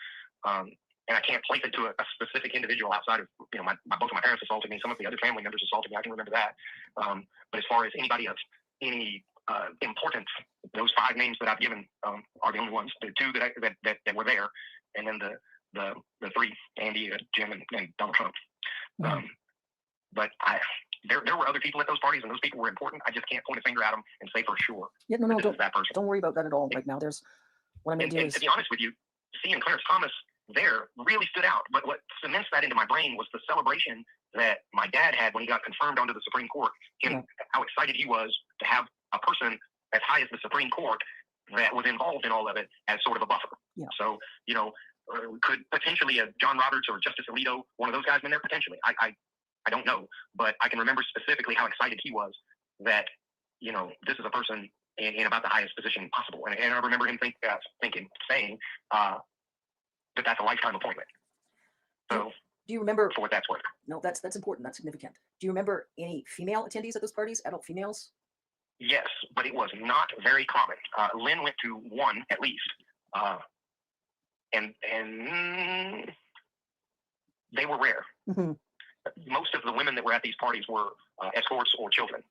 And I can't place it to a specific individual outside of both of my parents assaulted me. Some of the other family members assaulted me. I can remember that. But as far as anybody of any importance, those 5 names that I've given are the only ones. The 2 that were there, and then the 3, Andy, Jim, and Donald Trump. But there were other people at those parties, and those people were important. I just can't point a finger at them and say for sure. Yeah, no, don't worry about that at all right now. There's what I'm going to do is, to be honest with you, seeing Clarence Thomas there really stood out. But what cements that into my brain was the celebration that my dad had when he got confirmed onto the Supreme Court. How excited he was to have a person as high as the Supreme Court that was involved in all of it as sort of a buffer. Yeah. So, could potentially a John Roberts or Justice Alito, one of those guys, been there potentially? I don't know, but I can remember specifically how excited he was that, this is a person in about the highest position possible. And I remember him saying that that's a lifetime appointment. So do you remember, for what that's worth? No, that's important. That's significant. Do you remember any female attendees at those parties, adult females? Yes, but it was not very common. Lynn went to one at least, and they were rare. Most of the women that were at these parties were escorts or children.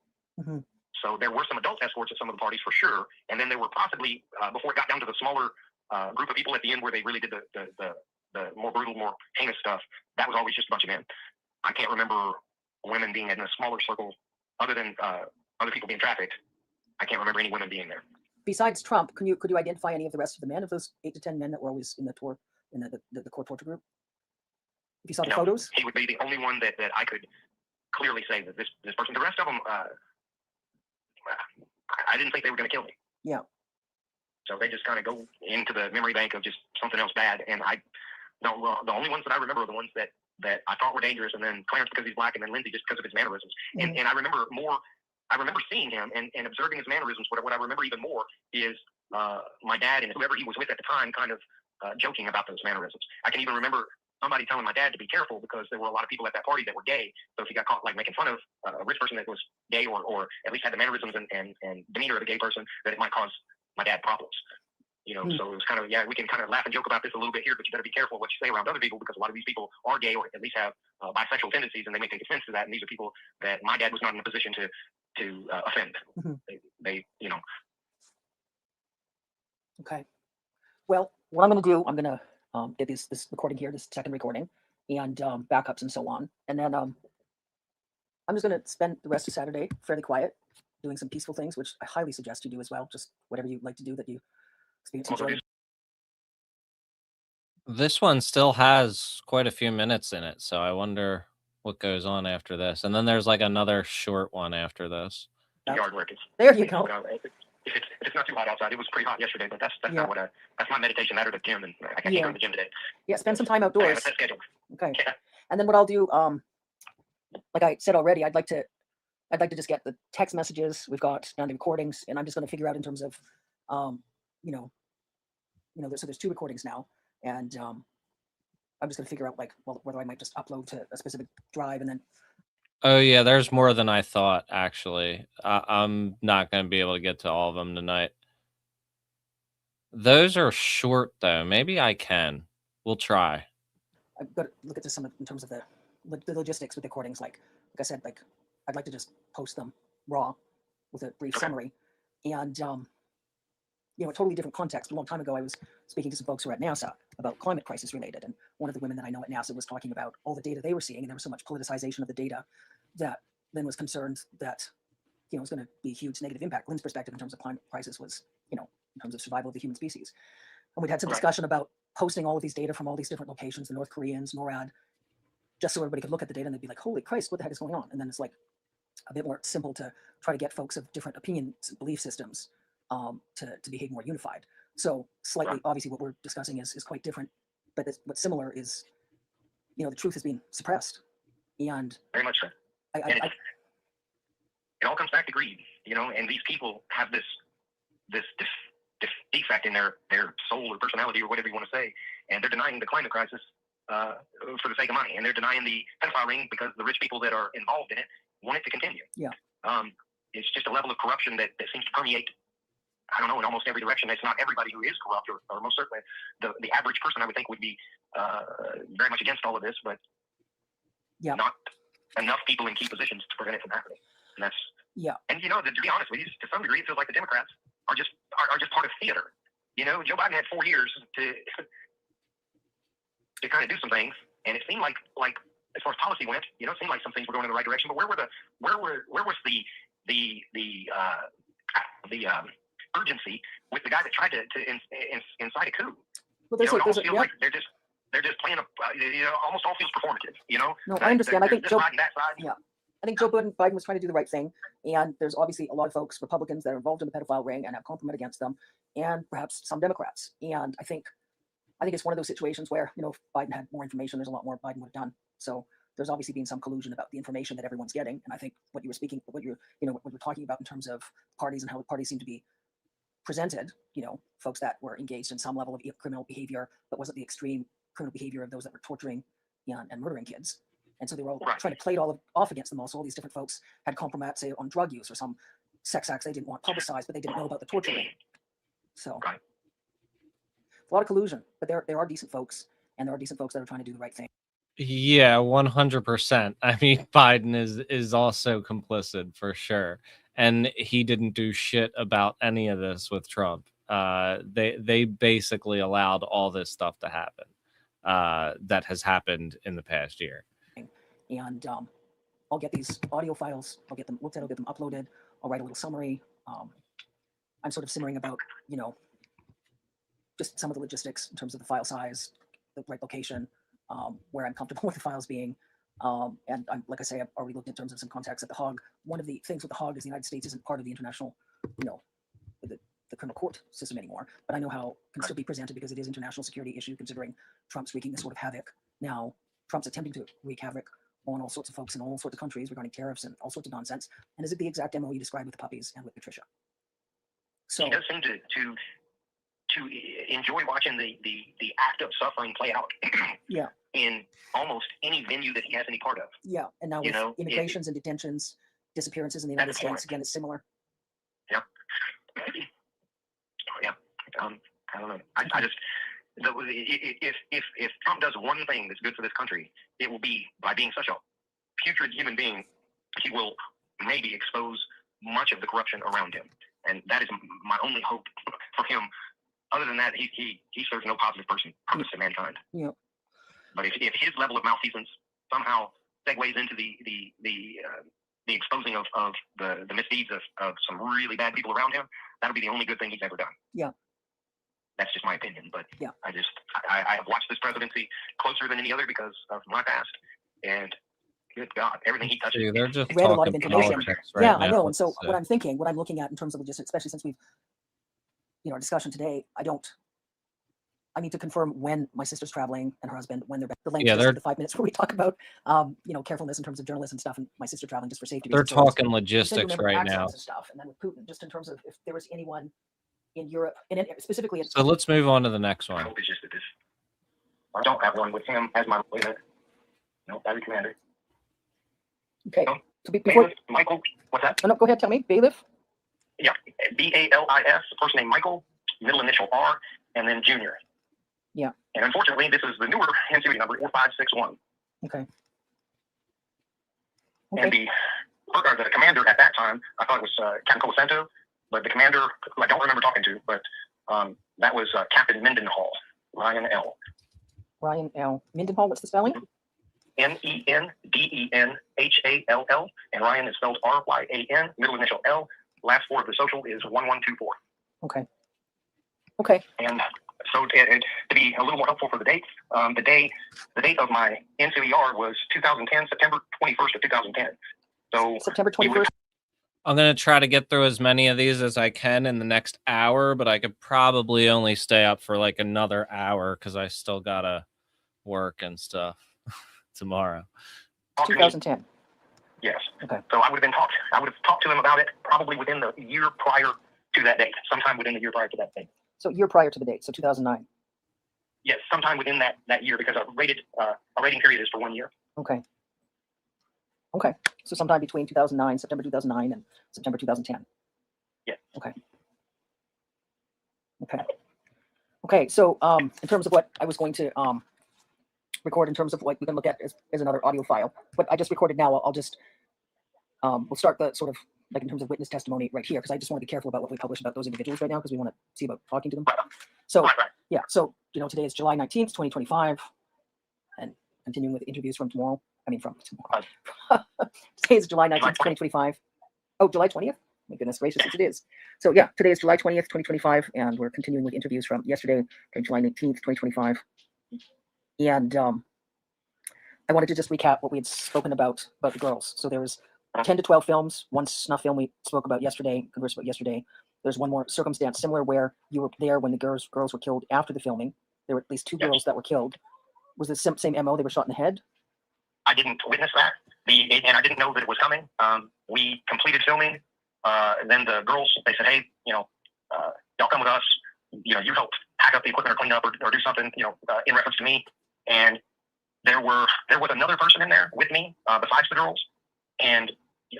So there were some adult escorts at some of the parties for sure, and then there were possibly, before it got down to the smaller group of people at the end where they really did the more brutal, more heinous stuff, that was always just a bunch of men. I can't remember women being in a smaller circle other than other people being trafficked. I can't remember any women being there. Besides Trump, could you identify any of the rest of the men, of those 8 to 10 men that were always in the core torture group? If you saw the photos? He would be the only one that I could clearly say that this person. The rest of them, I didn't think they were going to kill me. Yeah. So they just kind of go into the memory bank of just something else bad. And the only ones that I remember are the ones that I thought were dangerous, and then Clarence because he's black, and then Lindsay just because of his mannerisms. Mm-hmm. And I remember seeing him and observing his mannerisms. What I remember even more is my dad and whoever he was with at the time kind of joking about those mannerisms. I can even remember somebody telling my dad to be careful because there were a lot of people at that party that were gay. So if he got caught like making fun of a rich person that was gay or at least had the mannerisms and demeanor of a gay person, that it might cause my dad problems. So it was kind of, we can kind of laugh and joke about this a little bit here, but you better be careful what you say around other people because a lot of these people are gay or at least have bisexual tendencies, and they may take offense to that. And these are people that my dad was not in a position to offend. Mm-hmm. They. Okay. Well, what I'm going to do, I'm going to get this recording here, this second recording, and backups and so on. And then I'm just going to spend the rest of Saturday fairly quiet, doing some peaceful things, which I highly suggest you do as well. Just whatever you like to do that you experience enjoy. This one still has quite a few minutes in it, so I wonder what goes on after this. And then there's like another short one after this. Yard work. There you go. If it's not too hot outside, it was pretty hot yesterday, but that's not what that's my meditation. That or the gym, and I can't go to the gym today. Yeah, spend some time outdoors. I have a set schedule. Okay. Yeah. And then what I'll do, like I said already, I'd like to just get the text messages we've got and the recordings, and I'm just going to figure out in terms of, so there's 2 recordings now, and I'm just going to figure out whether I might just upload to a specific drive and then. Oh yeah, there's more than I thought, actually. I'm not going to be able to get to all of them tonight. Those are short, though. Maybe I can. We'll try. I've got to look at this in terms of the logistics with the recordings. Like I said, I'd like to just post them raw with a brief summary. And, a totally different context. A long time ago, I was speaking to some folks who are at NASA about climate crisis related. And one of the women that I know at NASA was talking about all the data they were seeing. And there was so much politicization of the data that Lynn was concerned that, it was going to be a huge negative impact. Lynn's perspective in terms of climate crisis was, in terms of survival of the human species. And we'd had some discussion about posting all of these data from all these different locations, the North Koreans, NORAD, just so everybody could look at the data and they'd be like, holy Christ, what the heck is going on? And then it's like a bit more simple to try to get folks of different opinions and belief systems to behave more unified. So slightly, obviously what we're discussing is quite different, but what's similar is, the truth is being suppressed. And very much so. It all comes back to greed, and these people have this defect in their soul or personality or whatever you want to say, and they're denying the climate crisis for the sake of money, and they're denying the pedophile ring because the rich people that are involved in it want it to continue. Yeah. It's just a level of corruption that seems to permeate, I don't know, in almost every direction. It's not everybody who is corrupt, or most certainly the average person I would think would be very much against all of this, but not enough people in key positions to prevent it from happening. And that's And to be honest with you, to some degree, it feels like the Democrats are just part of theater. Joe Biden had 4 years to kind of do some things, and it seemed like as far as policy went, it seemed like some things were going in the right direction. But where was the urgency with the guy that tried to incite a coup? Well, it almost feels like they're just playing almost all feels performative. No, I understand. I think Joe Biden that side. Yeah. I think Joe Biden was trying to do the right thing, and there's obviously a lot of folks, Republicans, that are involved in the pedophile ring and have compliment against them, and perhaps some Democrats. And I think it's one of those situations where, if Biden had more information, there's a lot more Biden would have done. So there's obviously been some collusion about the information that everyone's getting. And I think what you were talking about in terms of parties and how the parties seem to be presented, folks that were engaged in some level of criminal behavior, but wasn't the extreme criminal behavior of those that were torturing and murdering kids. And so they were all trying to play it all off against them all. So all these different folks had compromise, say, on drug use or some sex acts they didn't want publicized, but they didn't know about the torturing. So a lot of collusion, but there are decent folks, and there are decent folks that are trying to do the right thing. Yeah, 100%. I mean, Biden is also complicit for sure, and he didn't do shit about any of this with Trump. They basically allowed all this stuff to happen that has happened in the past year. And I'll get these audio files. I'll get them looked at. I'll get them uploaded. I'll write a little summary. I'm sort of simmering about, just some of the logistics in terms of the file size, the right location, where I'm comfortable with the files being, And like I say, I've already looked in terms of some contacts at the Hague. One of the things with the Hague is the United States isn't part of the international, the criminal court system anymore. But I know how it can still be presented because it is an international security issue, considering Trump's wreaking this sort of havoc. Now, Trump's attempting to wreak havoc on all sorts of folks in all sorts of countries regarding tariffs and all sorts of nonsense. And is it the exact MO you described with the puppies and with Patricia? So he does seem to enjoy watching the act of suffering play out. Yeah. In almost any venue that he has any part of. Yeah, and now with immigrations and detentions, disappearances in the United States, again, it's similar. Yeah. Yeah. I don't know. I just, if Trump does one thing that's good for this country, it will be by being such a putrid human being, he will maybe expose much of the corruption around him. And that is my only hope for him. Other than that, he serves no positive purpose to mankind. Yeah. But if his level of malfeasance somehow segues into the exposing of the misdeeds of some really bad people around him, that'll be the only good thing he's ever done. Yeah. That's just my opinion. But yeah, I have watched this presidency closer than any other because of my past. And good God, everything he touches. They're just read a lot of talking information. politics right Yeah, now. I know. And so what I'm thinking, what I'm looking at in terms of logistics, especially since we've, our discussion today, I need to confirm when my sister's traveling and her husband, when they're back. The length of the 5 minutes where we talk about, carefulness in terms of journalists and stuff, and my sister traveling just for safety. They're talking logistics right now. And stuff, and then with Putin, just in terms of if there was anyone in Europe, and specifically. So let's move on to the next one. I hope it's just that this. I don't have one with him as my leader. No, Battery Commander. Okay. No. So before Michael, what's that? Oh, no, go ahead. Tell me, bailiff. Yeah, BALIS. First name Michael, middle initial R, and then Junior. Yeah. And unfortunately, this is the newer NCOE number 4561. Okay. And the commander at that time, I thought it was Captain Colasanto, but the commander, who I don't remember talking to, but that was Captain Mendenhall, Ryan L. Ryan L. Mendenhall, what's the spelling? Mendenhall, and Ryan is spelled Ryan, middle initial L, last four of the social is 1124. Okay. Okay. And so to be a little more helpful for the dates, the date of my NCOER was 2010, September 21st of 2010. So September 21st. I'm going to try to get through as many of these as I can in the next hour, but I could probably only stay up for like another hour because I still got to work and stuff tomorrow. 2010. Yes. Okay. So I would have talked to him about it probably within the year prior to that date, sometime within the year prior to that date. So year prior to the date, so 2009. Yes, sometime within that year, because a rating period is for 1 year. Okay. Okay. So sometime between September 2009 and September 2010. Yeah. Okay. Okay. Okay. So in terms of what I was going to record, in terms of what we can look at as another audio file, but I just recorded now, I'll just we'll start the sort of like in terms of witness testimony right here, because I just want to be careful about what we publish about those individuals right now, because we want to see about talking to them. So yeah, so today is July 19th, 2025, and continuing with interviews from tomorrow. From tomorrow. Today is July 19th, 2025. Oh, July 20th? My goodness gracious, yes, it is. So yeah, today is July 20th, 2025, and we're continuing with interviews from yesterday, July 19th, 2025. And I wanted to just recap what we had spoken about the girls. So there was 10 to 12 films, one snuff film we spoke about yesterday, conversed about yesterday. There's one more circumstance similar where you were there when the girls were killed after the filming. There were at least two girls that were killed. Was the same MO? They were shot in the head? I didn't witness that, and I didn't know that it was coming. We completed filming. Then the girls, they said, "Hey, y'all come with us. You help pack up the equipment or clean up or do something, in reference to me." And there was another person in there with me besides the girls, and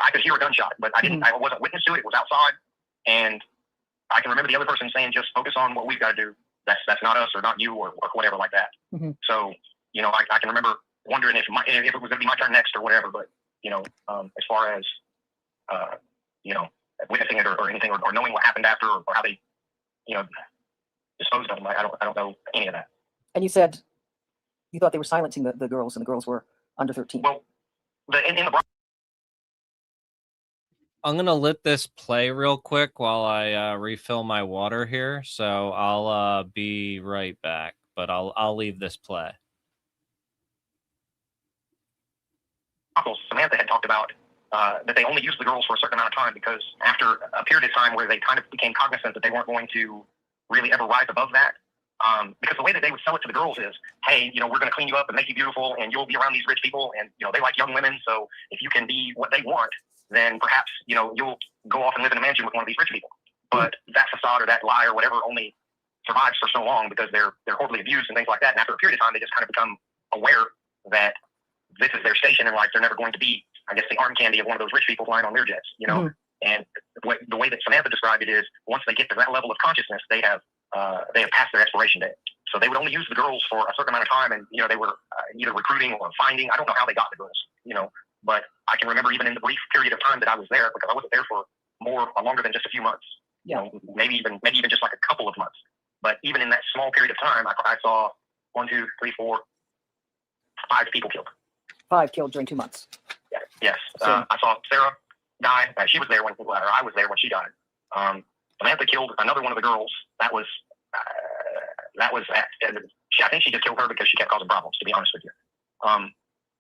I could hear a gunshot, but I didn't. I wasn't witness to it. It was outside, and I can remember the other person saying, "Just focus on what we've got to do. That's not us or not you or whatever like that." Mm-hmm. So I can remember wondering if it was going to be my turn next or whatever, but as far as witnessing it or anything or knowing what happened after or how they disposed of them, I don't know any of that. And you said you thought they were silencing the girls, and the girls were under 13. Well, I'm gonna let this play real quick while I refill my water here, so I'll be right back, but I'll leave this play. Samantha had talked about that they only used the girls for a certain amount of time because after a period of time where they kind of became cognizant that they weren't going to really ever rise above that, because the way that they would sell it to the girls is, hey, we're going to clean you up and make you beautiful, and you'll be around these rich people, and they like young women, so if you can be what they want, then perhaps you'll go off and live in a mansion with one of these rich people. But that facade or that lie or whatever only survives for so long because they're horribly abused and things like that. And after a period of time, they just kind of become aware that this is their station in life. They're never going to be, I guess, the arm candy of one of those rich people flying on their jets, And the way that Samantha described it is, once they get to that level of consciousness, they have passed their expiration date. So they would only use the girls for a certain amount of time, and they were either recruiting or finding. I don't know how they got the girls, but I can remember even in the brief period of time that I was there, because I wasn't there for longer than just a few months. Maybe even just like a couple of months. But even in that small period of time, I saw 1, 2, 3, 4, 5 people killed. 5 killed during 2 months. Yeah, yes. I saw Sarah die. She was there when I was there when she died. Samantha killed another one of the girls. That was I think she just killed her because she kept causing problems, to be honest with you.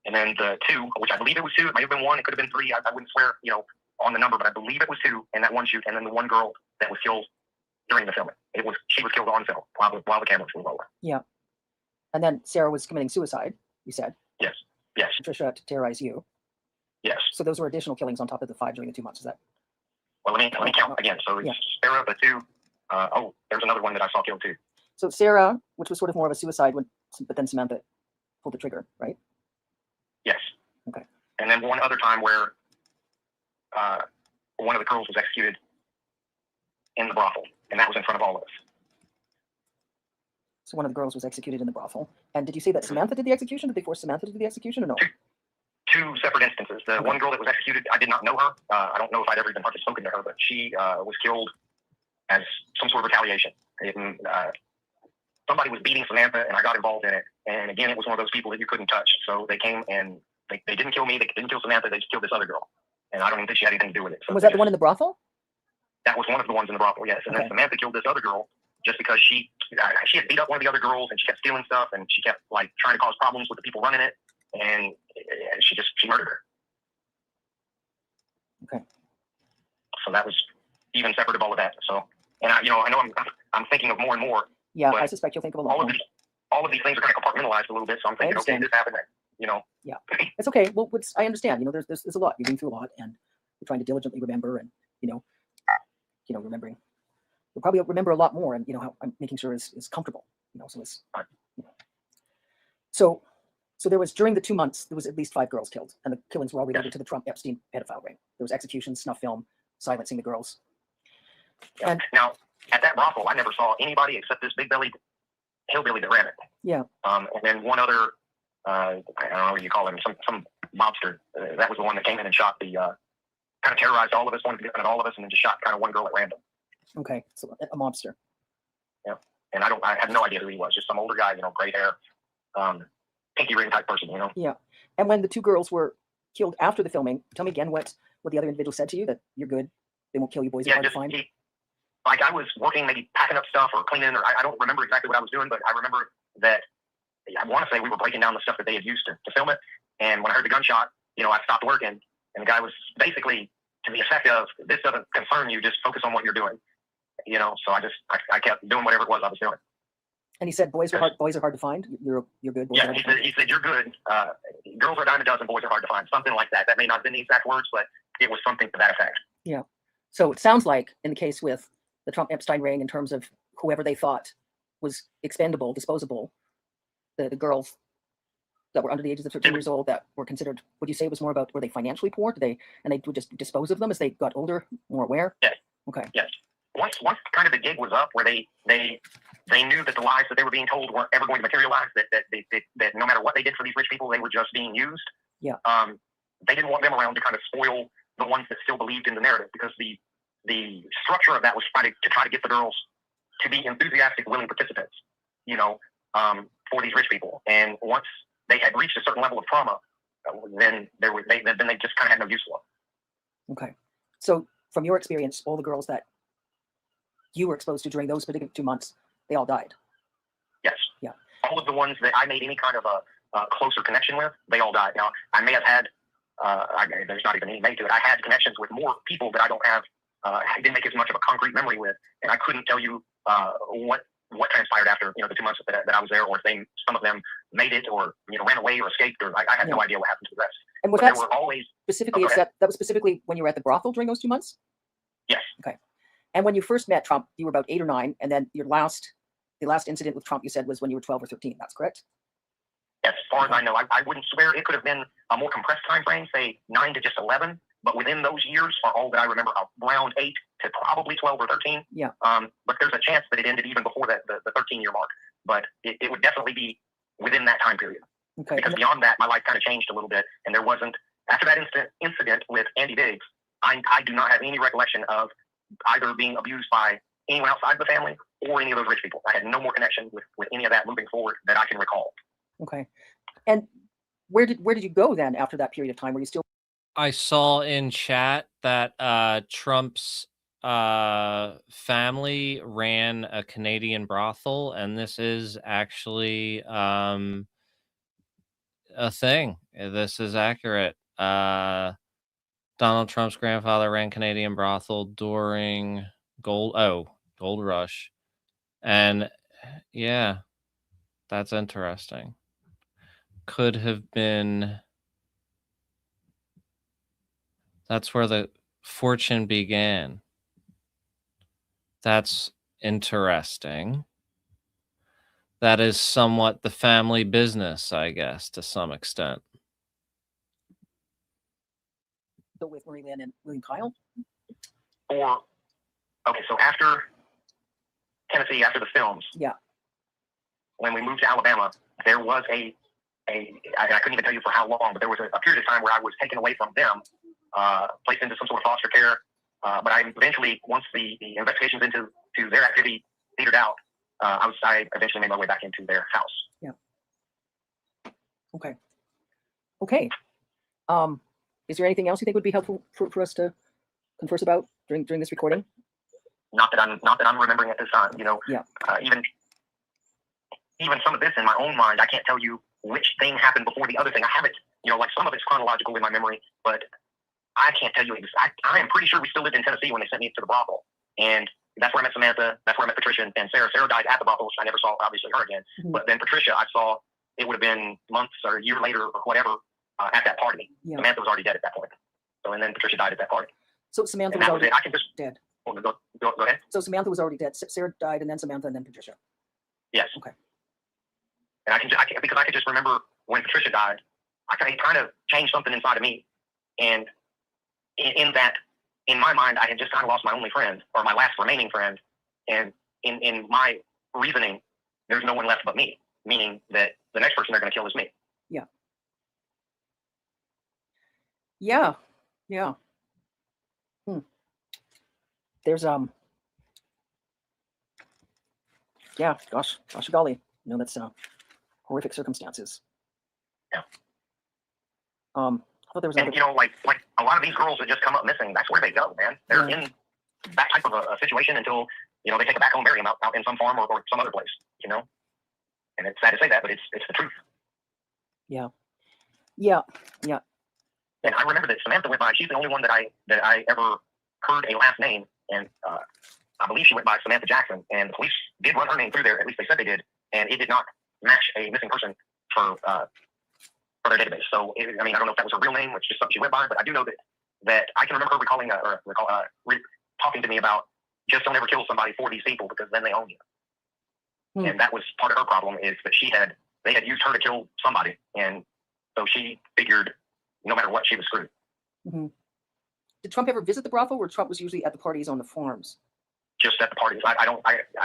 And then the 2, which I believe it was 2, it might have been 1, it could have been 3. I wouldn't swear, on the number, but I believe it was 2 in that one shoot. And then the one girl that was killed during the filming, she was killed on film while the cameras were rolling. Yeah. And then Sarah was committing suicide, you said. Yes. Patricia to terrorize you. Yes. So those were additional killings on top of the 5 during the 2 months. Is that? Well, let me count again. So it's Sarah, the 2. There's another one that I saw killed too. So Sarah, which was sort of more of a suicide, but then Samantha pulled the trigger, right? Yes. Okay. And then one other time where one of the girls was executed in the brothel, and that was in front of all of us. So one of the girls was executed in the brothel. And did you say that Samantha did the execution? Did they force Samantha to do the execution or no? Two separate instances. The one girl that was executed, I did not know her. I don't know if I'd ever even spoken to her, but she was killed as some sort of retaliation. Somebody was beating Samantha, and I got involved in it. And again, it was one of those people that you couldn't touch. So they came and they didn't kill me. They didn't kill Samantha. They just killed this other girl. And I don't even think she had anything to do with it. So was that the one in the brothel? That was one of the ones in the brothel, yes. And then Samantha killed this other girl just because she had beat up one of the other girls, and she kept stealing stuff, and she kept trying to cause problems with the people running it, and she murdered her. Okay. So that was even separate of all of that. So, and I know I'm thinking of more and more. Yeah, I suspect you'll think of a lot more. All of these things are kind of compartmentalized a little bit, so I'm thinking, okay, this happened. Yeah, it's okay. Well, I understand. There's a lot. You've been through a lot, and you're trying to diligently remember, and remembering. You'll probably remember a lot more, and how I'm making sure is comfortable. So it's. So there was, during the 2 months, there was at least 5 girls killed, and the killings were all related to the Trump Epstein pedophile ring. There was executions, snuff film, silencing the girls. Yeah. And now at that brothel, I never saw anybody except this big-bellied hillbilly that ran it. Yeah. And then one other, I don't know what you call him, some mobster. That was the one that came in and shot the, kind of terrorized all of us, wanted to get at all of us, and then just shot kind of one girl at random. Okay, so a mobster. Yeah. And I have no idea who he was. Just some older guy, gray hair, pinky ring type person, Yeah. And when the 2 girls were killed after the filming, tell me again what the other individual said to you, that you're good, they won't kill you, boys are hard to find. I was working, maybe packing up stuff or cleaning, or I don't remember exactly what I was doing, but I remember that I want to say we were breaking down the stuff that they had used to film it. And when I heard the gunshot, I stopped working, and the guy was basically to the effect of, this doesn't concern you, just focus on what you're doing. So I kept doing whatever it was I was doing. And he said, boys are hard to find. You're good. Boys yeah, he said, you're good. Girls are a dime a dozen, boys are hard to find. Something like that. That may not have been the exact words, but it was something to that effect. Yeah. So it sounds like in the case with the Trump Epstein ring, in terms of whoever they thought was expendable, disposable, the girls that were under the ages of 13 years old that were considered, would you say it was more about, were they financially poor? They would just dispose of them as they got older, more aware? Yes. Okay. Yes. Once kind of the gig was up, where they knew that the lies that they were being told weren't ever going to materialize, that no matter what they did for these rich people, they were just being used. Yeah. They didn't want them around to kind of spoil the ones that still believed in the narrative, because the structure of that was to try to get the girls to be enthusiastic, willing participants, for these rich people. And once they had reached a certain level of trauma, then they just kind of had no use for them. Okay. So from your experience, all the girls that you were exposed to during those particular 2 months, they all died? Yes. Yeah. All of the ones that I made any kind of a closer connection with, they all died. Now, I may have had there's not even any made to it. I had connections with more people that I don't have. I didn't make as much of a concrete memory with, and I couldn't tell you what transpired after the 2 months that I was there, or if some of them made it, or ran away or escaped, or I had no idea what happened to the rest. And was but that there were always specifically that was specifically when you were at the brothel during those 2 months? Yes. Okay. And when you first met Trump, you were about 8 or 9, and then the last incident with Trump, you said, was when you were 12 or 13. That's correct? Yes, as far as I know. I wouldn't swear it could have been a more compressed time frame, say 9 to just 11. But within those years are all that I remember, around 8 to probably 12 or 13. Yeah. But there's a chance that it ended even before the 13-year mark. But it would definitely be within that time period. Okay. Because beyond that, my life kind of changed a little bit, and there wasn't, after that incident with Andy Biggs, I do not have any recollection of either being abused by anyone outside the family or any of those rich people. I had no more connection with any of that moving forward that I can recall. Okay. And where did you go then after that period of time? Were you still? I saw in chat that Trump's family ran a Canadian brothel, and this is actually a thing. This is accurate. Donald Trump's grandfather ran Canadian brothel during gold rush. And yeah, that's interesting. Could have been, that's where the fortune began. That's interesting. That is somewhat the family business, I guess, to some extent. So with Marie Lynn and William Kyle? Okay, so after Tennessee, after the films, yeah, when we moved to Alabama, there was I couldn't even tell you for how long, but there was a period of time where I was taken away from them, placed into some sort of foster care. But I eventually, once the investigations into their activity petered out, I eventually made my way back into their house. Yeah. Okay. Is there anything else you think would be helpful for us to converse about during this recording? Not that I'm remembering at this time. Yeah. Even some of this in my own mind, I can't tell you which thing happened before the other thing. I have it, like some of it's chronological in my memory, but I can't tell you exactly. I am pretty sure we still lived in Tennessee when they sent me to the brothel, and that's where I met Samantha. That's where I met Patricia and Sarah. Sarah died at the brothel, which I never saw, obviously, her again. Mm-hmm. But then Patricia, I saw. It would have been months or a year later or whatever at that party. Yeah. Samantha was already dead at that point. So, and then Patricia died at that party. So Samantha was already dead. Go ahead. So Samantha was already dead. Sarah died, and then Samantha, and then Patricia. Yes. Okay. And because I could just remember when Patricia died, it kind of changed something inside of me, and in my mind, I had just kind of lost my only friend, or my last remaining friend, and in my reasoning, there's no one left but me, meaning that the next person they're going to kill is me. Yeah. Yeah. Yeah. There's yeah, gosh golly, that's horrific circumstances. Yeah. I thought there was and like a lot of these girls that just come up missing, that's where they go, man. They're in that type of a situation until they take it back home, bury them out in some farm or some other place, and it's sad to say that, but it's the truth. Yeah. And I remember that Samantha went by. She's the only one that I ever heard a last name, and I believe she went by Samantha Jackson. And the police did run her name through there. At least they said they did, and it did not match a missing person for their database. So I don't know if that was her real name, which is just something she went by, but I do know that I can remember her recalling talking to me about just don't ever kill somebody for these people because then they own you. And that was part of her problem, is that they had used her to kill somebody, and so she figured no matter what, she was screwed. Mm-hmm. Did Trump ever visit the brothel, or Trump was usually at the parties on the farms? Just at the parties. I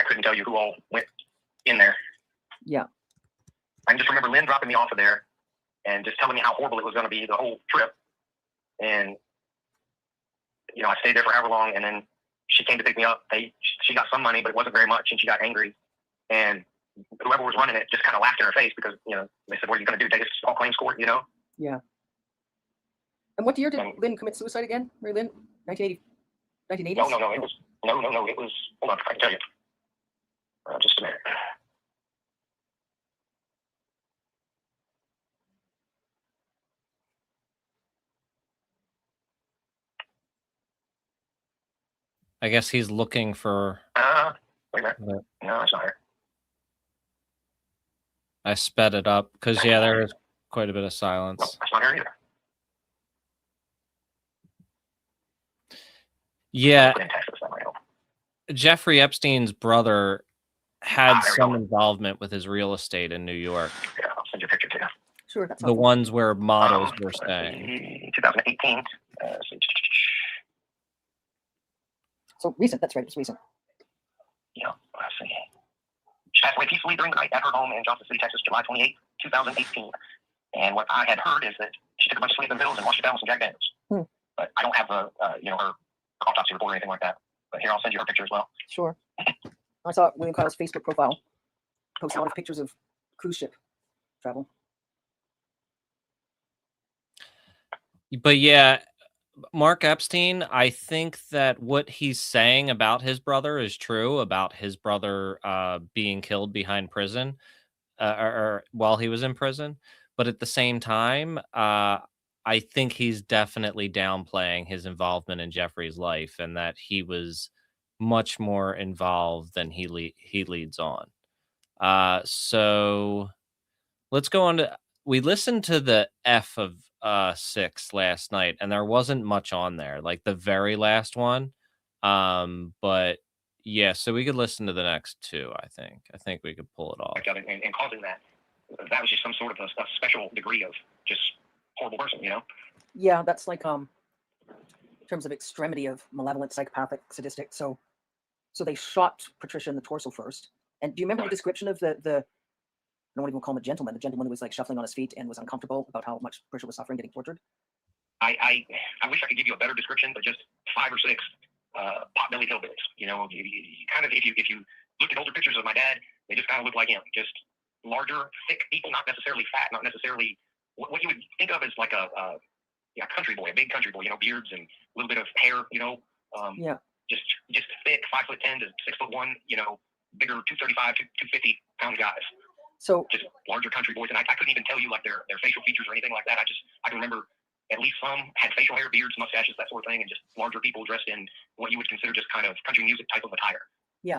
couldn't tell you who all went in there. Yeah. I just remember Lynn dropping me off of there and just telling me how horrible it was going to be the whole trip. And I stayed there for however long, and then she came to pick me up. She got some money, but it wasn't very much, and she got angry. And whoever was running it just kind of laughed in her face because they said, "What are you going to do? Take us to all claims court?" Yeah. And what year did Lynn commit suicide again? Mary Lynn? 1980? No. It was no. It was. Hold on, I can tell you. Just a minute. I guess he's looking for. Wait a minute. No, that's not her. I sped it up because there is quite a bit of silence. Nope, that's not her either. Yeah. Jeffrey Epstein's brother had some involvement with his real estate in New York. Yeah, I'll send you a picture to you. Sure, that's the ones where models were staying. 2018. So recent, that's right, it's recent. Yeah, let's see. She passed away peacefully during the night at her home in Johnson City, Texas, July 28, 2018. And what I had heard is that she took a bunch of sleeping pills and washed it down with some Jack Daniels. But I don't have her autopsy report or anything like that. But here, I'll send you her picture as well. Sure. I saw William Kyle's Facebook profile post a lot of pictures of cruise ship travel. But yeah, Mark Epstein, I think that what he's saying about his brother is true, about his brother being killed behind prison or while he was in prison. But at the same time, I think he's definitely downplaying his involvement in Jeffrey's life and that he was much more involved than he leads on. So let's go on to, we listened to the F of 6 last night and there wasn't much on there, like the very last one. But yeah, so we could listen to the next two. I think we could pull it off. And causing that was just some sort of a special degree of just horrible person, you know? Yeah, that's like in terms of extremity of malevolent, psychopathic, sadistic. So they shot Patricia in the torso first. And do you remember the description of the I don't even call him a gentleman, the gentleman who was like shuffling on his feet and was uncomfortable about how much Patricia was suffering, getting tortured? I wish I could give you a better description, but just 5 or 6 potbelly hillbillies. You know, you kind of, if you look at older pictures of my dad, they just kind of look like him. Just larger, thick people, not necessarily fat, not necessarily what you would think of as like a country boy, a big country boy. You know, beards and a little bit of hair. You know, just thick, 5'10" to 6'1". You know, bigger 235 to 250 pound guys. So just larger country boys, and I couldn't even tell you like their facial features or anything like that. I can remember at least some had facial hair, beards, mustaches, that sort of thing, and just larger people dressed in what you would consider just kind of country music type of attire. Yeah.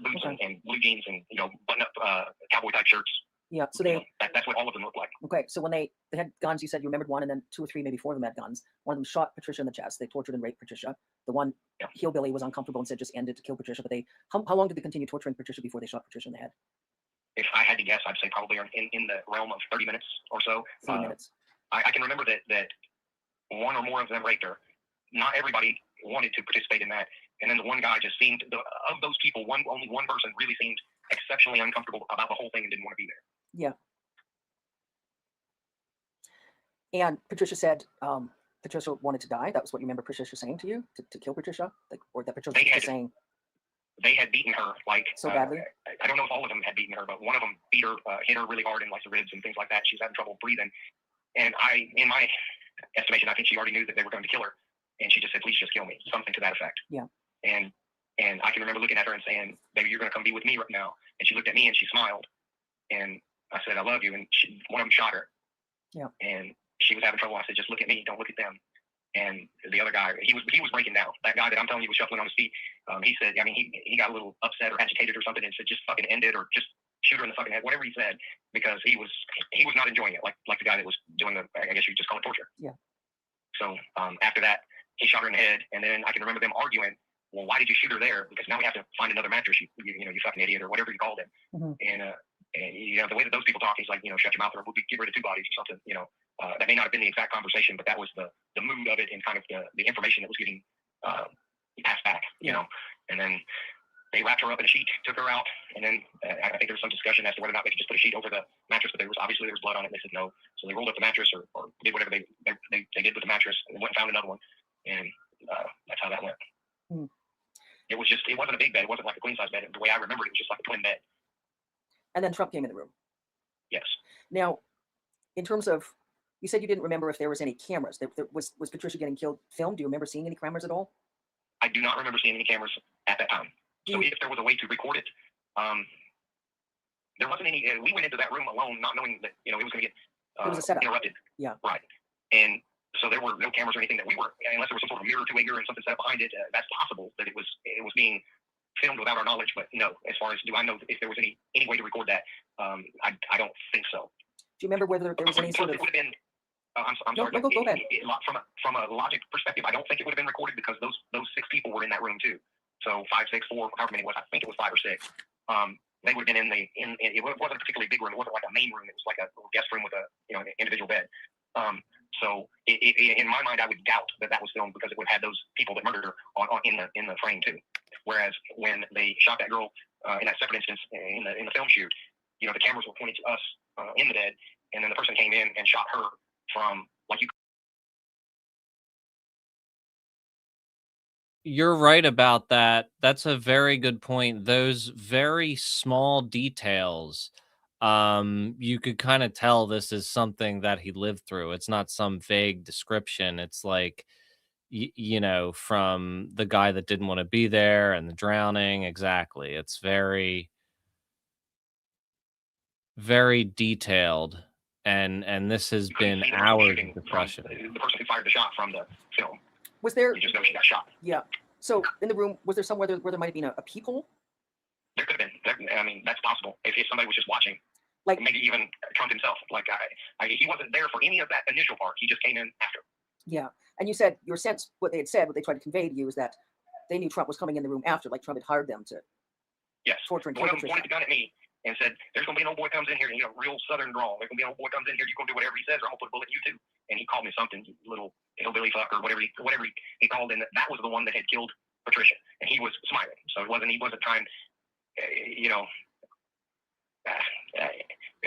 Boots and blue jeans and button up cowboy type shirts. Yeah. So that's what all of them look like. Okay. So when they had guns, you said you remembered one, and then 2 or 3, maybe 4 of them had guns. One of them shot Patricia in the chest. They tortured and raped Patricia. The one hillbilly was uncomfortable and said just ended to kill Patricia. But how long did they continue torturing Patricia before they shot Patricia in the head? If I had to guess, I'd say probably in the realm of 30 minutes or so. 30 minutes. I can remember that one or more of them raped her. Not everybody wanted to participate in that. And then the one guy just seemed, of those people, only one person really seemed exceptionally uncomfortable about the whole thing and didn't want to be there. Yeah. And Patricia said Patricia wanted to die. That was what you remember Patricia saying to you, to kill Patricia? Or that Patricia was saying... They had beaten her like so badly. I don't know if all of them had beaten her, but one of them beat her, hit her really hard in like the ribs and things like that. She was having trouble breathing, and in my estimation, I think she already knew that they were going to kill her, and she just said, "Please just kill me," something to that effect. Yeah. And I can remember looking at her and saying, "Baby, you're going to come be with me right now." And she looked at me and she smiled, and I said, "I love you." And one of them shot her. Yeah. And she was having trouble. I said, "Just look at me, don't look at them." And the other guy, he was breaking down. That guy that I'm telling you was shuffling on his feet. He said, I mean, he got a little upset or agitated or something and said, just fucking end it or just shoot her in the fucking head, whatever he said, because he was not enjoying it, like the guy that was doing I guess you could just call it torture. Yeah. So after that, he shot her in the head, and then I can remember them arguing, well, why did you shoot her there? Because now we have to find another mattress, you fucking idiot, or whatever you called him. Mm-hmm. And the way that those people talk, he's like, shut your mouth or we'll get rid of 2 bodies or something, that may not have been the exact conversation, but that was the mood of it and kind of the information that was getting passed back, and then they wrapped her up in a sheet, took her out, and then I think there was some discussion as to whether or not they could just put a sheet over the mattress, but there was blood on it. They said no, so they rolled up the mattress or did whatever they did with the mattress, and went and found another one, and that's how that went. Mm. It wasn't a big bed, it wasn't like a queen size bed. The way I remember it was just like a twin bed. And then Trump came in the room. Yes. Now, in terms of, you said you didn't remember if there was any cameras. Was Patricia getting killed filmed? Do you remember seeing any cameras at all? I do not remember seeing any cameras at that time. So if there was a way to record it, there wasn't any. We went into that room alone, not knowing that it was going to get it was a setup. interrupted. Yeah. Right. And So there were no cameras or anything that we were, unless there was some sort of mirror, two-way mirror and something set up behind it. That's possible that it was being filmed without our knowledge, but no. As far as do I know if there was any way to record that? I don't think so. Do you remember whether there was any sort of? It would have been. I'm sorry. No, go ahead. From a logic perspective, I don't think it would have been recorded because those 6 people were in that room too. So 5, 6, 4, however many it was. I think it was 5 or 6. They would have been it wasn't a particularly big room. It wasn't like a main room. It was like a little guest room with an individual bed. So in my mind, I would doubt that was filmed because it would have had those people that murdered her in the frame too. Whereas when they shot that girl in that separate instance in the film shoot, the cameras were pointed to us in the bed, and then the person came in and shot her from like you. You're right about that. That's a very good point. Those very small details, you could kind of tell this is something that he lived through. It's not some vague description. It's like, from the guy that didn't want to be there and the drowning. Exactly. It's very, very detailed. And this has been hours of discussion. The person who fired the shot from the film. Was there? You just know she got shot. Yeah. So in the room, was there somewhere where there might have been a peephole? There could have been. I mean, that's possible. If somebody was just watching, like maybe even Trump himself. Like he wasn't there for any of that initial part. He just came in after. Yeah. And you said your sense, what they had said, what they tried to convey to you, is that they knew Trump was coming in the room after, like Trump had hired them to. Yes. Torture and one of them pointed the gun at me and said, "There's gonna be an old boy comes in here, real Southern drawl. There's gonna be an old boy comes in here. You gonna do whatever he says, or I'm gonna put a bullet in you too." And he called me something, little hillbilly fuck or whatever he called, and that was the one that had killed Patricia, and he was smiling. So he wasn't trying.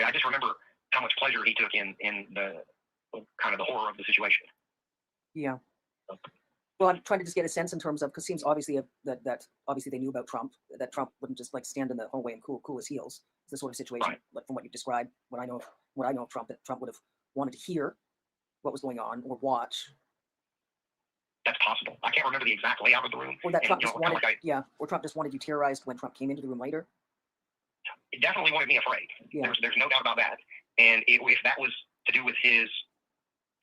I just remember how much pleasure he took in the kind of the horror of the situation. Yeah. Well, I'm trying to just get a sense in terms of, because it seems obviously that obviously they knew about Trump, that Trump wouldn't just like stand in the hallway and cool his heels. It's the sort of situation, right, like from what you described. What I know of Trump, that Trump would have wanted to hear what was going on or watch. That's possible. I can't remember the exact layout of the room. Or that Trump just wanted, or Trump just wanted you terrorized when Trump came into the room later. It definitely wanted me afraid. Yeah. There's no doubt about that. And if that was to do with his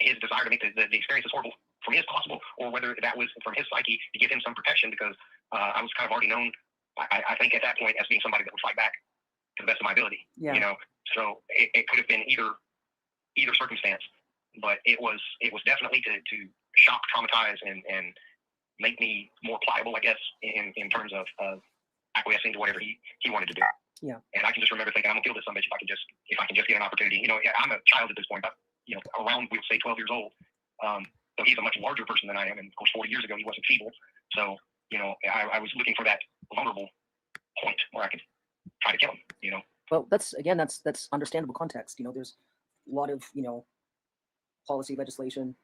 desire to make the experience as horrible for me as possible, or whether that was from his psyche to give him some protection, because I was kind of already known, I think at that point, as being somebody that would fight back to the best of my ability. Yeah. So it could have been either circumstance, but it was definitely to shock, traumatize, and make me more pliable, I guess, in terms of acquiescing to whatever he wanted to do. Yeah. And I can just remember thinking, I'm gonna kill this son of a bitch if I can just get an opportunity. I'm a child at this point, around, we'll say 12 years old. So he's a much larger person than I am, and of course 40 years ago he wasn't feeble. So I was looking for that vulnerable point where I could try to kill him. Well, that's understandable context. There's a lot of policy, legislation,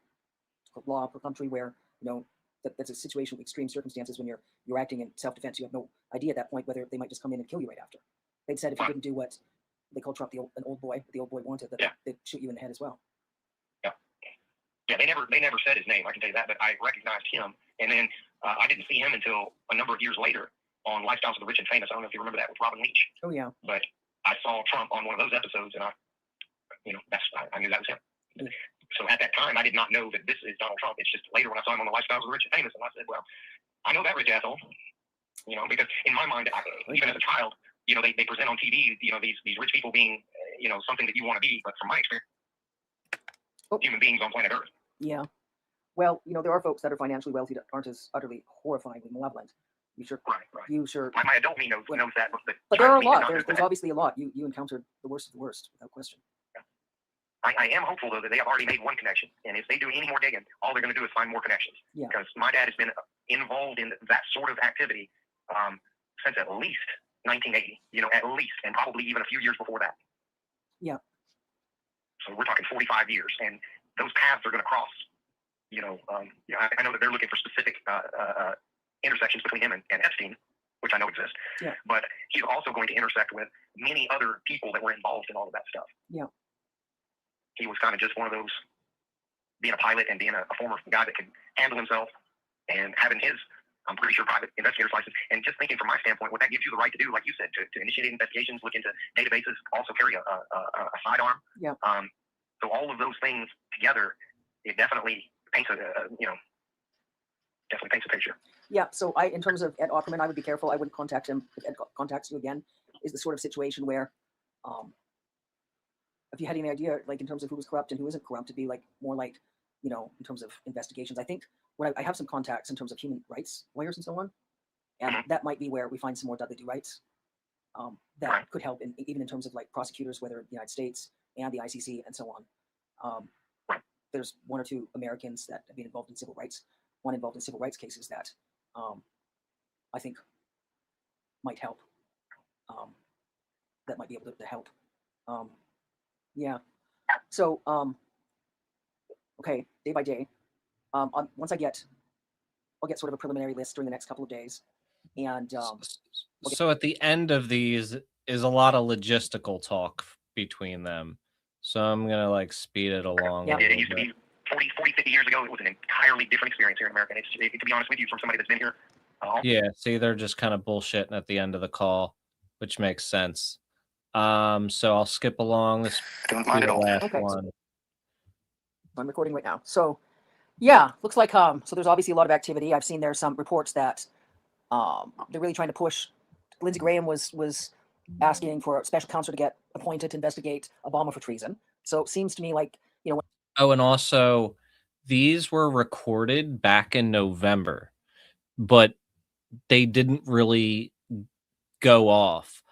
law per country where that's a situation with extreme circumstances when you're acting in self-defense. You have no idea at that point whether they might just come in and kill you right after. They'd said if you didn't do what they called Trump an old boy wanted, that they'd shoot you in the head as well. Yeah, they never said his name, I can tell you that, but I recognized him. And then I didn't see him until a number of years later on Lifestyles of the Rich and Famous. I don't know if you remember that with Robin Leach. Oh, yeah. But I saw Trump on one of those episodes, and I knew that was him. Mm-hmm. So at that time, I did not know that this is Donald Trump. It's just later when I saw him on the Lifestyles of the Rich and Famous, and I said, well, I know that rich asshole. Because in my mind, even as a child, they present on TV, these rich people being, something that you want to be. But from my experience, human beings on planet Earth. Yeah. Well, there are folks that are financially wealthy that aren't as utterly horrifyingly malevolent. You sure? Right. You sure? My adult me knows that. But there are a lot. There's obviously a lot. You encountered the worst of the worst, without question. Yeah. I am hopeful, though, that they have already made one connection. And if they do any more digging, all they're going to do is find more connections. Yeah. Because my dad has been involved in that sort of activity since at least 1980, at least, and probably even a few years before that. Yeah. So we're talking 45 years, and those paths are going to cross. I know that they're looking for specific intersections between him and Epstein, which I know exist. Yeah. But he's also going to intersect with many other people that were involved in all of that stuff. Yeah. He was kind of just one of those, being a pilot and being a former guy that could handle himself and having his, I'm pretty sure, private investigator's license. And just thinking from my standpoint, what that gives you the right to do, like you said, to initiate investigations, look into databases, also carry a sidearm. Yeah. So all of those things together, it definitely paints a definitely paints a picture. Yeah. So in terms of Ed Opperman, I would be careful. I wouldn't contact him if Ed contacts you again. Is the sort of situation where, if you had any idea, like in terms of who was corrupt and who isn't corrupt, to be like more like, in terms of investigations. I think I have some contacts in terms of human rights lawyers and so on, and that might be where we find some more W rights that could help, even in terms of like prosecutors, whether the United States and the ICC and so on. There's one or two Americans that have been involved in civil rights. One involved in civil rights cases that I think might help. That might be able to help. Yeah. So, okay, day by day. Once I'll get sort of a preliminary list during the next couple of days, and so at the end of these is a lot of logistical talk between them. So I'm gonna like speed it along. Yeah. It used to be 40, 50 years ago. It was an entirely different experience here in America. And to be honest with you, from somebody that's been here. Yeah, see, they're just kind of bullshitting at the end of the call, which makes sense. So I'll skip along this. Don't mind at all. Okay. One. I'm recording right now. So yeah, looks like so there's obviously a lot of activity. I've seen there's some reports that they're really trying to push. Lindsey Graham was asking for a special counsel to get appointed to investigate Obama for treason. So it seems to me like, Oh, and also these were recorded back in November, but they didn't really go off.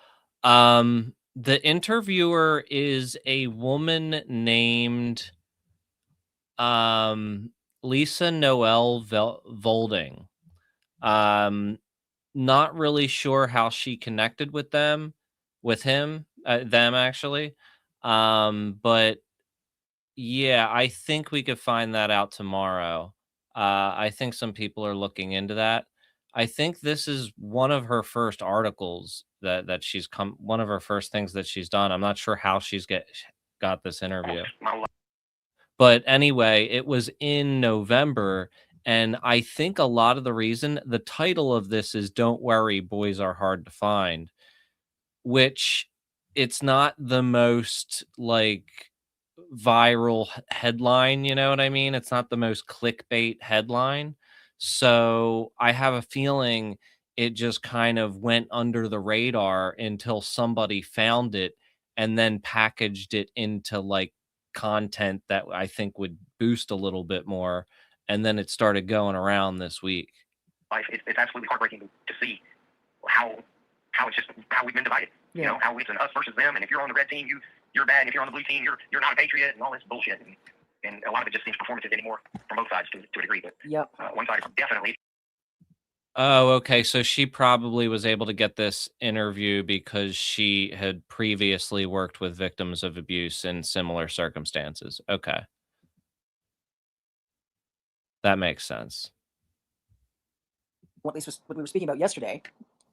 The interviewer is a woman named Lisa Noel Volding. Not really sure how she connected with them actually. But yeah, I think we could find that out tomorrow. I think some people are looking into that. I think this is one of her first articles that she's one of her first things that she's done. I'm not sure how she's got this interview. But anyway, it was in November, and I think a lot of the reason the title of this is "Don't Worry, Boys Are Hard to Find," which it's not the most like viral headline, you know what I mean? It's not the most clickbait headline. So I have a feeling it just kind of went under the radar until somebody found it and then packaged it into like content that I think would boost a little bit more. And then it started going around this week. It's absolutely heartbreaking to see how we've been divided. Yeah. You know, how it's an us versus them. And if you're on the red team, you're bad. And if you're on the blue team, you're not a patriot and all this bullshit. And a lot of it just seems performative anymore from both sides to a degree. But one side is definitely. Oh, okay. So she probably was able to get this interview because she had previously worked with victims of abuse in similar circumstances. Okay. That makes sense. What we were speaking about yesterday,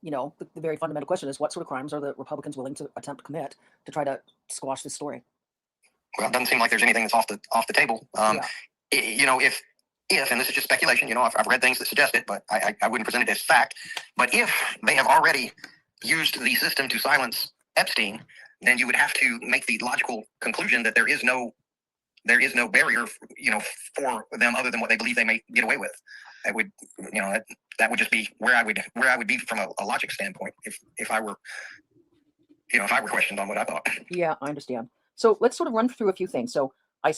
the very fundamental question is, what sort of crimes are the Republicans willing to attempt to commit to try to squash this story? Well, it doesn't seem like there's anything that's off the table. If, and this is just speculation, I've read things that suggest it, but I wouldn't present it as fact. But if they have already used the system to silence Epstein, then you would have to make the logical conclusion that there is no barrier, for them other than what they believe they may get away with. That would, that would just be where I would be from a logic standpoint if I were questioned on what I thought. Yeah, I understand. So let's sort of run through a few things. So I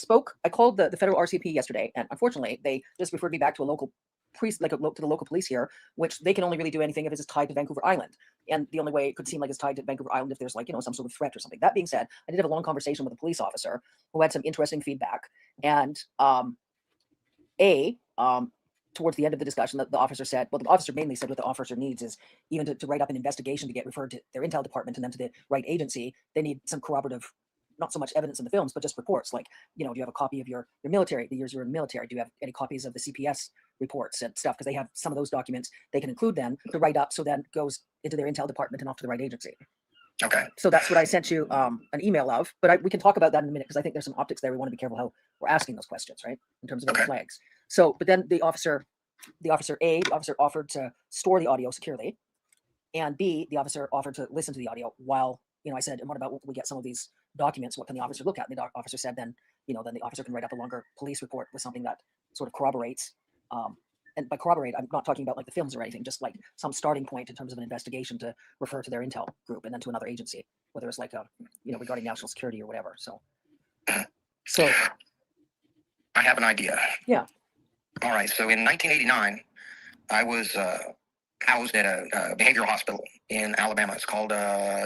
called the federal RCP yesterday, and unfortunately, they just referred me back to a local police, to the local police here, which they can only really do anything if it's tied to Vancouver Island. And the only way it could seem like it's tied to Vancouver Island if there's some sort of threat or something. That being said, I did have a long conversation with a police officer who had some interesting feedback. And towards the end of the discussion, the officer said, well, the officer mainly said what the officer needs is even to write up an investigation to get referred to their intel department and then to the right agency. They need some corroborative, not so much evidence in the films, but just reports. Like, do you have a copy of your military, the years you were in the military? Do you have any copies of the CPS reports and stuff? Because they have some of those documents they can include then to write up, so then it goes into their intel department and off to the right agency. Okay. So that's what I sent you an email of, but we can talk about that in a minute, because I think there's some optics there. We want to be careful how we're asking those questions, right? In terms of any flags. So, but then the officer offered to store the audio securely, and B, the officer offered to listen to the audio while, I said, and what about when we get some of these documents? What can the officer look at? And the officer said then then the officer can write up a longer police report with something that sort of corroborates. And by corroborate, I'm not talking about like the films or anything, just like some starting point in terms of an investigation to refer to their intel group and then to another agency, whether it's like regarding national security or whatever. So I have an idea. Yeah. All right. So in 1989, I was housed at a behavioral hospital in Alabama. It's called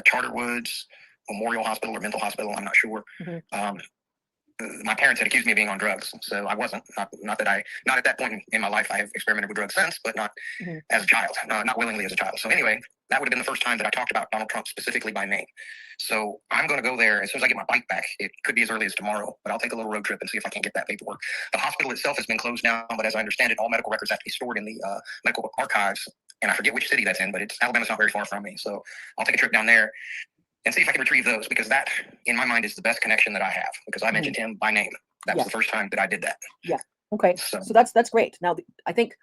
Charter Woods Memorial Hospital or Mental Hospital. I'm not sure. Mm-hmm. My parents had accused me of being on drugs, so I wasn't. Not at that point in my life. I've experimented with drugs since, but not Mm-hmm. as a child, not willingly as a child. So anyway, that would have been the first time that I talked about Donald Trump specifically by name. So I'm going to go there as soon as I get my bike back. It could be as early as tomorrow, but I'll take a little road trip and see if I can get that paperwork. The hospital itself has been closed now, but as I understand it, all medical records have to be stored in the medical archives. And I forget which city that's in, but Alabama's not very far from me. So I'll take a trip down there and see if I can retrieve those, because that, in my mind, is the best connection that I have, because I mentioned him by name. That was the first time that I did that. Yeah. Okay. So that's great. Now, I think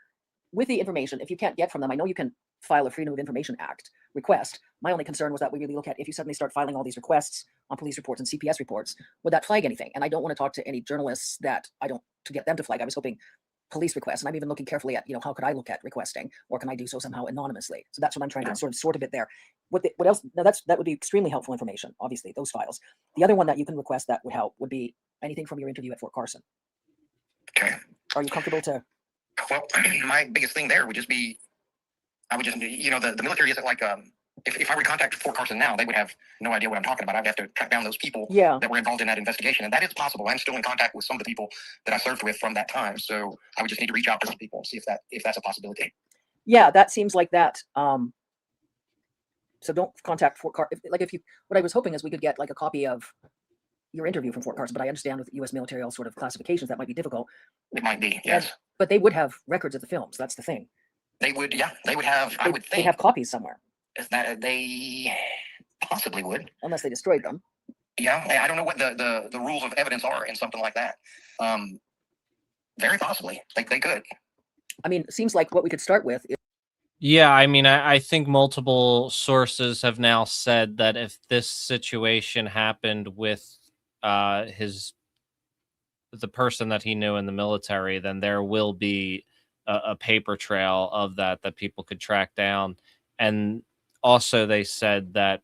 with the information, if you can't get from them, I know you can file a Freedom of Information Act request. My only concern was that we really look at, if you suddenly start filing all these requests on police reports and CPS reports, would that flag anything? And I don't want to talk to any journalists to get them to flag. I was hoping police requests, and I'm even looking carefully at, how could I look at requesting, or can I do so somehow anonymously? So that's what I'm trying to sort of sort a bit there. What else? Now that would be extremely helpful information, obviously, those files. The other one that you can request that would help would be anything from your interview at Fort Carson. Okay. Are you comfortable to? Well, my biggest thing there would just be, I would just, the military isn't like, if I were to contact Fort Carson now, they would have no idea what I'm talking about. I'd have to track down those people that were involved in that investigation. And that is possible. I'm still in contact with some of the people that I served with from that time. So I would just need to reach out to some people and see if that's a possibility. Yeah, that seems like that. So don't contact Fort Carson. What I was hoping is we could get like a copy of your interview from Fort Carson, but I understand with U.S. military all sort of classifications that might be difficult. It might be, yes. But they would have records of the films. That's the thing. They would, yeah. They would have, I would think. They have copies somewhere. They possibly would. Unless they destroyed them. Yeah, I don't know what the rules of evidence are in something like that. Very possibly. They could. I mean, it seems like what we could start with is... Yeah, I mean, I think multiple sources have now said that if this situation happened with the person that he knew in the military, then there will be a paper trail of that people could track down. And also they said that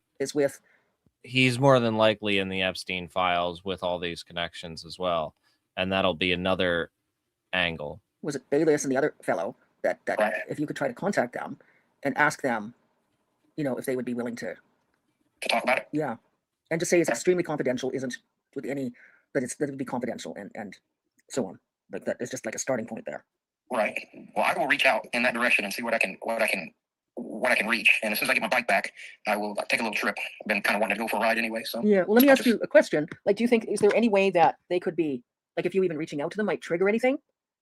he's more than likely in the Epstein files with all these connections as well. And that'll be another angle. Was it Bayless and the other fellow that if you could try to contact them and ask them, if they would be willing to talk about it? Yeah. And just say it's extremely confidential, isn't with any, that it would be confidential and so on. Like that is just like a starting point there. Right. Well, I will reach out in that direction and see what I can reach. And as soon as I get my bike back, I will take a little trip. I've been kind of wanting to go for a ride anyway. So yeah. Well, let me ask you a question. Like, do you think, is there any way that they could be, like, if you even reaching out to them might trigger anything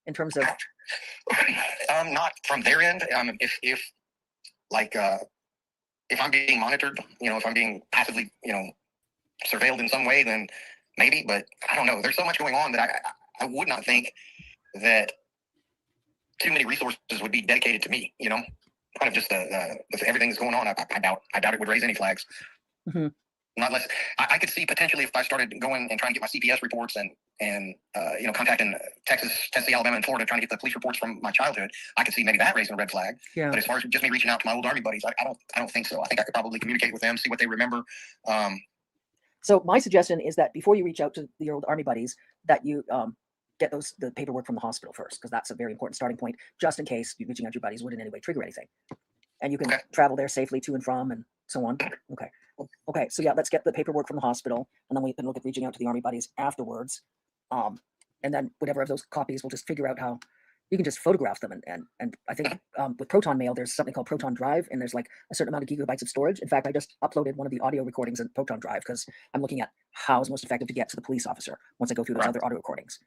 in terms of? Not from their end. If I'm being monitored, if I'm being passively, surveilled in some way, then maybe. But I don't know. There's so much going on that I would not think that too many resources would be dedicated to me. Kind of just with everything that's going on. I doubt it would raise any flags. Mm-hmm. Not less. I could see potentially if I started going and trying to get my CPS reports and contacting Texas, Tennessee, Alabama, and Florida, trying to get the police reports from my childhood, I could see maybe that raising a red flag. Yeah. But as far as just me reaching out to my old Army buddies, I don't think so. I think I could probably communicate with them, see what they remember. So my suggestion is that before you reach out to your old Army buddies, that you get the paperwork from the hospital first, because that's a very important starting point, just in case you reaching out to your buddies would in any way trigger anything. And you can travel there safely to and from and so on. Okay. So yeah, let's get the paperwork from the hospital, and then we can look at reaching out to the Army buddies afterwards. And then whatever of those copies, we'll just figure out how you can just photograph them. And I think with Proton Mail, there's something called Proton Drive, and there's like a certain amount of gigabytes of storage. In fact, I just uploaded one of the audio recordings in Proton Drive because I'm looking at how is most effective to get to the police officer once I go through those other audio recordings.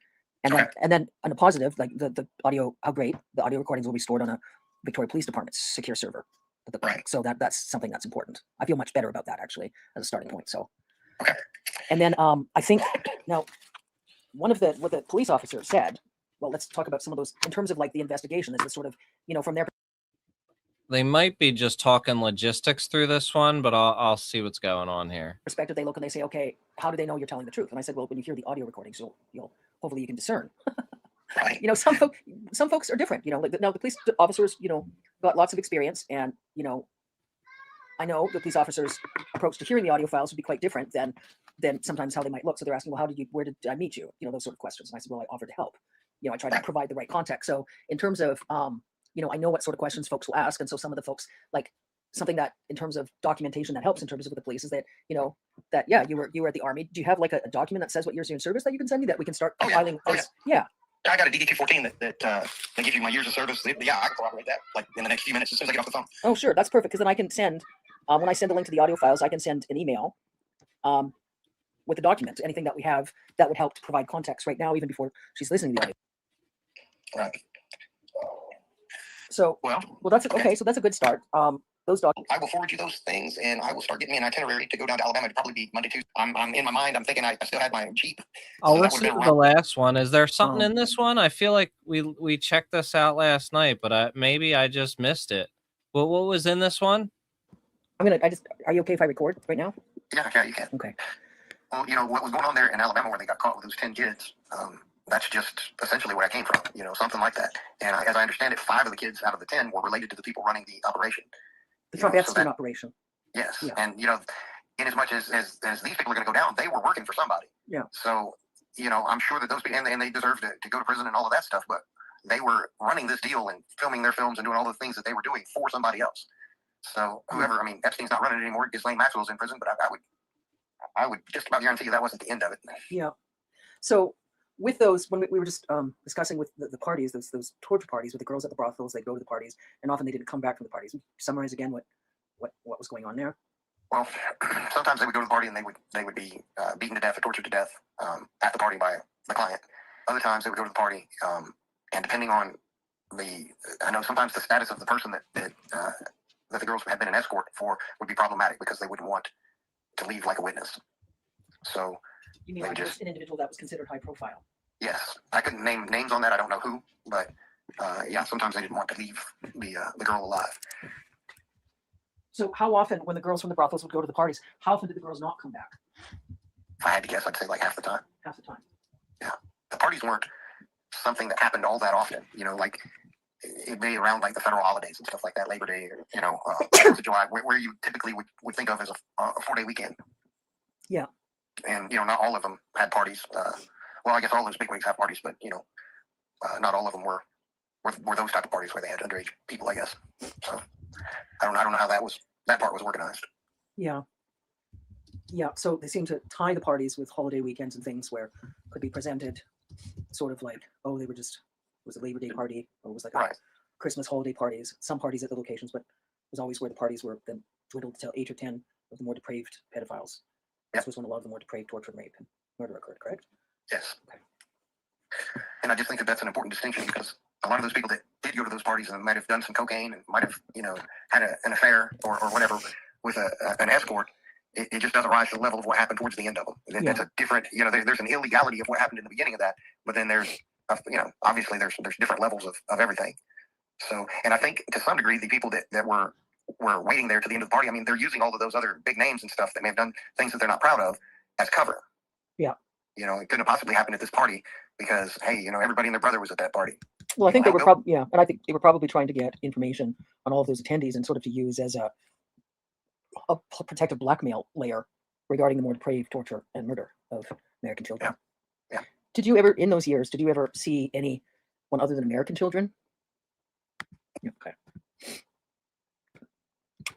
And then on a positive, like the audio, how great, the audio recordings will be stored on a Victoria Police Department's secure server. So that's something that's important. I feel much better about that actually as a starting point. So, and then I think now what the police officer said. Well, let's talk about some of those in terms of like the investigation. This is sort of from their. They might be just talking logistics through this one, but I'll see what's going on here. Perspective, they look and they say, okay, how do they know you're telling the truth? And I said, well, when you hear the audio recordings, you'll hopefully you can discern. Right. You know, some folks are different. You know, like, now the police officers, you know, got lots of experience, and you know, I know the police officers' approach to hearing the audio files would be quite different than sometimes how they might look. So they're asking, well, where did I meet you? You know, those sort of questions. And I said, well, I offered to help. You know, I tried to provide the right context. So in terms of, you know, I know what sort of questions folks will ask. And so some of the folks, like, something that in terms of documentation that helps in terms of with the police is that, you know, that, yeah, you were at the Army. Do you have like a document that says what years you're in service that you can send me that we can start filing? Yeah. I got a DD-214 that gives you my years of service. Yeah, I can corroborate that like in the next few minutes as soon as I get off the phone. Oh, sure. That's perfect. Because then I can send, when I send a link to the audio files, I can send an email with the document, anything that we have that would help to provide context right now, even before she's listening to the audio. Right. So, well, that's okay. So that's a good start. Those documents. I will forward you those things, and I will start getting me an itinerary to go down to Alabama. It'd probably be Monday, Tuesday. I'm in my mind. I'm thinking I still had my Jeep. I'll listen to the last one. Is there something in this one? I feel like we checked this out last night, but maybe I just missed it. What was in this one? Are you okay if I record right now? Yeah, you can. Okay. Well, you know what was going on there in Alabama where they got caught with those 10 kids. That's just essentially where I came from. You know, something like that. And as I understand it, 5 of the kids out of the 10 were related to the people running the operation. The Trump and Epstein operation. Yes, yeah. And you know, in as much as these people are going to go down, they were working for somebody. Yeah. So you know, I'm sure that those people, and they deserve to go to prison and all of that stuff, but they were running this deal and filming their films and doing all the things that they were doing for somebody else. So whoever, I mean, Epstein's not running it anymore. Ghislaine Maxwell's in prison, but I would just about guarantee you that wasn't the end of it. Yeah. So with those, when we were just discussing with the parties, those torture parties with the girls at the brothels, they'd go to the parties, and often they didn't come back from the parties. Summarize again what was going on there. Well, sometimes they would go to the party and they would be beaten to death or tortured to death at the party by the client. Other times they would go to the party, and depending on I know sometimes the status of the person that the girls had been an escort for would be problematic because they wouldn't want to leave like a witness. So you mean like just an individual that was considered high profile? Yes, I couldn't name names on that. I don't know who, but yeah, sometimes they didn't want to leave the girl alive. So how often, when the girls from the brothels would go to the parties, how often did the girls not come back? If I had to guess, I'd say like half the time. Half the time. Yeah, the parties weren't something that happened all that often. You know, like it'd be around like the federal holidays and stuff like that, Labor Day, or, you know, 4th of July, where you typically would think of as a 4-day weekend. Yeah. And you know, not all of them had parties. Well, I guess all those bigwigs have parties, but you know, not all of them were those type of parties where they had underage people, I guess. So I don't know how that part was organized. Yeah. Yeah. So they seem to tie the parties with holiday weekends and things where could be presented sort of like, oh, it was a Labor Day party, or it was like a Christmas holiday parties, some parties at the locations, but it was always where the parties were then dwindled to 8 or 10 of the more depraved pedophiles. This was when a lot of the more depraved torture and rape and murder occurred, correct? Yes. Okay. And I just think that that's an important distinction because a lot of those people that did go to those parties and might have done some cocaine and might have, you know, had an affair or whatever with an escort, it just doesn't rise to the level of what happened towards the end of them. That's a different, you know, there's an illegality of what happened in the beginning of that, but then there's, you know, obviously there's different levels of everything. So, and I think to some degree, the people that were waiting there to the end of the party, I mean, they're using all of those other big names and stuff that may have done things that they're not proud of as cover. Yeah. You know, it couldn't have possibly happened at this party because, hey, you know, everybody and their brother was at that party. Well, I think they were probably, and I think they were probably trying to get information on all of those attendees and sort of to use as a protective blackmail layer regarding the more depraved torture and murder of American children. Yeah. Did you ever, in those years, see anyone other than American children? Okay.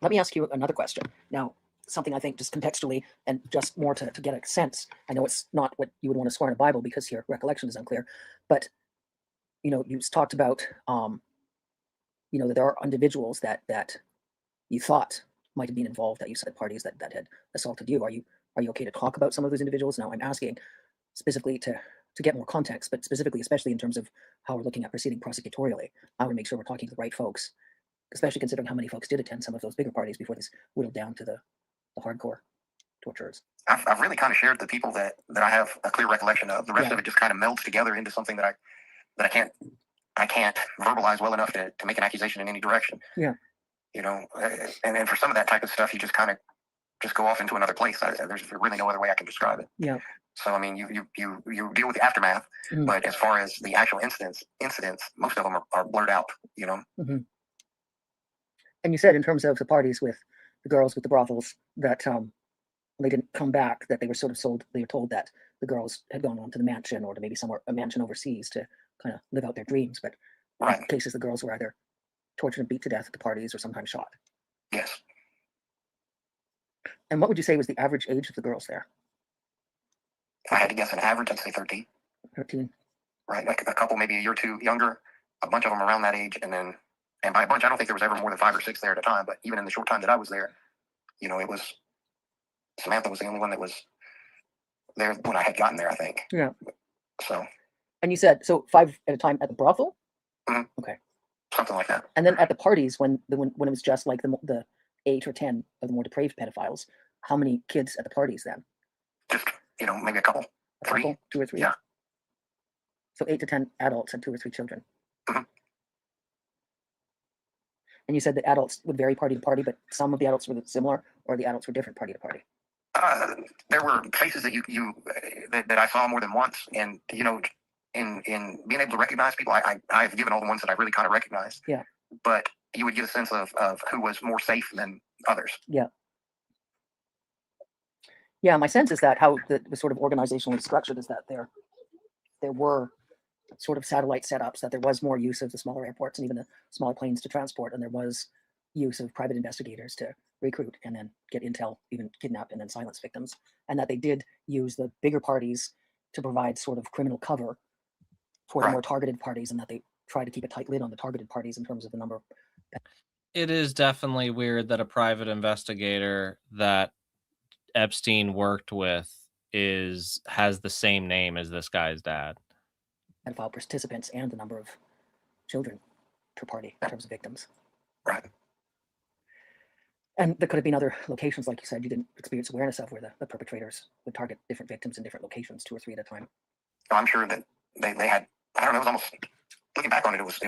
Let me ask you another question. Now, something I think just contextually and just more to get a sense. I know it's not what you would want to swear in a Bible because your recollection is unclear, but you know, you talked about, you know, that there are individuals that you thought might have been involved at you said parties that had assaulted you. Are you okay to talk about some of those individuals? Now, I'm asking specifically to get more context, but specifically, especially in terms of how we're looking at proceeding prosecutorially. I want to make sure we're talking to the right folks, especially considering how many folks did attend some of those bigger parties before this whittled down to the hardcore torturers. I've really kind of shared the people that I have a clear recollection of. The rest of it just kind of melds together into something that I can't verbalize well enough to make an accusation in any direction. Yeah. you know, and for some of that type of stuff, you just kind of just go off into another place. There's really no other way I can describe it. Yeah. So I mean, you deal with the aftermath, but as far as the actual incidents, most of them are blurred out. You know. Mm-hmm. And you said in terms of the parties with the girls with the brothels that when they didn't come back, that they were sort of sold. They were told that the girls had gone on to the mansion or to maybe somewhere a mansion overseas to kind of live out their dreams. But in cases, the girls were either tortured and beat to death at the parties or sometimes shot. Yes. And what would you say was the average age of the girls there? If I had to guess an average, I'd say 13. 13. Right, like a couple maybe a year or two younger, a bunch of them around that age, and by a bunch, I don't think there was ever more than 5 or 6 there at a time. But even in the short time that I was there, you know, it was Samantha was the only one that was there when I had gotten there, I think. Yeah. So. And you said so 5 at a time at the brothel. Mm-hmm. Okay. Something like that. And then at the parties, when it was just like the 8 or 10 of the more depraved pedophiles, how many kids at the parties then? Just, you know, maybe a couple. A couple, 2 or 3. Yeah. So 8 to 10 adults and 2 or 3 children. Mm-hmm. And you said that adults would vary party to party, but some of the adults were similar, or the adults were different party to party. There were faces that that I saw more than once, and you know, in being able to recognize people, I've given all the ones that I really kind of recognized. Yeah. But you would get a sense of who was more safe than others. Yeah. Yeah, my sense is that how the sort of organizationally structured is that there were sort of satellite setups, that there was more use of the smaller airports and even the smaller planes to transport, and there was use of private investigators to recruit and then get intel, even kidnap and then silence victims, and that they did use the bigger parties to provide sort of criminal cover for the more targeted parties, and that they try to keep a tight lid on the targeted parties in terms of the number of. It is definitely weird that a private investigator that Epstein worked with has the same name as this guy's dad. Pedophile participants and the number of children per party in terms of victims. Right. And there could have been other locations, like you said, you didn't experience awareness of, where the perpetrators would target different victims in different locations, 2 or 3 at a time. I'm sure that they had, I don't know, it was almost, looking back on it, it was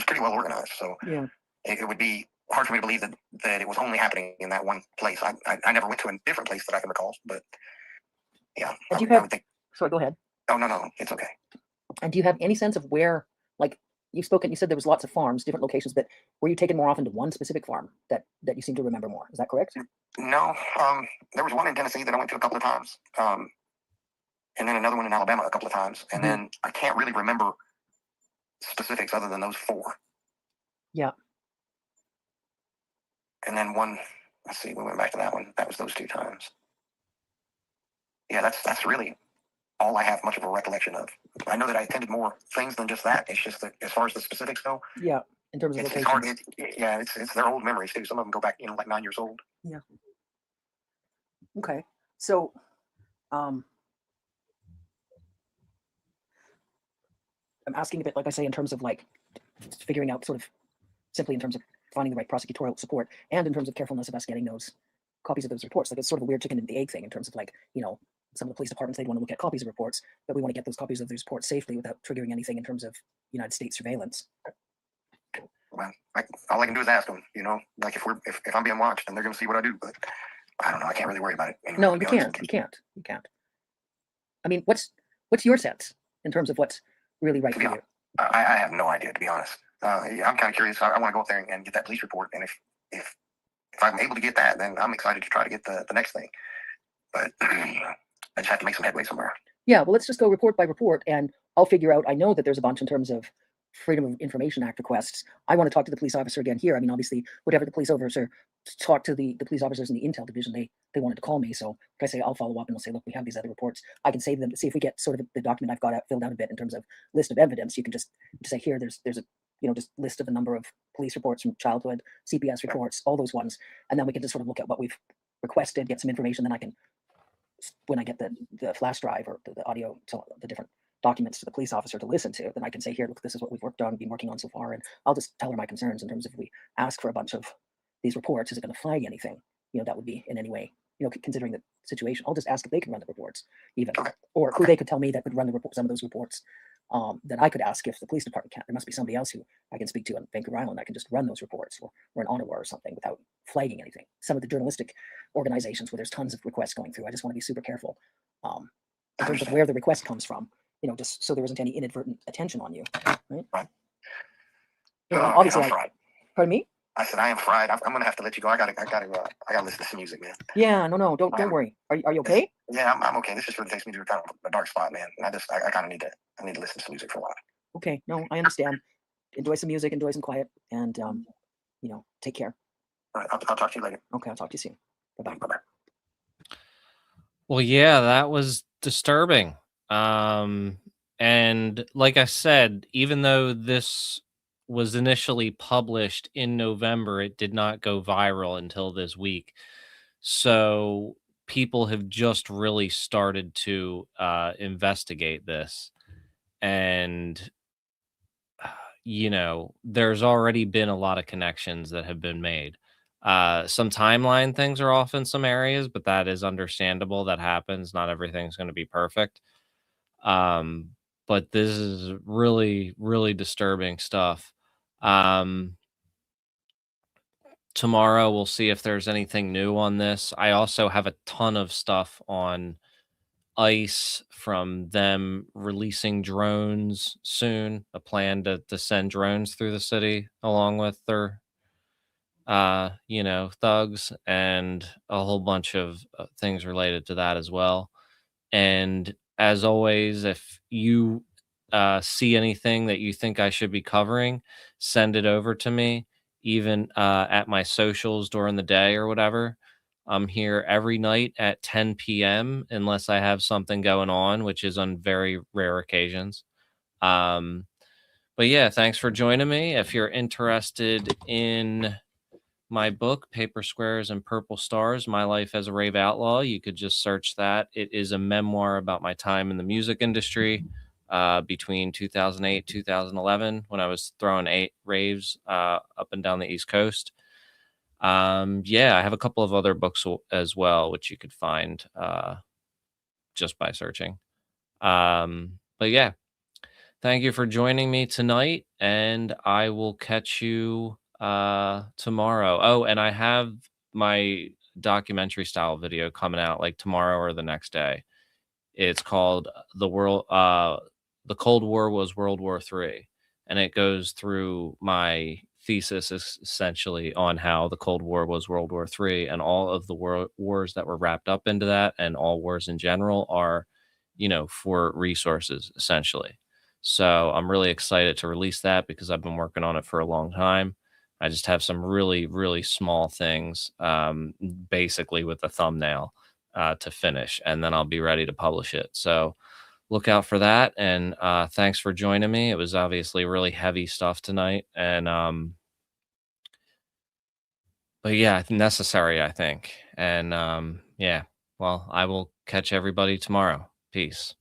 pretty well organized. So yeah, it would be hard for me to believe that it was only happening in that one place. I never went to a different place that I can recall, but yeah. I would think. Sorry, go ahead. Oh, no, it's okay. And do you have any sense of where, like, you said there was lots of farms, different locations, but were you taken more often to one specific farm that you seem to remember more? Is that correct? No. There was one in Tennessee that I went to a couple of times. And then another one in Alabama a couple of times. And then I can't really remember specifics other than those 4. Yeah. And then one, let's see, we went back to that one. That was those 2 times. Yeah, that's really all I have much of a recollection of. I know that I attended more things than just that. It's just that as far as the specifics go. Yeah, in terms of it's hard. It's their old memories too. Some of them go back, like 9 years old. Yeah. Okay. So, I'm asking a bit, like I say, in terms of like figuring out sort of simply in terms of finding the right prosecutorial support and in terms of carefulness of us getting those copies of those reports. Like it's sort of a weird chicken and the egg thing in terms of like, you know, some of the police departments, they'd want to look at copies of reports, but we want to get those copies of these reports safely without triggering anything in terms of United States surveillance. Well, all I can do is ask them, you know, like if I'm being watched, then they're going to see what I do, but I don't know. I can't really worry about it. Anyway, no, you can't. I mean, what's your sense in terms of what's really right for you? I have no idea, to be honest. I'm kind of curious. I want to go up there and get that police report, and if I'm able to get that, then I'm excited to try to get the next thing. But I just have to make some headway somewhere. Yeah, well, let's just go report by report, and I'll figure out. I know that there's a bunch in terms of Freedom of Information Act requests. I want to talk to the police officer again here. I mean, obviously, whatever the police officer talked to the police officers in the Intel division, they wanted to call me. So like I say, I'll follow up and I'll say, look, we have these other reports. I can save them to see if we get sort of the document I've got filled out a bit in terms of list of evidence. You can just say here, there's a just list of a number of police reports from childhood, CPS reports, all those ones, and then we can just sort of look at what we've requested, get some information. Then I can, when I get the flash drive or the audio, so the different documents to the police officer to listen to, then I can say, here, look, this is what we've been working on so far, and I'll just tell her my concerns in terms of if we ask for a bunch of these reports, is it going to flag anything, that would be in any way, considering the situation. I'll just ask if they can run the reports, even, or who they could tell me that could run some of those reports that I could ask if the police department can. There must be somebody else who I can speak to on Vancouver Island that can just run those reports, or in Ottawa or something, without flagging anything. Some of the journalistic organizations where there's tons of requests going through, I just want to be super careful in terms of where the request comes from, just so there isn't any inadvertent attention on you. Right. Obviously, pardon me? I said I am fried. I'm gonna have to let you go. I gotta listen to some music, man. Yeah, no, don't worry. Are you okay? Yeah, I'm okay. This just really takes me to kind of a dark spot, man. And I kind of need to listen to some music for a while. Okay, no, I understand. Enjoy some music, enjoy some quiet, and take care. All right, I'll talk to you later. Okay, I'll talk to you soon. Bye-bye. Bye-bye. Well, yeah, that was disturbing. And like I said, even though this was initially published in November, it did not go viral until this week. So people have just really started to investigate this. And, there's already been a lot of connections that have been made. Some timeline things are off in some areas, but that is understandable. That happens. Not everything's going to be perfect. But this is really, really disturbing stuff. Tomorrow we'll see if there's anything new on this. I also have a ton of stuff on ICE from them releasing drones soon, a plan to send drones through the city along with their thugs, and a whole bunch of things related to that as well. And as always, if you see anything that you think I should be covering, send it over to me, even at my socials during the day or whatever. I'm here every night at 10 p.m. unless I have something going on, which is on very rare occasions. But yeah, thanks for joining me. If you're interested in my book, Paper Squares and Purple Stars, My Life as a Rave Outlaw, you could just search that. It is a memoir about my time in the music industry between 2008 2011, when I was throwing 8 raves up and down the East Coast. Yeah, I have a couple of other books as well, which you could find just by searching. But yeah, thank you for joining me tonight, and I will catch you tomorrow. Oh, and I have my documentary style video coming out like tomorrow or the next day. It's called The Cold War Was World War III, and it goes through my thesis essentially on how the Cold War was World War III, and all of the wars that were wrapped up into that, and all wars in general are, for resources essentially. So I'm really excited to release that because I've been working on it for a long time. I just have some really, really small things, basically with a thumbnail to finish, and then I'll be ready to publish it. So look out for that. And thanks for joining me. It was obviously really heavy stuff tonight. And but yeah, necessary, I think. And yeah, well, I will catch everybody tomorrow. Peace.